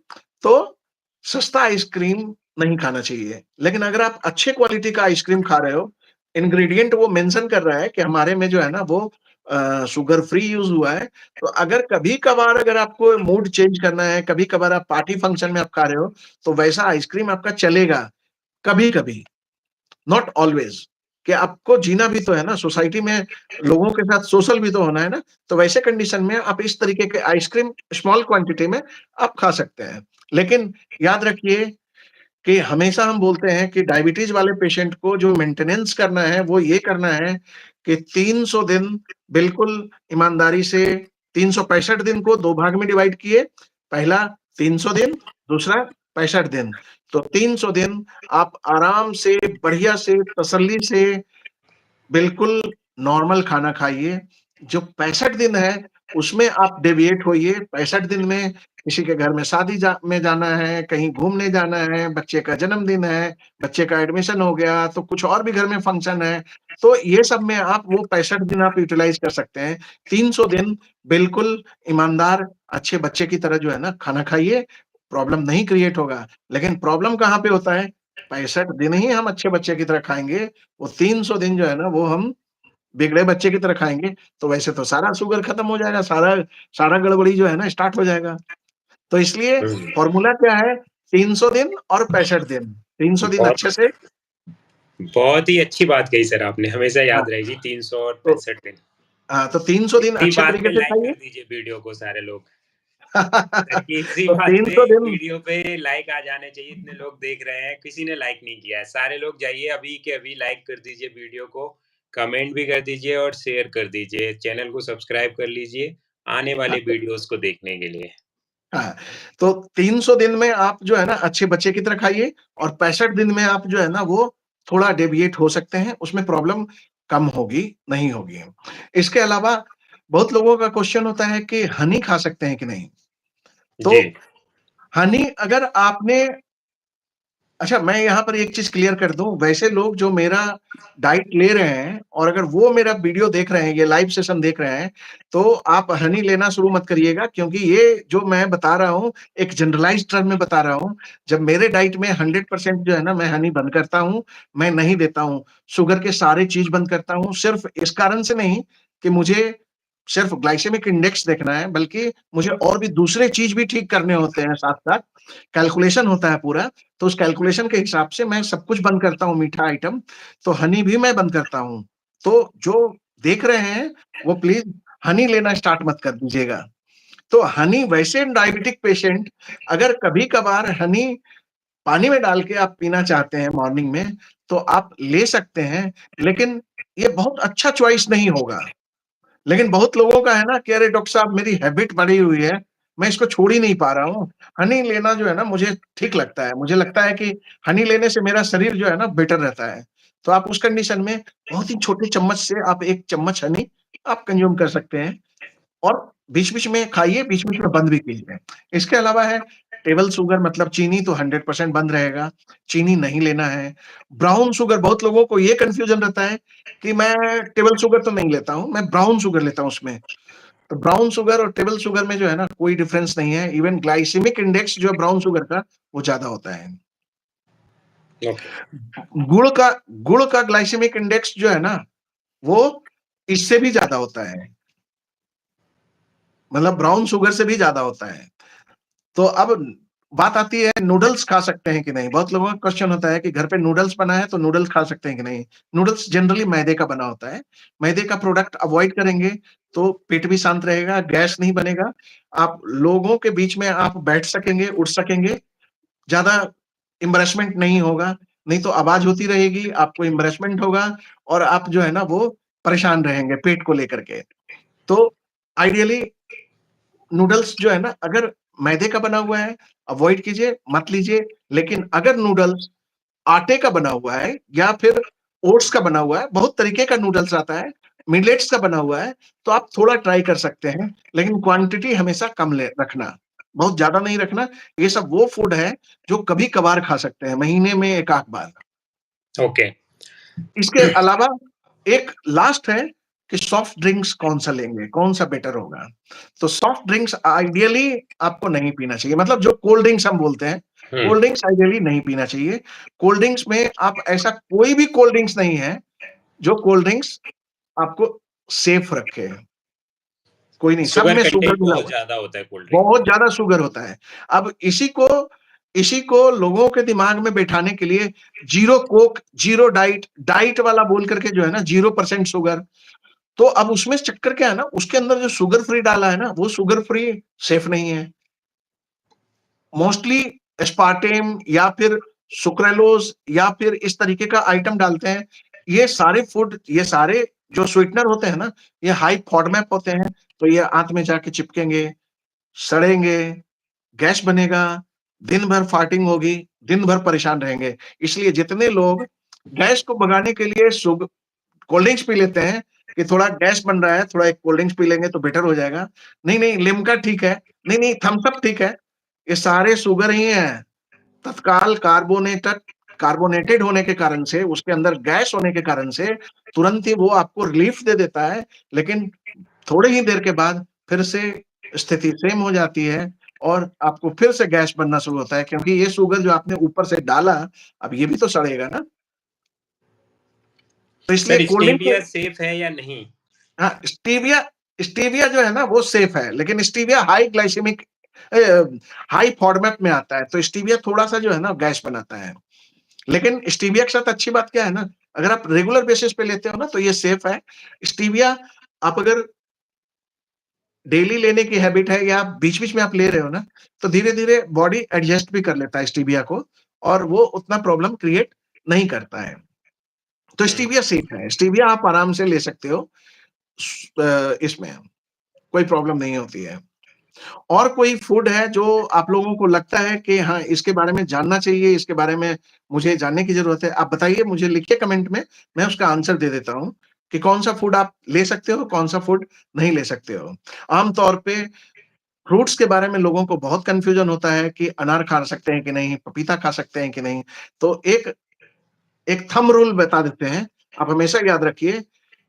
तो सस्ता आइसक्रीम नहीं खाना चाहिए। लेकिन अगर आप अच्छे क्वालिटी का आइसक्रीम खा रहे हो, इंग्रीडिएंट वो मेंशन कर रहा है कि हमारे में जो है ना वो शुगर फ्री यूज़ हुआ है, तो अगर कभी-कभार अगर आपको मूड चेंज करना है, कभी-कभार आप पार्टी फंक्शन में आप खा रहे हो, तो वैसा आइसक्रीम आपका चलेगा, कभी-कभी, नॉट ऑलवेज़। कि आपको जीना भी तो है ना, सोसाइटी में लोगों के साथ सोशल भी तो होना है ना, तो वैसे कंडीशन में आप इस तरीके के आइसक्रीम स्मॉल क्वांटिटी में आप खा सकते हैं। लेकिन याद रखिए कि हमेशा हम बोलते हैं कि डायबिटीज़ वाले पेशेंट को जो मेंटेनेंस करना है, वो ये करना है कि 300 दिन बिल्कुल ईमानदारी से 365 दिन को 2 भाग में डिवाइड किए। पहला 300 दिन, दूसरा 65 दिन। तो 300 दिन आप आराम से, बढ़िया से, तसल्ली से बिल्कुल नॉर्मल खाना खाइए। जो 65 दिन है, उसमें आप डेविएट होइए। 65 दिन में किसी के घर में शादी में जाना है, कहीं घूमने जाना है, बच्चे का जन्मदिन है, बच्चे का एडमिशन हो गया, तो कुछ और भी घर में फंक्शन है। तो ये सब में आप वो 65 दिन आप यूटिलाइज़ कर सकते हैं। 300 दिन बिल्कुल ईमानदार, अच्छे बच्चे की तरह जो है ना खाना खाइए, प्रॉब्लम नहीं क्रिएट होगा। लेकिन प्रॉब्लम कहाँ पे होता है? 65 दिन ही हम अच्छे बच्चे की तरह खाएँगे, वो 300 दिन जो है ना वो हम बिगड़े बच्चे की तरह खाएँगे, तो वैसे तो सारा शुगर खत्म हो जाएगा, सारा सारा गड़बड़ी जो है ना स्टार्ट हो जाएगा। तो इसलिए
हुँ।
फ़ॉर्मूला क्या है? 300 दिन और 65 दिन। 300 दिन
बहुत
अच्छे से
बहुत ही अच्छी बात कही सर आपने, हमेशा
हाँ,
याद रहेगी 300 और
तो
65 दिन।
तो 300 दिन
इसी
अच्छे
बात पे
तरीके से
लाइक कर
खाइए।
दीजिए वीडियो को सारे लोग। सर की इसी
तो
बात पे
300 दिन
वीडियो पे लाइक आ जाने चाहिए, इतने लोग देख रहे हैं, किसी ने लाइक नहीं किया है। सारे लोग जाइए अभी के अभी लाइक कर दीजिए वीडियो को, कमेंट भी कर दीजिए और शेयर कर दीजिए। चैनल को सब्सक्राइब कर लीजिए, आने वाले
हाँ,
वीडियोज़ को देखने के लिए।
हाँ, तो 300 दिन में आप जो है ना अच्छे बच्चे की तरह खाइए और 65 दिन में आप जो है ना वो थोड़ा डेविएट हो सकते हैं, उसमें प्रॉब्लम कम होगी, नहीं होगी। इसके अलावा बहुत लोगों का क्वेश्चन होता है कि हनी खा सकते हैं कि नहीं?
जी।
तो हनी अगर आपने अच्छा, मैं यहाँ पर एक चीज़ क्लियर कर दूँ, वैसे लोग जो मेरा डाइट ले रहे हैं और अगर वो मेरा वीडियो देख रहे हैं, ये लाइव सेशन देख रहे हैं, तो आप हनी लेना शुरू मत करिएगा क्योंकि ये जो मैं बता रहा हूँ, एक जनरलाइज़्ड टर्म में बता रहा हूँ। जब मेरे डाइट में 100% जो है ना, मैं हनी बंद करता हूँ, मैं नहीं देता हूँ। शुगर के सारे चीज़ बंद करता हूँ, सिर्फ़ इस कारण से नहीं कि मुझे सिर्फ़ ग्लाइसेमिक इंडेक्स देखना है, बल्कि मुझे और भी दूसरे चीज़ भी ठीक करने होते हैं साथ-साथ। कैलकुलेशन होता है पूरा, तो उस कैलकुलेशन के हिसाब से मैं सब कुछ बंद करता हूँ मीठा आइटम, तो हनी भी मैं बंद करता हूँ। तो जो देख रहे हैं, वो प्लीज़ हनी लेना स्टार्ट मत कर दीजिएगा। तो हनी वैसे डायबिटिक पेशेंट अगर कभी-कभार हनी पानी में डाल के आप पीना चाहते हैं मॉर्निंग में, तो आप ले सकते हैं, लेकिन ये बहुत अच्छा चॉइस नहीं होगा। लेकिन बहुत लोगों का है ना कि अरे डॉक्टर साहब मेरी हैबिट पड़ी हुई है, मैं इसको छोड़ ही नहीं पा रहा हूँ। हनी लेना जो है ना मुझे ठीक लगता है। मुझे लगता है कि हनी लेने से मेरा शरीर जो है ना बेटर रहता है। तो आप उस कंडीशन में बहुत ही छोटे चम्मच से आप 1 चम्मच हनी आप कंज़्यूम कर सकते हैं और बीच-बीच में खाइए, बीच-बीच में बंद भी कीजिए। इसके अलावा है टेबल शुगर मतलब चीनी तो 100% बंद रहेगा, चीनी नहीं लेना है। ब्राउन शुगर बहुत लोगों को ये कन्फ्यूज़न रहता है कि मैं टेबल शुगर तो नहीं लेता हूँ, मैं ब्राउन शुगर लेता हूँ उसमें। तो ब्राउन शुगर और टेबल शुगर में जो है ना कोई डिफरेंस नहीं है। इवन ग्लाइसेमिक इंडेक्स जो है ब्राउन शुगर का वो ज़्यादा होता है।
ओके।
गुड़ का गुड़ का ग्लाइसेमिक इंडेक्स जो है ना वो इससे भी ज़्यादा होता है। मतलब ब्राउन शुगर से भी ज़्यादा होता है। तो अब बात आती है नूडल्स खा सकते हैं कि नहीं? बहुत लोगों का क्वेश्चन होता है कि घर पे नूडल्स बना है तो नूडल्स खा सकते हैं कि नहीं? नूडल्स जनरली मैदे का बना होता है। मैदे का प्रोडक्ट अवॉइड करेंगे तो पेट भी शांत रहेगा, गैस नहीं बनेगा। आप लोगों के बीच में आप बैठ सकेंगे, उठ सकेंगे, ज़्यादा एम्बैरेसमेंट नहीं होगा, नहीं तो आवाज़ होती रहेगी, आपको एम्बैरेसमेंट होगा और आप जो है ना वो परेशान रहेंगे पेट को लेकर के। तो आइडियली नूडल्स जो है ना अगर मैदे का बना हुआ है, अवॉइड कीजिए, मत लीजिए। लेकिन अगर नूडल्स आटे का बना हुआ है या फिर ओट्स का बना हुआ है, बहुत तरीके का नूडल्स आता है, मिलेट्स का बना हुआ है, तो आप थोड़ा ट्राई कर सकते हैं, लेकिन क्वांटिटी हमेशा कम ले रखना, बहुत ज़्यादा नहीं रखना। ये सब वो फूड है जो कभी-कभार खा सकते हैं, महीने में 1 आध बार।
ओके।
इसके अलावा एक लास्ट है कि सॉफ्ट ड्रिंक्स कौन-सा लेंगे, कौन-सा बेटर होगा? तो सॉफ्ट ड्रिंक्स आइडियली आपको नहीं पीना चाहिए, मतलब जो कोल्ड ड्रिंक्स हम बोलते हैं,
हुँ।
कोल्ड ड्रिंक्स आइडियली नहीं पीना चाहिए। कोल्ड ड्रिंक्स में आप ऐसा कोई भी कोल्ड ड्रिंक्स नहीं है, जो कोल्ड ड्रिंक्स आपको सेफ रखे। कोई नहीं, सब
शुगर
में शुगर
कंटेंट
मिला
बहुत
हुआ है,
ज़्यादा होता है कोल्ड ड्रिंक में।
बहुत ज़्यादा शुगर होता है। अब इसी को लोगों के दिमाग में बैठाने के लिए zero Coke, zero diet, diet वाला बोल करके जो है ना 0% शुगर, तो अब उसमें चक्कर क्या है ना, उसके अंदर जो शुगर फ्री डाला है ना, वो शुगर फ्री सेफ नहीं है। मोस्टली एस्पार्टेम या फिर सुक्रालोज़ या फिर इस तरीके का आइटम डालते हैं। ये सारे जो स्वीटनर होते हैं ना, ये हाई फॉडमैप होते हैं, तो ये आँत में जाके चिपकेंगे, सड़ेंगे, गैस बनेगा, दिन भर फार्टिंग होगी, दिन भर परेशान रहेंगे। इसलिए जितने लोग गैस को भगाने के लिए कोल्ड ड्रिंक्स पी लेते हैं कि थोड़ा गैस बन रहा है, थोड़ा एक कोल्ड ड्रिंक्स पी लेंगे तो बेटर हो जाएगा। नहीं, नहीं लिम्का ठीक है, नहीं, नहीं थम्स अप ठीक है, ये सारे शुगर ही हैं। तत्काल कार्बोनेटेड होने के कारण से, उसके अंदर गैस होने के कारण से तुरंत ही वो आपको रिलीफ दे देता है, लेकिन थोड़ी ही देर के बाद फिर से स्थिति सेम हो जाती है और आपको फिर से गैस बनना शुरू होता है क्योंकि ये शुगर जो आपने ऊपर से डाला, अब ये भी तो सड़ेगा ना। तो इसलिए
sir
cold drink
stevia safe है या नहीं?
हाँ, स्टीविया स्टीविया जो है ना वो सेफ है, लेकिन स्टीविया हाई फॉर्मेट में आता है, तो स्टीविया थोड़ा-सा जो है ना गैस बनाता है। लेकिन स्टीविया के साथ अच्छी बात क्या है ना, अगर आप रेगुलर बेसिस पे लेते हो ना तो ये सेफ है। स्टीविया आप अगर डेली लेने की हैबिट है या बीच-बीच में आप ले रहे हो ना, तो धीरे-धीरे बॉडी एडजस्ट भी कर लेता है स्टीविया को और वो उतना प्रॉब्लम क्रिएट नहीं करता है। तो
हुँ।
स्टीविया सेफ है, स्टीविया आप आराम से ले सकते हो इसमें कोई प्रॉब्लम नहीं होती है। और कोई फूड है जो आप लोगों को लगता है कि हाँ, इसके बारे में जानना चाहिए, इसके बारे में मुझे जानने की ज़रूरत है? आप बताइए, मुझे लिखिए कमेंट में, मैं उसका आंसर दे देता हूँ कि कौन-सा फूड आप ले सकते हो, कौन-सा फूड नहीं ले सकते हो। आम तौर पे फ्रूट्स के बारे में लोगों को बहुत कन्फ्यूजन होता है कि अनार खा सकते हैं कि नहीं, पपीता खा सकते हैं कि नहीं। तो एक एक थंब रूल बता देते हैं, आप हमेशा याद रखिए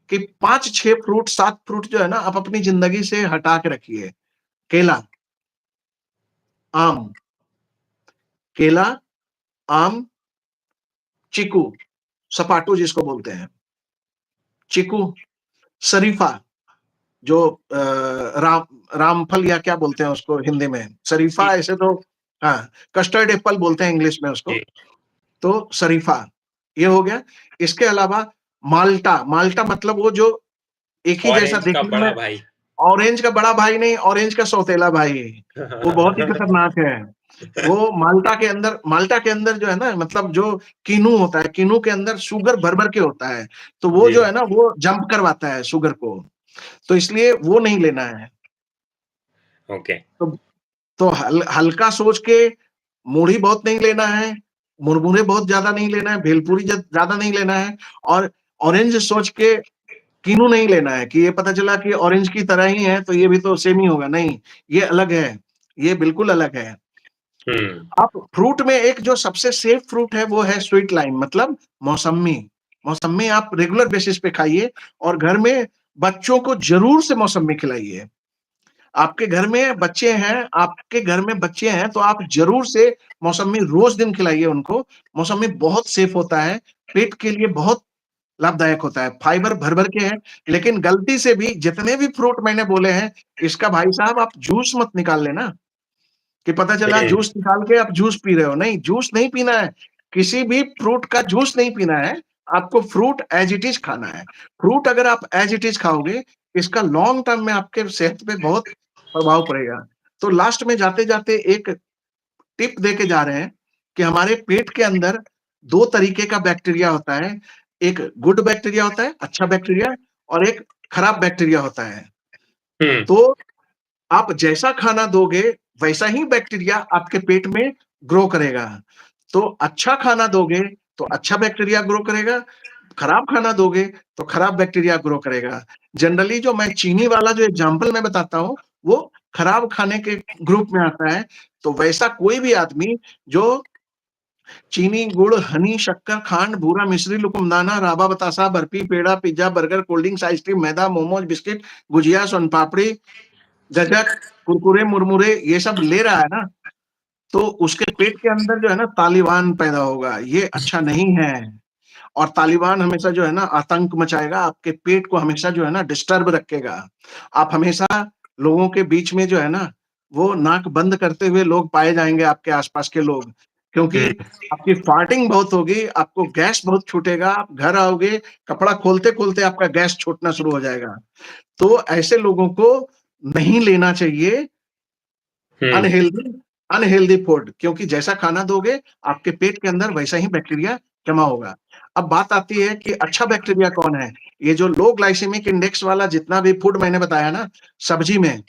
कि 5-6 फ्रूट, 7 फ्रूट जो है ना, आप अपनी ज़िंदगी से हटा के रखिए। केला, आम, केला, आम, चीकू, सपाटू जिसको बोलते हैं, चीकू, शरीफा जो राम रामफल या क्या बोलते हैं उसको हिंदी में, शरीफा ऐसे तो हाँ, कस्टर्ड एप्पल बोलते हैं इंग्लिश में उसको,
जी,
तो शरीफा, ये हो गया। इसके अलावा माल्टा, माल्टा मतलब वो जो एक ही जैसा
ऑरेंज का
देखने
बड़ा
में,
भाई।
ऑरेंज का बड़ा भाई नहीं, ऑरेंज का सौतेला भाई, वो बहुत ही खतरनाक है। वो माल्टा के अंदर जो है ना, मतलब जो किनू होता है, किनू के अंदर शुगर भर-भर के होता है, तो वो
जी,
जो है ना, वो जंप करवाता है शुगर को, तो इसलिए वो नहीं लेना है।
ओके।
तो हल्का सोच के मूढ़ी बहुत नहीं लेना है, मुरमुरे बहुत ज़्यादा नहीं लेना है, भेलपूरी ज़्यादा नहीं लेना है और ऑरेंज सोच के कीनू नहीं लेना है कि ये पता चला कि ऑरेंज की तरह ही है, तो ये भी तो सेम ही होगा, नहीं, ये अलग है, ये बिल्कुल अलग है।
हुँ,
आप फ्रूट में एक जो सबसे सेफ फ्रूट है वो है स्वीट लाइम, मतलब मौसम्मी। मौसम्मी आप रेगुलर बेसिस पे खाइए और घर में बच्चों को ज़रूर से मौसम्मी खिलाइए। आपके घर में बच्चे हैं तो आप ज़रूर से मौसम्मी रोज़ दिन खिलाइए उनको। मौसम्मी बहुत सेफ होता है, पेट के लिए बहुत लाभदायक होता है, फाइबर भर-भर के है, लेकिन गलती से भी जितने भी फ्रूट मैंने बोले हैं, इसका भाई साहब आप जूस मत निकाल लेना। कि पता चला
हुँ,
जूस निकाल के आप जूस पी रहे हो, नहीं, जूस नहीं पीना है, किसी भी फ्रूट का जूस नहीं पीना है, आपको फ्रूट एज़ इट इज़ खाना है। फ्रूट अगर आप एज़ इट इज़ खाओगे, इसका लॉन्ग टर्म में आपके सेहत पे बहुत प्रभाव पड़ेगा। तो लास्ट में जाते-जाते एक टिप देके जा रहे हैं कि हमारे पेट के अंदर 2 तरीके का बैक्टीरिया होता है, एक गुड बैक्टीरिया होता है, अच्छा बैक्टीरिया और एक खराब बैक्टीरिया होता है।
हुँ,
तो आप जैसा खाना दोगे, वैसा ही बैक्टीरिया आपके पेट में ग्रो करेगा। तो अच्छा खाना दोगे, तो अच्छा बैक्टीरिया ग्रो करेगा, खराब खाना दोगे, तो खराब बैक्टीरिया ग्रो करेगा। जनरली जो मैं चीनी वाला जो एग्ज़ाम्पल मैं बताता हूँ, वो खराब खाने के ग्रुप में आता है। तो वैसा कोई भी आदमी जो चीनी, गुड़, हनी, शक्कर, खांड, बूरा, मिश्री, लुकुमदाना, राबा, बतासा, barfi, peda, pizza, burger, cold drinks, ice cream, मैदा, मोमोज़, बिस्किट, गुजिया, सोनपापड़ी, गज्जक, कुरकुरे, मुरमुरे ये सब ले रहा है ना, तो उसके पेट के अंदर जो है ना तालिबान पैदा होगा, ये अच्छा नहीं है। और तालिबान हमेशा जो है ना आतंक मचाएगा, आपके पेट को हमेशा जो है ना डिस्टर्ब रखेगा। आप हमेशा लोगों के बीच में जो है ना, वो नाक बंद करते हुए लोग पाए जाएँगे आपके आस-पास के लोग, क्योंकि
हुँ,
आपकी फार्टिंग बहुत होगी, आपको गैस बहुत छूटेगा, आप घर आओगे, कपड़ा खोलते-खोलते आपका गैस छूटना शुरू हो जाएगा। तो ऐसे लोगों को नहीं लेना चाहिए
हुँ,
अनहेल्दी अनहेल्दी फूड, क्योंकि जैसा खाना दोगे, आपके पेट के अंदर वैसा ही बैक्टीरिया जमा होगा। अब बात आती है कि अच्छा बैक्टीरिया कौन है? ये जो लो ग्लाइसेमिक इंडेक्स वाला जितना भी फूड मैंने बताया ना, सब्जी में,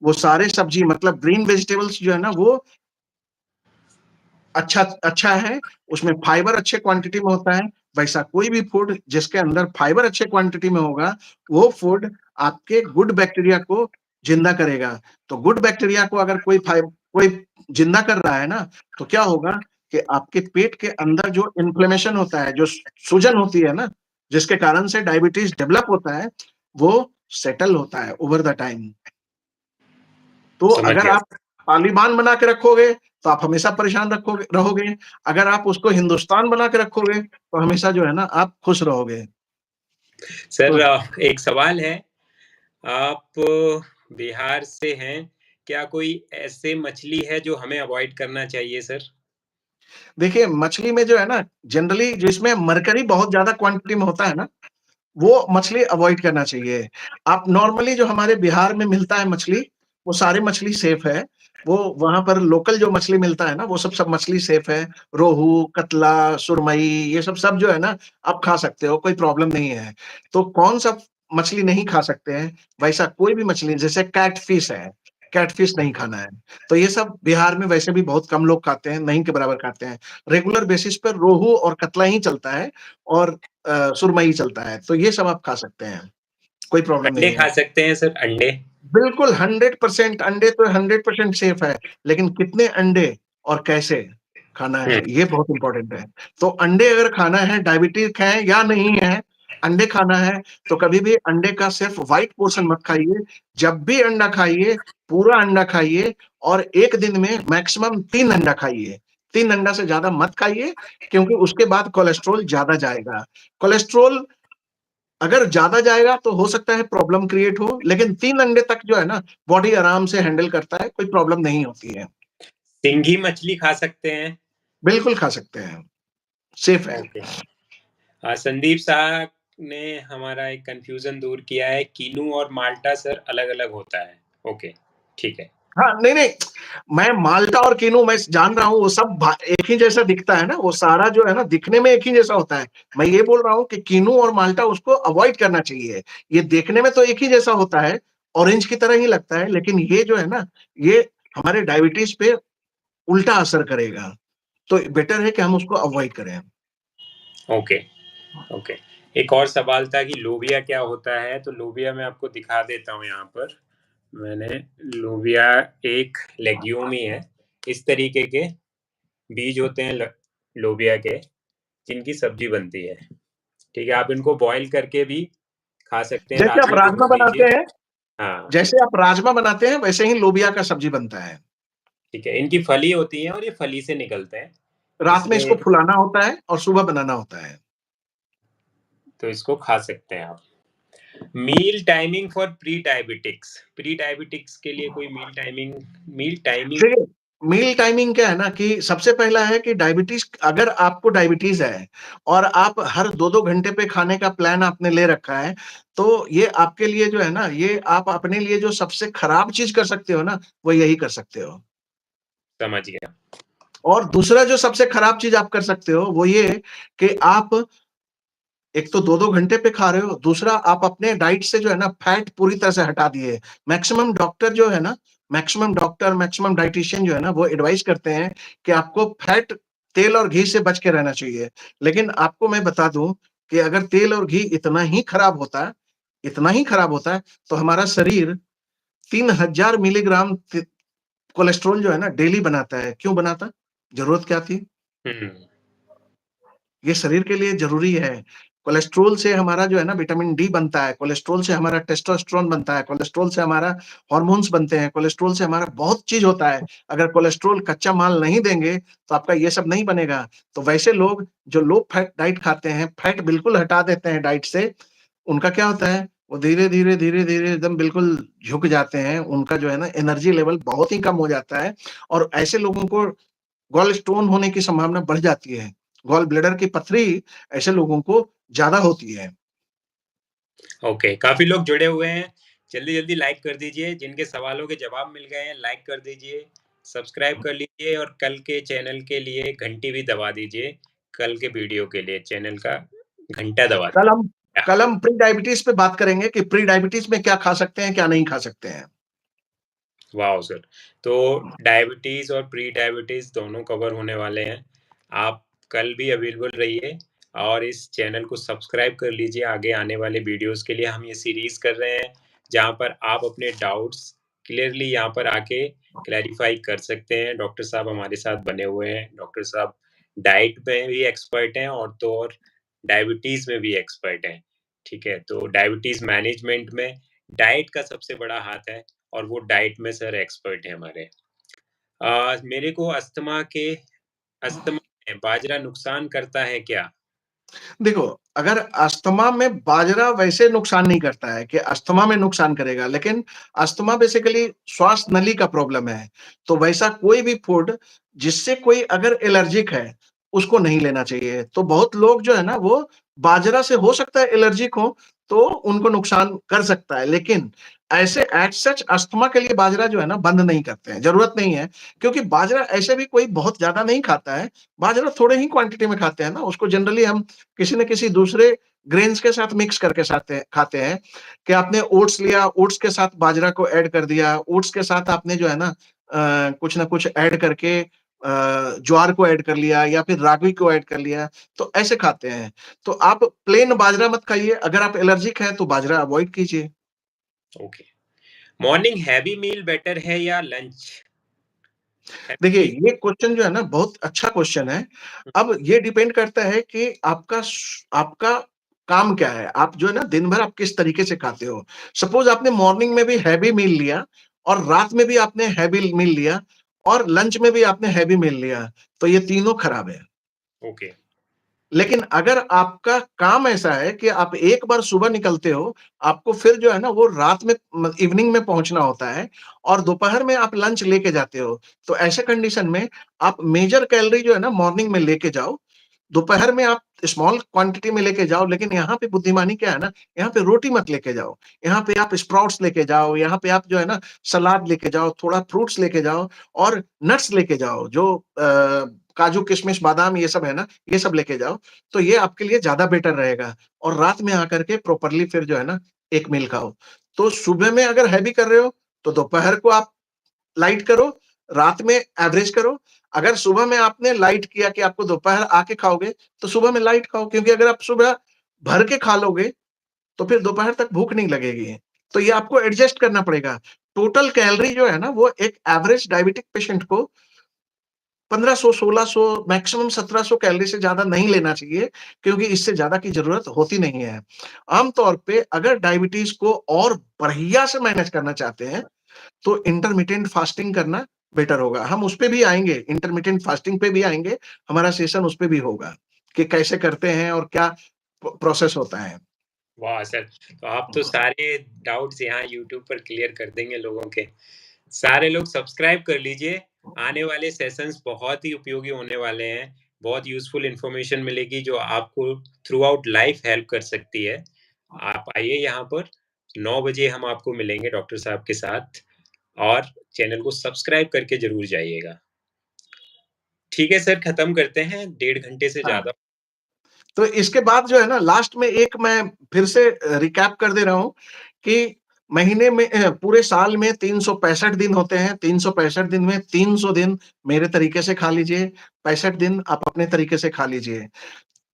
वो सारे सब्जी मतलब ग्रीन वेजिटेबल्स जो है ना, वो अच्छा अच्छा है, उसमें फाइबर अच्छे क्वांटिटी में होता है, वैसा कोई भी फूड जिसके अंदर फाइबर अच्छे क्वांटिटी में होगा, वो फूड आपके गुड बैक्टीरिया को ज़िंदा करेगा। तो गुड बैक्टीरिया को अगर कोई ज़िंदा कर रहा है ना, तो क्या होगा कि आपके पेट के अंदर जो इन्फ्लेमेशन होता है, जो सूजन होती है ना, जिसके कारण से डायबिटीज़ डेवलप होता है, वो सेटल होता है ओवर द टाइम। तो
समझ
अगर
गया।
आप तालिबान बना के रखोगे, तो आप हमेशा परेशान रहोगे। अगर आप उसको हिंदुस्तान बना के रखोगे, तो हमेशा जो है ना आप खुश रहोगे।
सर
तो
एक सवाल है, आप बिहार से हैं, क्या कोई ऐसे मछली है जो हमें अवॉइड करना चाहिए सर?
देखिए मछली में जो है ना जनरली जिसमें मरकरी बहुत ज़्यादा क्वांटिटी में होता है ना, वो मछली अवॉइड करना चाहिए। आप नॉर्मली जो हमारे बिहार में मिलता है मछली, वो सारी मछली सेफ है। वो वहाँ पर लोकल जो मछली मिलता है ना, वो सब मछली सेफ है। रोहू, कतला, सुरमई ये सब जो है ना, आप खा सकते हो, कोई प्रॉब्लम नहीं है। तो कौन-सा मछली नहीं खा सकते हैं, वैसा कोई भी मछली जैसे कैटफिश है। कैटफिश नहीं खाना है। तो ये सब बिहार में वैसे भी बहुत कम लोग खाते हैं, नहीं के बराबर खाते हैं। रेगुलर बेसिस पर रोहू और कतला ही चलता है और सुरमई चलता है। तो ये सब आप खा सकते हैं, कोई प्रॉब्लम
अंडे
नहीं
खा
है।
सकते हैं सर, अंडे?
बिल्कुल 100% अंडे तो 100% सेफ है, लेकिन कितने अंडे और कैसे खाना है, ये बहुत इम्पोर्टेंट है। तो अंडे अगर खाना है, डायबिटीज है या नहीं है, अंडे खाना है तो कभी भी अंडे का सिर्फ व्हाइट पोर्शन मत खाइए। जब भी अंडा खाइए, पूरा अंडा खाइए और एक दिन में मैक्सिमम 3 अंडा खाइए। 3 अंडा से ज्यादा मत खाइए, क्योंकि उसके बाद कोलेस्ट्रॉल ज्यादा जाएगा। कोलेस्ट्रॉल अगर ज्यादा जाएगा तो हो सकता है प्रॉब्लम क्रिएट हो, लेकिन 3 अंडे तक जो है ना, बॉडी आराम से हैंडल करता है, कोई प्रॉब्लम नहीं होती है।
सिंगी मछली खा सकते हैं?
बिल्कुल खा सकते हैं, सेफ है।
ओके। संदीप साहब ने हमारा एक कंफ्यूजन दूर किया है, कीनू और माल्टा सर अलग-अलग होता है। ओके, ठीक है।
हाँ, नहीं, मैं माल्टा और कीनू मैं जान रहा हूँ, वो सब एक ही जैसा दिखता है ना, वो सारा जो है ना दिखने में एक ही जैसा होता है। मैं ये बोल रहा हूँ कि कीनू और माल्टा उसको अवॉइड करना चाहिए। ये देखने में तो एक ही जैसा होता है, ऑरेंज की तरह ही लगता है, लेकिन ये जो है ना, ये हमारे डायबिटीज पे उल्टा असर करेगा। तो बेटर है कि हम उसको अवॉइड करें।
Okay, okay. एक और सवाल था कि लोबिया क्या होता है? तो लोबिया मैं आपको दिखा देता हूँ यहाँ पर। मैंने लोबिया एक लेग्यूम ही है। इस तरीके के बीज होते हैं लोबिया के, जिनकी सब्जी बनती है। ठीक है, आप इनको बॉईल करके भी खा सकते हैं,
जैसे
रात
आप
में
राजमा
भिगो
बनाते
दीजिए।
हैं,
हाँ,
जैसे आप राजमा बनाते हैं, वैसे ही लोबिया का सब्जी बनता है।
ठीक है। इनकी फली होती है और ये फली से निकलते हैं,
रात में इसको
इसलिए
फुलाना होता है और सुबह बनाना होता है।
तो इसको खा सकते हैं आप। Meal timing for pre diabetics, pre diabetics के लिए कोई मील टाइमिंग?
देखिए, मील टाइमिंग क्या है ना, कि सबसे पहला है कि डायबिटीज, अगर आपको डायबिटीज है और आप हर 2-2 घंटे पे खाने का प्लान आपने ले रखा है, तो ये आपके लिए जो है ना, ये आप अपने लिए जो सबसे खराब चीज कर सकते हो ना, वो यही कर सकते हो।
समझ गया।
और दूसरा जो सबसे खराब चीज आप कर सकते हो, वो ये कि आप एक तो 2-2 घंटे पे खा रहे हो, दूसरा आप अपने डाइट से जो है ना फैट पूरी तरह से हटा दिए। मैक्सिमम डॉक्टर जो है ना, मैक्सिमम डॉक्टर, मैक्सिमम डाइटिशियन जो है ना, वो एडवाइस करते हैं कि आपको फैट, तेल और घी से बच के रहना चाहिए। लेकिन आपको मैं बता दूं कि अगर तेल और घी इतना ही खराब होता है, तो हमारा शरीर 3000 मिलीग्राम कोलेस्ट्रॉल जो है ना डेली बनाता है। क्यों बनाता? जरूरत क्या थी?
हुँ,
ये शरीर के लिए ज़रूरी है। कोलेस्ट्रॉल से हमारा जो है ना विटामिन डी बनता है, कोलेस्ट्रॉल से हमारा टेस्टोस्टेरोन बनता है, कोलेस्ट्रॉल से हमारा हार्मोन्स बनते हैं, कोलेस्ट्रॉल से हमारा बहुत चीज़ होता है। अगर कोलेस्ट्रॉल कच्चा माल नहीं देंगे, तो आपका ये सब नहीं बनेगा। तो वैसे लोग जो लो फैट डाइट खाते हैं, फैट बिल्कुल हटा देते हैं डाइट से, उनका क्या होता है, वो धीरे-धीरे, धीरे-धीरे एकदम बिल्कुल झुक जाते हैं। उनका जो है ना एनर्जी लेवल बहुत ही कम हो जाता है और ऐसे लोगों को गॉल स्टोन होने की संभावना बढ़ जाती है। गॉल ब्लैडर की पथरी ऐसे लोगों को ज़्यादा होती है।
ओके। काफ़ी लोग जुड़े हुए हैं। जल्दी-जल्दी लाइक कर दीजिए, जिनके सवालों के जवाब मिल गए हैं, लाइक कर दीजिए, सब्सक्राइब कर लीजिए और कल के चैनल के लिए घंटी भी दबा दीजिए। कल के वीडियो के लिए चैनल का घंटा दबा
कल हम
दीजिए।
कल हम प्री डायबिटीज़ पे बात करेंगे कि प्री डायबिटीज़ में क्या खा सकते हैं, क्या नहीं खा सकते हैं।
Wow sir! तो डायबिटीज़ और प्री डायबिटीज़ दोनों कवर होने वाले हैं। आप कल भी अवेलेबल रहिए और इस चैनल को सब्सक्राइब कर लीजिए। आगे आने वाले वीडियोज़ के लिए हम ये सीरीज़ कर रहे हैं, जहाँ पर आप अपने डाउट्स क्लियरली यहाँ पर आके क्लैरिफ़ाई कर सकते हैं। डॉक्टर साहब हमारे साथ बने हुए हैं। डॉक्टर साहब डाइट में भी एक्सपर्ट हैं और तो और डायबिटीज़ में भी एक्सपर्ट हैं। ठीक है? तो डायबिटीज़ मैनेजमेंट में डाइट का सबसे बड़ा हाथ है और वो डाइट में सर एक्सपर्ट हैं हमारे। मेरे को अस्थमा में बाजरा नुकसान करता है क्या?
देखो, अगर अस्थमा में बाजरा वैसे नुकसान नहीं करता है कि अस्थमा में नुकसान करेगा, लेकिन अस्थमा बेसिकली श्वास नली का प्रॉब्लम है। तो वैसा कोई भी फूड जिससे कोई अगर एलर्जिक है, उसको नहीं लेना चाहिए। तो बहुत लोग जो है ना, वो बाजरा से हो सकता है एलर्जिक हो, तो उनको नुकसान कर सकता है। लेकिन ऐसे एज़ सच अस्थमा के लिए बाजरा जो है ना बंद नहीं करते हैं, ज़रूरत नहीं है, क्योंकि बाजरा ऐसे भी कोई बहुत ज़्यादा नहीं खाता है, बाजरा थोड़े ही क्वांटिटी में खाते हैं ना, उसको जनरली हम किसी न किसी दूसरे ग्रेन्स के साथ मिक्स करके खाते हैं, कि आपने ओट्स लिया, ओट्स के साथ बाजरा को ऐड कर दिया, ओट्स के साथ आपने जो है ना कुछ न कुछ ऐड करके ज्वार को ऐड कर लिया या फिर रागी को ऐड कर लिया, तो ऐसे खाते हैं। तो आप प्लेन बाजरा मत खाइए, अगर आप एलर्जिक हैं तो बाजरा अवॉइड कीजिए।
ओके। मॉर्निंग हैवी मील बेटर है या लंच?
देखिए, ये क्वेश्चन जो है ना बहुत अच्छा क्वेश्चन है। अब ये डिपेंड करता है कि आपका काम क्या है? आप जो है ना दिन भर आप किस तरीके से खाते हो? सपोज़ आपने मॉर्निंग में भी हैवी मील लिया और रात में भी आपने हैवी मील लिया और लंच में भी आपने हैवी मील लिया, तो ये तीनों खराब है।
ओके।
लेकिन अगर आपका काम ऐसा है कि आप एक बार सुबह निकलते हो, आपको फिर जो है ना वो रात में इवनिंग में पहुँचना होता है और दोपहर में आप लंच लेके जाते हो। तो ऐसे कंडीशन में आप मेजर कैलोरी जो है ना मॉर्निंग में लेके जाओ, दोपहर में आप स्मॉल क्वांटिटी में लेके जाओ, लेकिन यहाँ पे बुद्धिमानी क्या है ना, यहाँ पे रोटी मत लेके जाओ। यहाँ पे आप स्प्राउट्स लेके जाओ, यहाँ पे आप जो है ना सलाद लेके जाओ, थोड़ा फ्रूट्स लेके जाओ और नट्स लेके जाओ जो काजू, किशमिश, बादाम ये सब है ना, ये सब लेके जाओ। तो ये आपके लिए ज़्यादा बेटर रहेगा और रात में आकर के प्रॉपरली फिर जो है ना, एक मील खाओ। तो सुबह में अगर हैवी कर रहे हो, तो दोपहर को आप लाइट करो, रात में एवरेज करो। अगर सुबह में आपने लाइट किया कि आपको दोपहर आके खाओगे, तो सुबह में लाइट खाओ क्योंकि अगर आप सुबह भर के खा लोगे, तो फिर दोपहर तक भूख नहीं लगेगी। तो ये आपको एडजस्ट करना पड़ेगा। टोटल कैलोरी जो है ना, वो एक एवरेज डायबिटिक पेशेंट को 1500, 1600 मैक्सिमम 1700 कैलोरी से ज़्यादा नहीं लेना चाहिए, क्योंकि इससे ज़्यादा की ज़रूरत होती नहीं है। आम तौर पे अगर डायबिटीज़ को और बढ़िया से मैनेज करना चाहते हैं, तो इंटरमिटेंट फास्टिंग करना बेटर होगा। हम उसपे भी आएँगे, इंटरमिटेंट फास्टिंग पे भी आएँगे, हमारा सेशन उसपे भी होगा, कि कैसे करते हैं और क्या प्रोसेस होता है।
वाह सर! तो आप तो सारे डाउट्स यहाँ यूट्यूब पर क्लियर कर देंगे लोगों के। सारे लोग सब्सक्राइब कर लीजिए, आने वाले सेशंस बहुत ही उपयोगी होने वाले हैं। बहुत यूज़फुल इन्फॉर्मेशन मिलेगी जो आपको थ्रू आउट लाइफ हेल्प कर सकती है। आप आइए यहाँ पर, 9 बजे हम आपको मिलेंगे डॉक्टर साहब के साथ और चैनल को सब्सक्राइब करके ज़रूर जाइएगा। ठीक है सर, खत्म करते हैं, 1.5 घंटे से
हाँ।
ज़्यादा।
तो इसके बाद जो है ना लास्ट में एक मैं फिर से रिकैप कर दे रहा हूँ कि महीने में पूरे साल में 365 दिन होते हैं, 365 दिन में 300 दिन मेरे तरीके से खा लीजिए, 65 दिन आप अपने तरीके से खा लीजिए।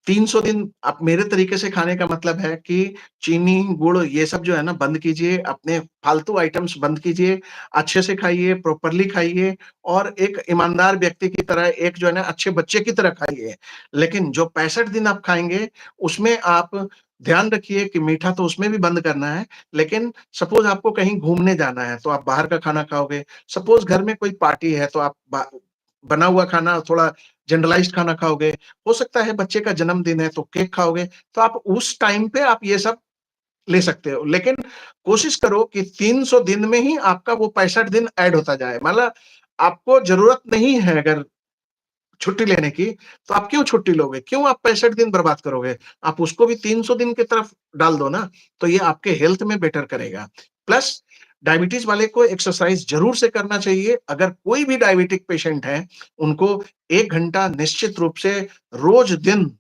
300 दिन आप मेरे तरीके से खाने का मतलब है कि चीनी, गुड़ ये सब जो है ना बंद कीजिए, अपने फालतू आइटम्स बंद कीजिए, अच्छे से खाइए, प्रॉपरली खाइए और एक ईमानदार व्यक्ति की तरह, एक जो है ना अच्छे बच्चे की तरह खाइए। लेकिन जो 65 दिन आप खाएँगे, उसमें आप ध्यान रखिए कि मीठा तो उसमें भी बंद करना है, लेकिन सपोज़ आपको कहीं घूमने जाना है, तो आप बाहर का खाना खाओगे। सपोज़ घर में कोई पार्टी है, तो आप बना हुआ खाना थोड़ा जनरलाइज़्ड खाना खाओगे। हो सकता है बच्चे का जन्मदिन है तो केक खाओगे, तो आप उस टाइम पे आप ये सब ले सकते हो। लेकिन कोशिश करो कि 300 दिन में ही आपका वो 65 दिन ऐड होता जाए। मतलब आपको ज़रूरत नहीं है अगर छुट्टी लेने की, तो आप क्यों छुट्टी लोगे? क्यों आप 65 दिन बर्बाद करोगे? आप उसको भी 300 दिन की तरफ डाल दो ना, तो ये आपके हेल्थ में बेटर करेगा। प्लस डायबिटीज़ वाले को एक्सरसाइज़ ज़रूर से करना चाहिए। अगर कोई भी डायबिटिक पेशेंट है, उनको 1 घंटा निश्चित रूप से रोज़ दिन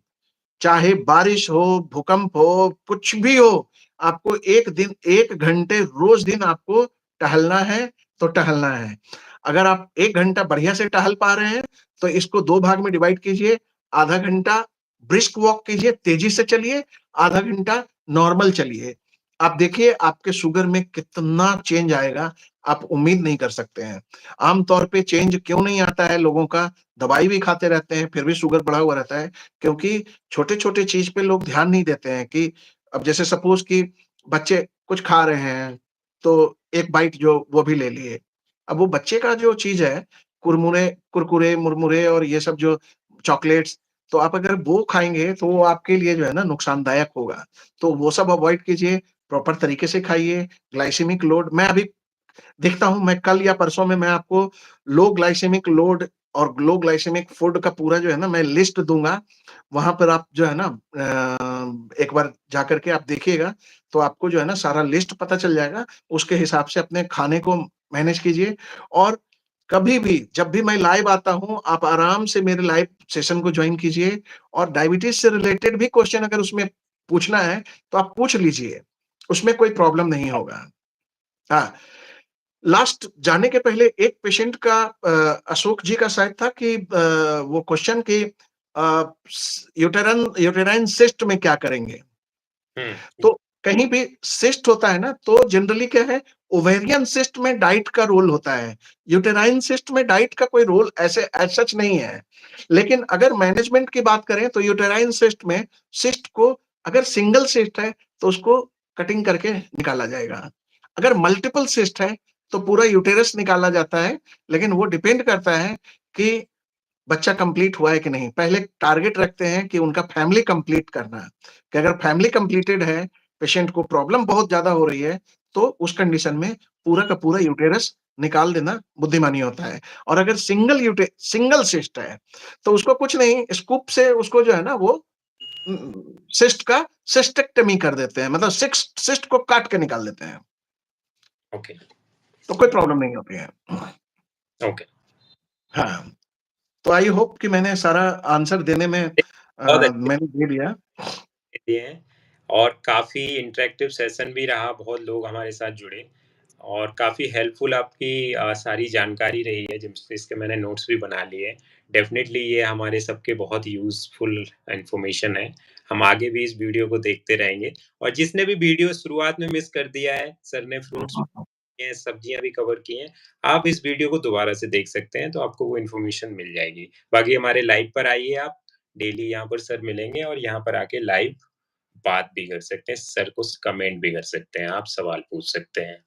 चाहे बारिश हो, भूकंप हो, कुछ भी हो, आपको 1 दिन 1 घंटे रोज़ दिन आपको टहलना है, तो टहलना है। अगर आप 1 घंटा बढ़िया से टहल पा रहे हैं, तो इसको 2 भाग में डिवाइड कीजिए। आधा घंटा ब्रिस्क वॉक कीजिए, तेज़ी से चलिए, आधा घंटा नॉर्मल चलिए। आप देखिए आपके शुगर में कितना चेंज आएगा, आप उम्मीद नहीं कर सकते हैं। आम तौर पे चेंज क्यों नहीं आता है लोगों का, दवाई भी खाते रहते हैं, फिर भी शुगर बढ़ा हुआ रहता है, क्योंकि छोटे-छोटे चीज़ पे लोग ध्यान नहीं देते हैं कि अब जैसे सपोज़ कि बच्चे कुछ खा रहे हैं, तो एक बाइट जो वो भी ले लिए। अब वो बच्चे का जो चीज़ है, कुरकुरे, मुरमुरे और ये सब जो चॉकलेट्स, तो आप अगर वो खाएँगे, तो वो आपके लिए जो है ना नुकसानदायक होगा। तो वो सब अवॉइड कीजिए, प्रॉपर तरीके से खाइए, ग्लाइसेमिक लोड मैं अभी देखता हूँ मैं कल या परसों में मैं आपको लो ग्लाइसेमिक लोड और लो ग्लाइसेमिक फूड का पूरा जो है ना मैं लिस्ट दूंगा, वहां पर आप जो है ना एक बार जाकर के आप देखिएगा, तो आपको जो है ना सारा लिस्ट पता चल जाएगा। उसके हिसाब से अपने खाने को मैनेज कीजिए। और कभी भी जब भी मैं लाइव आता हूँ, आप आराम से मेरे लाइव सेशन को ज्वाइन कीजिए, और डायबिटीज से रिलेटेड भी क्वेश्चन अगर उसमें पूछना है तो आप पूछ लीजिए, उसमें कोई प्रॉब्लम नहीं होगा। हाँ, लास्ट जाने के पहले एक पेशेंट का अशोक जी का शायद था कि वो क्वेश्चन कि यूटेराइन सिस्ट में क्या करेंगे। तो कहीं भी सिस्ट होता है ना, तो जनरली क्या है, ओवेरियन सिस्ट में डाइट का रोल होता है, यूटेराइन सिस्ट में डाइट का कोई रोल ऐसे एज सच नहीं है। लेकिन अगर मैनेजमेंट की बात करें तो यूटेराइन सिस्ट में सिस्ट को, अगर सिंगल सिस्ट है तो उसको कटिंग करके निकाला जाएगा। अगर मल्टीपल सिस्ट है तो पूरा यूटेरस निकाला जाता है। लेकिन वो डिपेंड करता है कि बच्चा कंप्लीट हुआ है कि नहीं। पहले टारगेट रखते हैं कि उनका फैमिली कंप्लीट करना है, कि अगर फैमिली कंप्लीटेड है, पेशेंट को प्रॉब्लम बहुत ज्यादा हो रही है, तो उस कंडीशन में पूरा का पूरा यूटेरस निकाल देना बुद्धिमानी होता है। और अगर सिंगल सिस्ट है तो उसको कुछ नहीं, स्कूप से उसको जो है ना वो सिस्ट का सिस्टेक्टमी कर देते हैं, मतलब सिस्ट को काट के निकाल देते हैं।
ओके,
तो कोई प्रॉब्लम नहीं होती है।
ओके,
हाँ, तो आई होप कि मैंने सारा आंसर देने में
बहुत अच्छे
मैंने दे दिया।
दिए हैं और काफ़ी इंटरेक्टिव सेशन भी रहा, बहुत लोग हमारे साथ जुड़े और काफ़ी हेल्पफुल आपकी सारी जानकारी रही है, जिसके मैंने नोट्स भी बना लिए। डेफ़िनेटली ये हमारे सबके बहुत यूज़फुल इन्फॉर्मेशन है। हम आगे भी इस वीडियो को देखते रहेंगे और जिसने भी वीडियो शुरुआत में मिस कर दिया है, सर ने फ्रूट्स हैं, सब्जियाँ भी कवर की हैं, आप इस वीडियो को दोबारा से देख सकते हैं, तो आपको वो इन्फॉर्मेशन मिल जाएगी। बाकी हमारे लाइव पर आइए आप, डेली यहाँ पर सर मिलेंगे और यहाँ पर आके लाइव बात भी कर सकते हैं, सर को कमेंट भी कर सकते हैं, आप सवाल पूछ सकते हैं।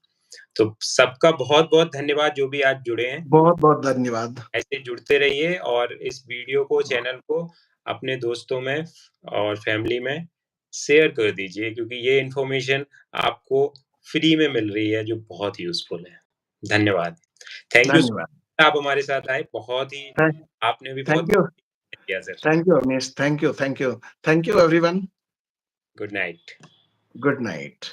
तो सबका बहुत-बहुत धन्यवाद जो भी आज जुड़े हैं।
बहुत-बहुत धन्यवाद।
ऐसे जुड़ते रहिए और इस वीडियो को, चैनल को अपने दोस्तों में और फैमिली में शेयर कर दीजिए क्योंकि ये इन्फॉर्मेशन आपको फ्री में मिल रही है जो बहुत यूज़फुल है। धन्यवाद। थैंक यू
धन्यवाद।
आप हमारे साथ आए, बहुत ही
थैंक
आपने भी बहुत
थैंक यू।
किया sir.
Thank you Avnish. Thank you everyone.
Good night.
Good night.